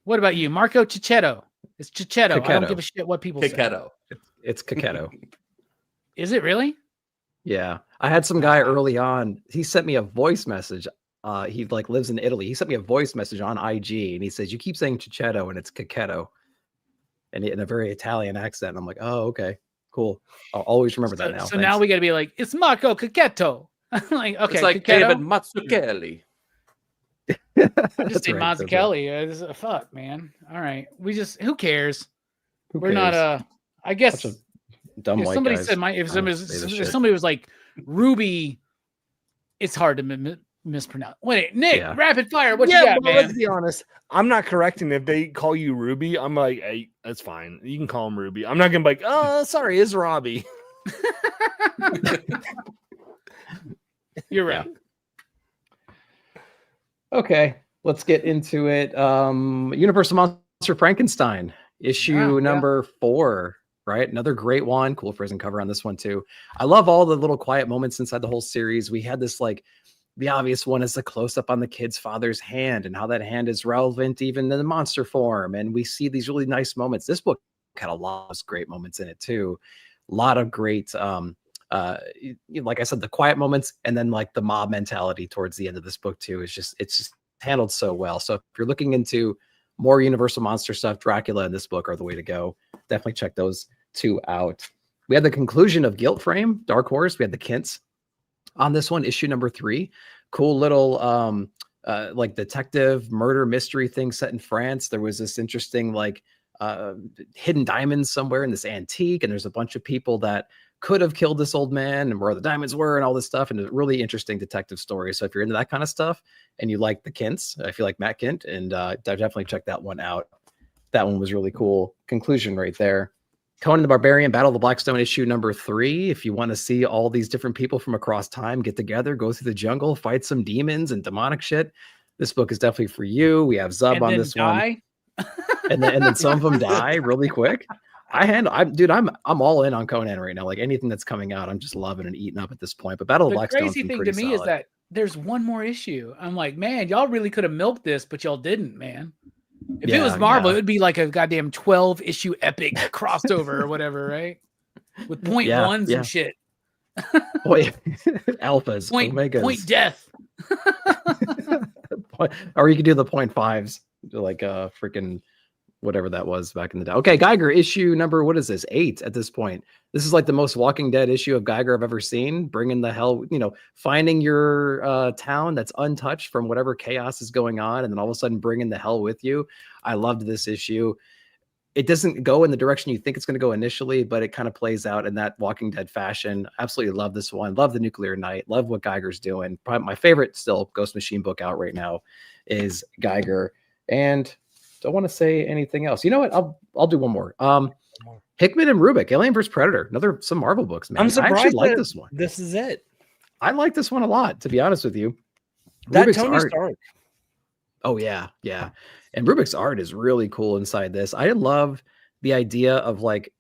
[SPEAKER 1] What about you, Marco Cicchetto? It's Cicchetto. I don't
[SPEAKER 2] Cicchetto.
[SPEAKER 1] give a shit what people say.
[SPEAKER 3] Kiketo.
[SPEAKER 2] It's Coquetto.
[SPEAKER 1] Is it really?
[SPEAKER 2] Yeah. I had some guy early on. He sent me a voice message. He lives in Italy. He sent me a voice message on IG and he says, "You keep saying Cicchetto and it's Coquetto." And in a very Italian accent. I'm like, oh, okay, cool. I'll always remember that now.
[SPEAKER 1] So now we got to be like, it's Marco Coquetto. Like, okay,
[SPEAKER 3] It's like
[SPEAKER 1] Coquetto.
[SPEAKER 3] David Mazzucchelli.
[SPEAKER 1] I just say Mazzucchelli. Fuck, man. All right. Who cares? We're not I guess
[SPEAKER 2] Bunch of dumb
[SPEAKER 1] if
[SPEAKER 2] white
[SPEAKER 1] somebody
[SPEAKER 2] guys
[SPEAKER 1] said if
[SPEAKER 2] trying to say this
[SPEAKER 1] if
[SPEAKER 2] shit.
[SPEAKER 1] somebody was like Ruby, it's hard to mispronounce. Wait, Nick,
[SPEAKER 2] Yeah.
[SPEAKER 1] rapid fire. What you got,
[SPEAKER 4] but
[SPEAKER 1] man?
[SPEAKER 4] let's be honest. I'm not correcting if they call you Ruby. I'm like, hey, that's fine. You can call him Ruby. I'm not gonna be like, oh, sorry, it's Robbie.
[SPEAKER 1] You're right.
[SPEAKER 2] Okay, let's get into it. Universal Monster Frankenstein, issue number 4, right? Another great one. Cool prison cover on this one too. I love all the little quiet moments inside the whole series. We had this, like, the obvious one is the close-up on the kid's father's hand and how that hand is relevant even in the monster form. And we see these really nice moments. This book had a lot of great moments in it too. A lot of great, like I said, the quiet moments, and then like the mob mentality towards the end of this book too. It's just handled so well. So if you're looking into more Universal Monster stuff, Dracula and this book are the way to go. Definitely check those two out. We had the conclusion of Guilt Frame, Dark Horse. We had the Kints on this one, issue number 3. Cool little like detective murder mystery thing set in France. There was this interesting like hidden diamonds somewhere in this antique, and there's a bunch of people that could have killed this old man and where the diamonds were and all this stuff. And a really interesting detective story. So if you're into that kind of stuff and you like the Kints, I feel like Matt Kint, and definitely check that one out. That one was really cool. Conclusion right there. Conan the Barbarian, Battle of the Blackstone, issue number 3. If you want to see all these different people from across time get together, go through the jungle, fight some demons and demonic shit, this book is definitely for you. We have Zub on this one. And then some of them die really quick. I'm all in on Conan right now. Like anything that's coming out, I'm just loving and eating up at this point. But Battle of Blackstone,
[SPEAKER 1] the crazy thing to me is that there's one more issue. I'm like, man, y'all really could have milked this, but y'all didn't, man. If it was Marvel, it would be like a goddamn 12 issue epic crossover or whatever, right? With point ones and shit.
[SPEAKER 2] Alphas, Omegas.
[SPEAKER 1] Point death.
[SPEAKER 2] Or you could do the 0.5s, like freaking whatever that was back in the day. Okay, Geiger issue number, what is this? 8 at this point. This is like the most Walking Dead issue of Geiger I've ever seen. Bringing the hell, finding your town that's untouched from whatever chaos is going on, and then all of a sudden bringing the hell with you. I loved this issue. It doesn't go in the direction you think it's going to go initially, but it kind of plays out in that Walking Dead fashion. Absolutely love this one. Love the Nuclear Knight. Love what Geiger's doing. Probably my favorite still Ghost Machine book out right now is Geiger. And don't want to say anything else. You know what? I'll do one more. Hickman and Rubik, Alien vs. Predator. Some Marvel books, man.
[SPEAKER 4] I'm surprised
[SPEAKER 2] I actually like this one.
[SPEAKER 4] This is it.
[SPEAKER 2] I like this one a lot, to be honest with you.
[SPEAKER 4] That
[SPEAKER 2] Rubik's
[SPEAKER 4] Tony
[SPEAKER 2] art.
[SPEAKER 4] Stark.
[SPEAKER 2] Oh, yeah. And Rubik's art is really cool inside this. I love the idea of like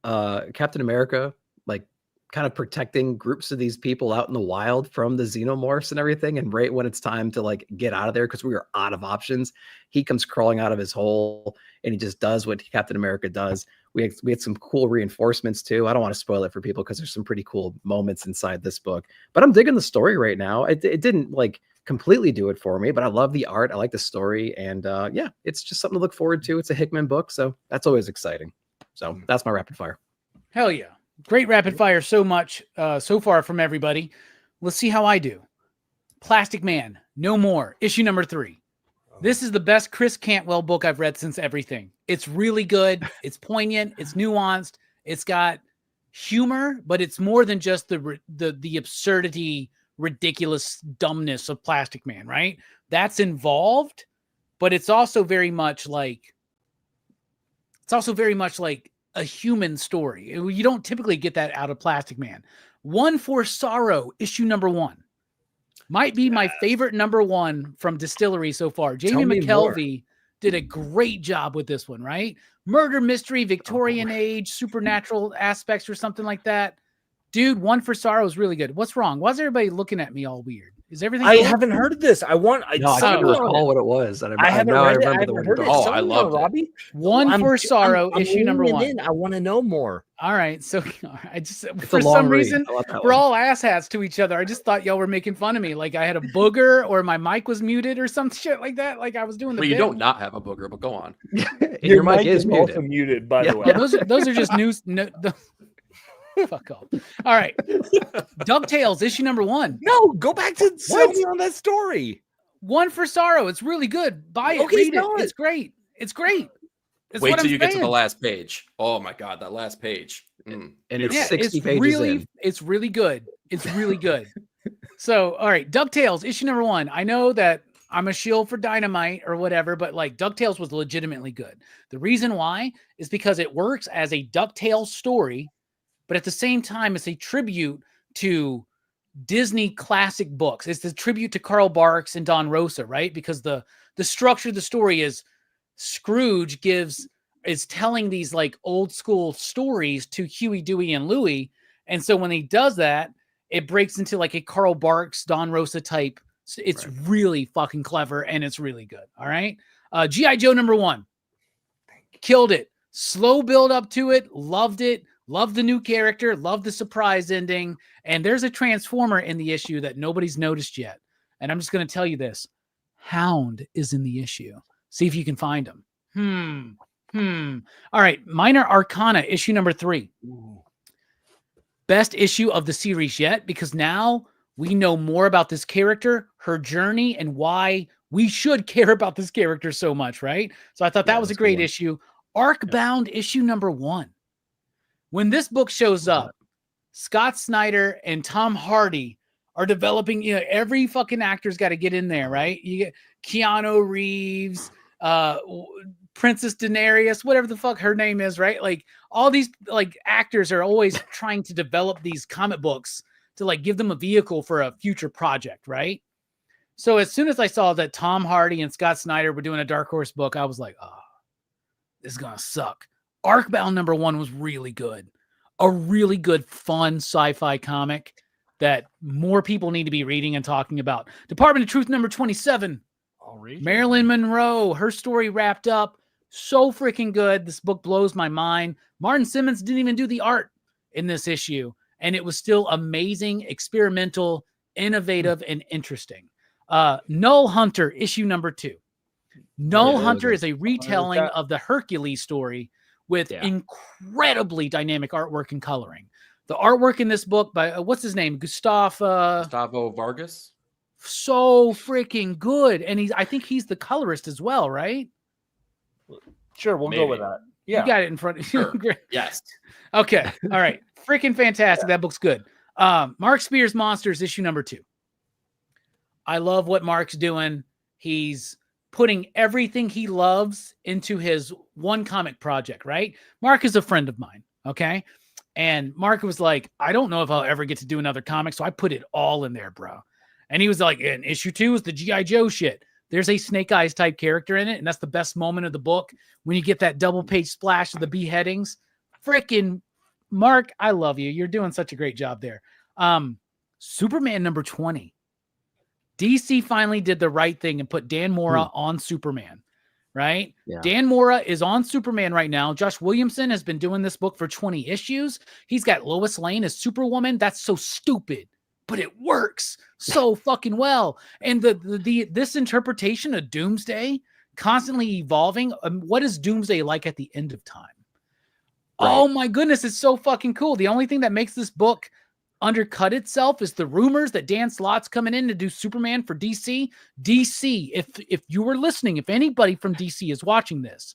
[SPEAKER 2] Captain America, like kind of protecting groups of these people out in the wild from the xenomorphs and everything. And right when it's time to like get out of there, because we are out of options, he comes crawling out of his hole and he just does what Captain America does. We had some cool reinforcements too. I don't want to spoil it for people because there's some pretty cool moments inside this book, but I'm digging the story right now. It didn't like completely do it for me, but I love the art. I like the story, and it's just something to look forward to. It's a Hickman book, so that's always exciting. So that's my rapid fire.
[SPEAKER 1] Hell yeah. Great rapid fire so far from everybody. Let's see how I do. Plastic Man, No More, issue number 3. This is the best Chris Cantwell book I've read since Everything. It's really good. It's poignant. It's nuanced. It's got humor, but it's more than just the absurdity, ridiculous dumbness of Plastic Man, right? That's involved, but it's also very much like a human story. You don't typically get that out of Plastic Man. One for Sorrow, issue number 1. Might be my favorite number 1 from Distillery so far. Jamie McKelvey did a great job with this one, right? Murder mystery, Victorian age, supernatural aspects or something like that. Dude, One for Sorrow is really good. What's wrong? Why is everybody looking at me all weird? Is everything
[SPEAKER 4] I
[SPEAKER 1] cool?
[SPEAKER 4] haven't heard of this. I
[SPEAKER 2] can't recall what it was.
[SPEAKER 4] I haven't read it. I haven't heard it.
[SPEAKER 3] I love it.
[SPEAKER 4] Robbie.
[SPEAKER 1] One for Sorrow, issue number 1.
[SPEAKER 4] I want to know more.
[SPEAKER 1] All right. So I just, for some reason, we're all asshats to each other. I just thought y'all were making fun of me. Like I had a booger or my mic was muted or some shit like that. Like I was doing the
[SPEAKER 3] But you don't not have a booger, but go on.
[SPEAKER 2] Your mic is
[SPEAKER 4] also muted, by the way.
[SPEAKER 1] Yeah, those are just news. Fuck off. All right. DuckTales, issue number 1.
[SPEAKER 4] No, go back to Sylvie on that story.
[SPEAKER 1] One for Sorrow. It's really good. Buy it.
[SPEAKER 4] Okay,
[SPEAKER 1] read it. It's great. It's great. That's
[SPEAKER 3] Wait
[SPEAKER 1] what
[SPEAKER 3] till
[SPEAKER 1] I'm
[SPEAKER 3] you get to
[SPEAKER 1] saying.
[SPEAKER 3] the last page. Oh my God, that last page.
[SPEAKER 2] And it's 60 pages in.
[SPEAKER 1] It's really good. It's really good. So, all right. DuckTales, issue number 1. I know that I'm a shield for Dynamite or whatever, but like DuckTales was legitimately good. The reason why is because it works as a DuckTales story, but at the same time, it's a tribute to Disney classic books. It's the tribute to Carl Barks and Don Rosa, right? Because the structure of the story is Scrooge is telling these like old school stories to Huey, Dewey, and Louie. And so when he does that, it breaks into like a Carl Barks, Don Rosa type. It's really fucking clever and it's really good. All right. G.I. Joe number 1. Killed it. Slow build up to it. Loved it. Love the new character, love the surprise ending, and there's a Transformer in the issue that nobody's noticed yet. And I'm just going to tell you this. Hound is in the issue. See if you can find him. All right, Minor Arcana, issue number 3. Ooh. Best issue of the series yet, because now we know more about this character, her journey, and why we should care about this character so much, right? So I thought that was a great issue. Arcbound, issue number 1. When this book shows up, Scott Snyder and Tom Hardy are developing, you know, every fucking actor's got to get in there, right? You get Keanu Reeves, Princess Daenerys, whatever the fuck her name is, right? Like all these like actors are always trying to develop these comic books to like give them a vehicle for a future project, right? So as soon as I saw that Tom Hardy and Scott Snyder were doing a Dark Horse book, I was like, oh, this is gonna suck. Arcbound #1 was really good. A really good, fun sci-fi comic that more people need to be reading and talking about. Department of Truth #27. Marilyn Monroe, her story wrapped up. So freaking good. This book blows my mind. Martin Simmons didn't even do the art in this issue, and it was still amazing, experimental, innovative, and interesting. Null Hunter, issue #2. Null Hunter is a retelling of the Hercules story with incredibly dynamic artwork and coloring. The artwork in this book by, what's his name?
[SPEAKER 3] Gustavo Vargas.
[SPEAKER 1] So freaking good. And I think he's the colorist as well, right?
[SPEAKER 4] Sure, we'll go with that. Yeah.
[SPEAKER 1] You got it in front of you.
[SPEAKER 3] Sure. Yes.
[SPEAKER 1] Okay. All right. Freaking fantastic. That book's good. Mark Spears Monsters, issue #2. I love what Mark's doing. He's putting everything he loves into his one comic project, right? Mark is a friend of mine, okay? And Mark was like, I don't know if I'll ever get to do another comic, so I put it all in there, bro. And he was like, and issue 2 is the G.I. Joe shit. There's a Snake Eyes type character in it, and that's the best moment of the book when you get that double page splash of the beheadings. Freaking Mark, I love you. You're doing such a great job there. Superman #20. DC finally did the right thing and put Dan Mora on Superman, right? Yeah. Dan Mora is on Superman right now. Josh Williamson has been doing this book for 20 issues. He's got Lois Lane as Superwoman. That's so stupid, but it works so fucking well. And this interpretation of Doomsday constantly evolving. What is Doomsday like at the end of time? Right. Oh my goodness, it's so fucking cool. The only thing that makes this book undercut itself is the rumors that Dan Slott's coming in to do Superman for DC. DC, if you were listening, if anybody from DC is watching this,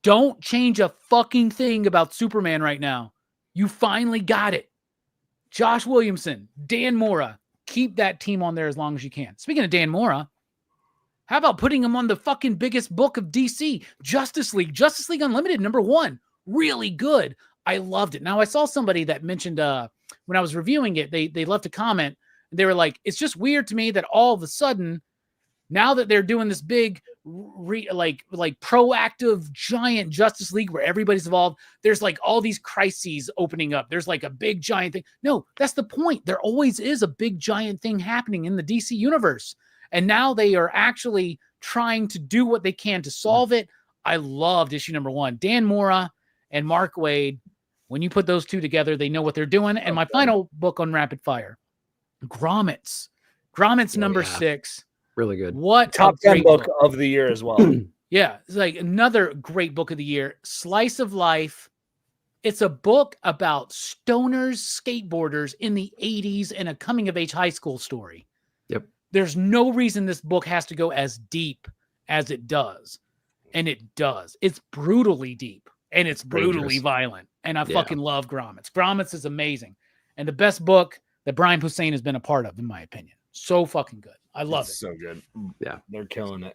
[SPEAKER 1] don't change a fucking thing about Superman right now. You finally got it. Josh Williamson, Dan Mora, keep that team on there as long as you can. Speaking of Dan Mora, how about putting him on the fucking biggest book of DC, Justice League Unlimited #1. Really good. I loved it. Now I saw somebody that mentioned when I was reviewing it, they left a comment. They were like, it's just weird to me that all of a sudden, now that they're doing this big like proactive giant Justice League where everybody's involved, there's like all these crises opening up. There's like a big giant thing. No, that's the point. There always is a big giant thing happening in the DC universe. And now they are actually trying to do what they can to solve it. I loved issue #1. Dan Mora and Mark Waid. When you put those two together, they know what they're doing. And my final book on Rapid Fire, Grommets #6.
[SPEAKER 2] Really good.
[SPEAKER 1] What
[SPEAKER 4] top 10 book of the year as well.
[SPEAKER 1] Yeah, it's like another great book of the year. Slice of Life. It's a book about stoners, skateboarders in the 80s and a coming of age high school story.
[SPEAKER 2] Yep.
[SPEAKER 1] There's no reason this book has to go as deep as it does. And it does. It's brutally deep and it's brutally violent. And I fucking love Grommets. Grommets is amazing. And the best book that Brian Posehn has been a part of, in my opinion. So fucking good. I love it.
[SPEAKER 4] So good.
[SPEAKER 2] Yeah.
[SPEAKER 4] They're killing it.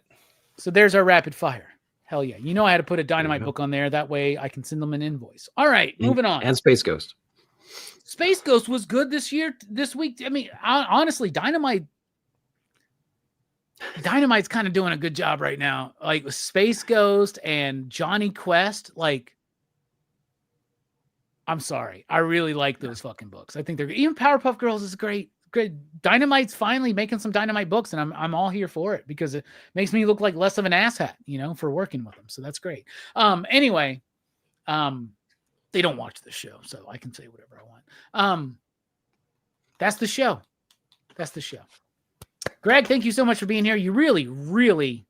[SPEAKER 1] So there's our rapid fire. Hell yeah. You know I had to put a Dynamite book on there. That way I can send them an invoice. All right, moving on.
[SPEAKER 2] And Space Ghost.
[SPEAKER 1] Space Ghost was good this week. I mean, honestly, Dynamite's kind of doing a good job right now. Like with Space Ghost and Johnny Quest, like, I'm sorry. I really like those fucking books. I think they're even Powerpuff Girls is great. Dynamite's finally making some Dynamite books, and I'm all here for it because it makes me look like less of an asshat, for working with them. So that's great. Anyway, they don't watch the show, so I can say whatever I want. That's the show. Greg, thank you so much for being here. You really, really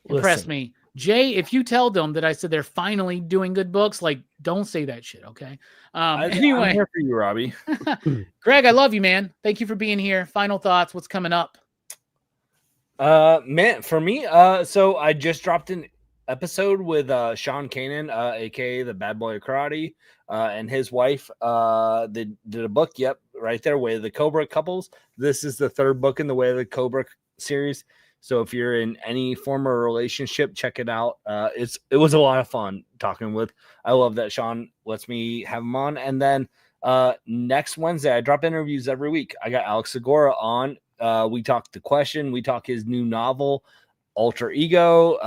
[SPEAKER 1] impressed me. Jay, if you tell them that I said they're finally doing good books, like, don't say that shit, okay? Anyway.
[SPEAKER 4] I'm here for you, Robbie.
[SPEAKER 1] Greg, I love you, man. Thank you for being here. Final thoughts. What's coming up?
[SPEAKER 4] Man, for me, so I just dropped episode with Sean Kanan, aka the Bad Boy of Karate, and his wife. They did a book. Yep, right there, Way of the Cobra couples. This is the third book in the Way of the Cobra series. So if you're in any former relationship, check it out. It was a lot of fun talking with. I love that Sean lets me have him on. And then next Wednesday, I drop interviews every week. I got Alex Segura on. We talk The Question. We talk his new novel, Alter Ego.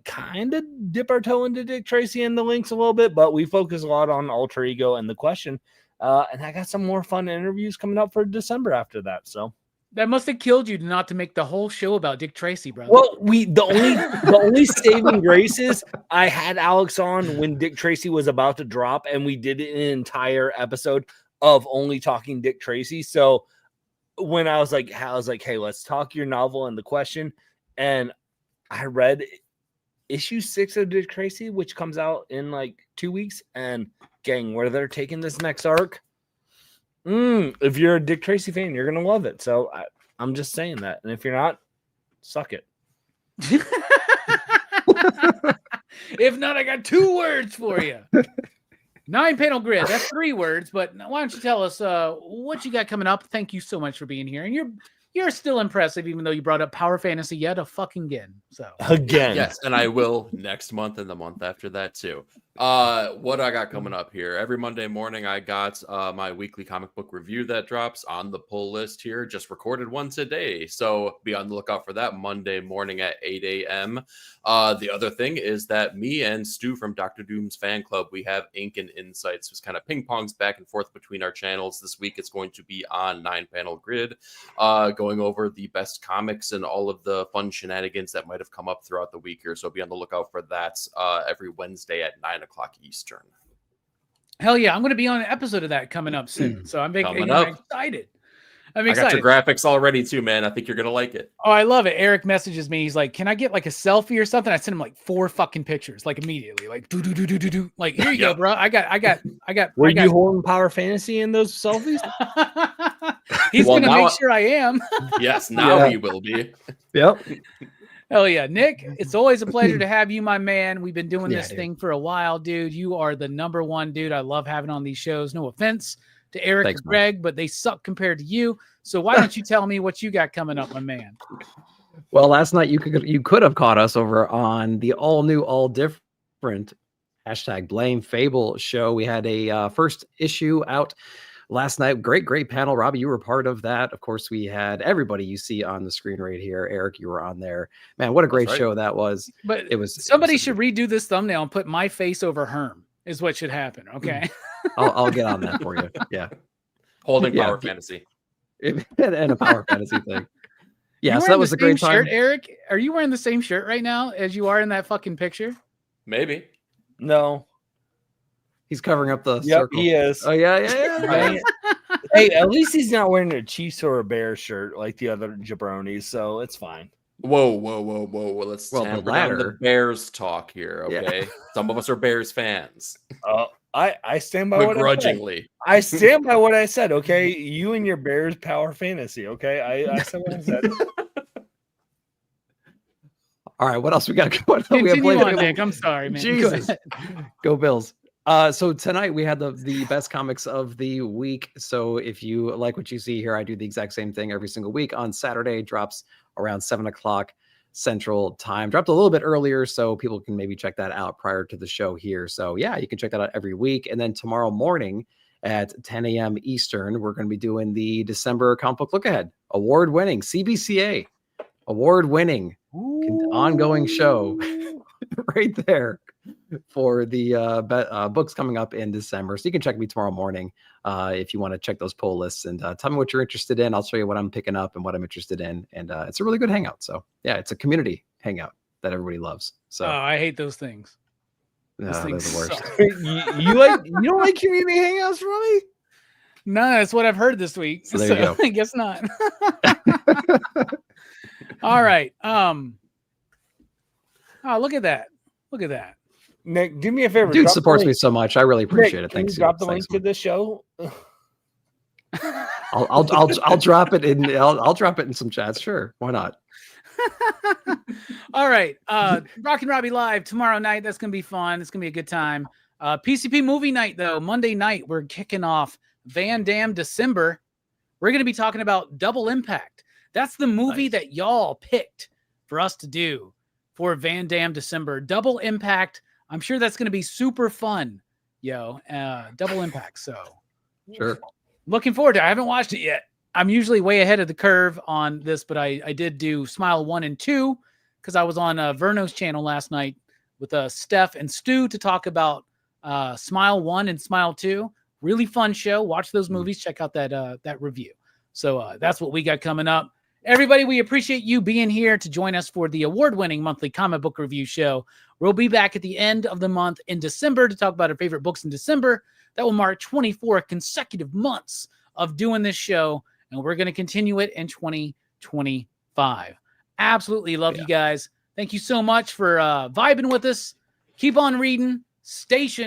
[SPEAKER 4] Kind of dip our toe into Dick Tracy and the links a little bit, but we focus a lot on Alter Ego and The Question. And I got some more fun interviews coming up for December after that. So.
[SPEAKER 1] That must have killed you not to make the whole show about Dick Tracy, brother.
[SPEAKER 4] Well, the only saving grace is I had Alex on when Dick Tracy was about to drop, and we did an entire episode of only talking Dick Tracy. So when I was like, hey, let's talk your novel and The Question, and I read issue 6 of Dick Tracy, which comes out in like 2 weeks, and gang, where they're taking this next arc. If you're a Dick Tracy fan, you're gonna love it. So I'm just saying that, and if you're not, suck it.
[SPEAKER 1] If not, I got 2 words for you. 9-panel grid. That's 3 words, but why don't you tell us what you got coming up? Thank you so much for being here, and you're still impressive, even though you brought up Power Fantasy yet a fucking again. So
[SPEAKER 4] again,
[SPEAKER 3] yes, and I will next month and the month after that too. What I got coming up here every Monday morning, I got my weekly comic book review that drops on the pull list here. Just recorded one today, so be on the lookout for that Monday morning at 8 a.m. The other thing is that me and Stu from Dr. Doom's fan club, we have Ink and Insights, which kind of ping pongs back and forth between our channels. This week it's going to be on 9-panel grid, going over the best comics and all of the fun shenanigans that might have come up throughout the week here. So be on the lookout for that every Wednesday at 9 o'clock Eastern.
[SPEAKER 1] Hell yeah, I'm going to be on an episode of that coming up soon. So I'm excited. I'm excited.
[SPEAKER 3] I got your graphics already too, man. I think you're going to like it.
[SPEAKER 1] Oh, I love it. Eric messages me. He's like, can I get like a selfie or something? I sent him like 4 fucking pictures, like immediately, like do. Like, here you go, bro. I got.
[SPEAKER 4] Were you holding Power Fantasy in those selfies?
[SPEAKER 1] He's going to make sure I am.
[SPEAKER 3] Yes, now he will be.
[SPEAKER 4] Yep.
[SPEAKER 1] Hell yeah, Nick, it's always a pleasure to have you, my man. We've been doing this thing for a while, dude. You are the number one dude I love having on these shows. No offense to Eric or Greg, but they suck compared to you. So why don't you tell me what you got coming up, my man?
[SPEAKER 2] Well, last night you could have caught us over on the all new, all different #Blame Fable show. We had a first issue out last night. Great panel. Robbie, you were part of that. Of course, we had everybody you see on the screen right here. Eric, you were on there. Man, what a great show that was.
[SPEAKER 1] But somebody should redo this thumbnail and put my face over Herm is what should happen. Okay.
[SPEAKER 2] I'll get on that for you. Yeah.
[SPEAKER 3] Holding Power Fantasy.
[SPEAKER 2] And a Power Fantasy thing. Yeah, so that was a great time.
[SPEAKER 1] Shirt, Eric, are you wearing the same shirt right now as you are in that fucking picture?
[SPEAKER 3] Maybe.
[SPEAKER 4] No.
[SPEAKER 2] He's covering up the circle.
[SPEAKER 4] He is.
[SPEAKER 2] Oh, yeah.
[SPEAKER 4] Hey, at least he's not wearing a Chiefs or a Bears shirt like the other jabronis, so it's fine.
[SPEAKER 3] Whoa. Let's tamper down the Bears talk here, okay? Yeah. Some of us are Bears fans.
[SPEAKER 4] I stand by what I said. I stand by what I said, okay? You and your Bears Power Fantasy, okay? I said what I said.
[SPEAKER 2] All right, what else we got going on?
[SPEAKER 1] Continue on, Nick. I'm sorry, man.
[SPEAKER 2] Jesus. Go Bills. So tonight we had the best comics of the week. So if you like what you see here, I do the exact same thing every single week. On Saturday, drops around 7 o'clock Central Time. Dropped a little bit earlier, so people can maybe check that out prior to the show here. So yeah, you can check that out every week. And then tomorrow morning at 10 a.m. Eastern, we're going to be doing the December comic book look ahead. Award-winning CBCA, award-winning ongoing show right there for the books coming up in December. So you can check me tomorrow morning if you want to check those poll lists and tell me what you're interested in. I'll show you what I'm picking up and what I'm interested in. And it's a really good hangout. So yeah, it's a community hangout that everybody loves. So
[SPEAKER 1] I hate those things.
[SPEAKER 2] No, they're the worst.
[SPEAKER 4] you don't like community hangouts, Robbie?
[SPEAKER 1] No, that's what I've heard this week.
[SPEAKER 2] So there you go.
[SPEAKER 1] I guess not. All right. Oh, look at that. Look at that.
[SPEAKER 4] Nick, do me a favor.
[SPEAKER 2] Dude supports me so much. I really appreciate it. Thanks.
[SPEAKER 4] Drop the link to the show.
[SPEAKER 2] I'll drop it in. I'll drop it in some chats. Sure, why not?
[SPEAKER 1] All right. Rockin Robbie Live tomorrow night. That's going to be fun. It's going to be a good time. PCP movie night, though. Monday night, we're kicking off Van Damme December. We're going to be talking about Double Impact. That's the movie that y'all picked for us to do for Van Damme December. Double Impact. I'm sure that's going to be super fun, yo. Double Impact. So
[SPEAKER 2] Sure.
[SPEAKER 1] looking forward to it. I haven't watched it yet. I'm usually way ahead of the curve on this, but I did do Smile 1 and 2 because I was on Verno's channel last night with Steph and Stu to talk about Smile 1 and Smile 2. Really fun show. Watch those movies. Check out that review. So that's what we got coming up. Everybody, we appreciate you being here to join us for the award-winning monthly comic book review show. We'll be back at the end of the month in December to talk about our favorite books in December. That will mark 24 consecutive months of doing this show. And we're going to continue it in 2025. Absolutely love you guys. Thank you so much for vibing with us. Keep on reading. Station.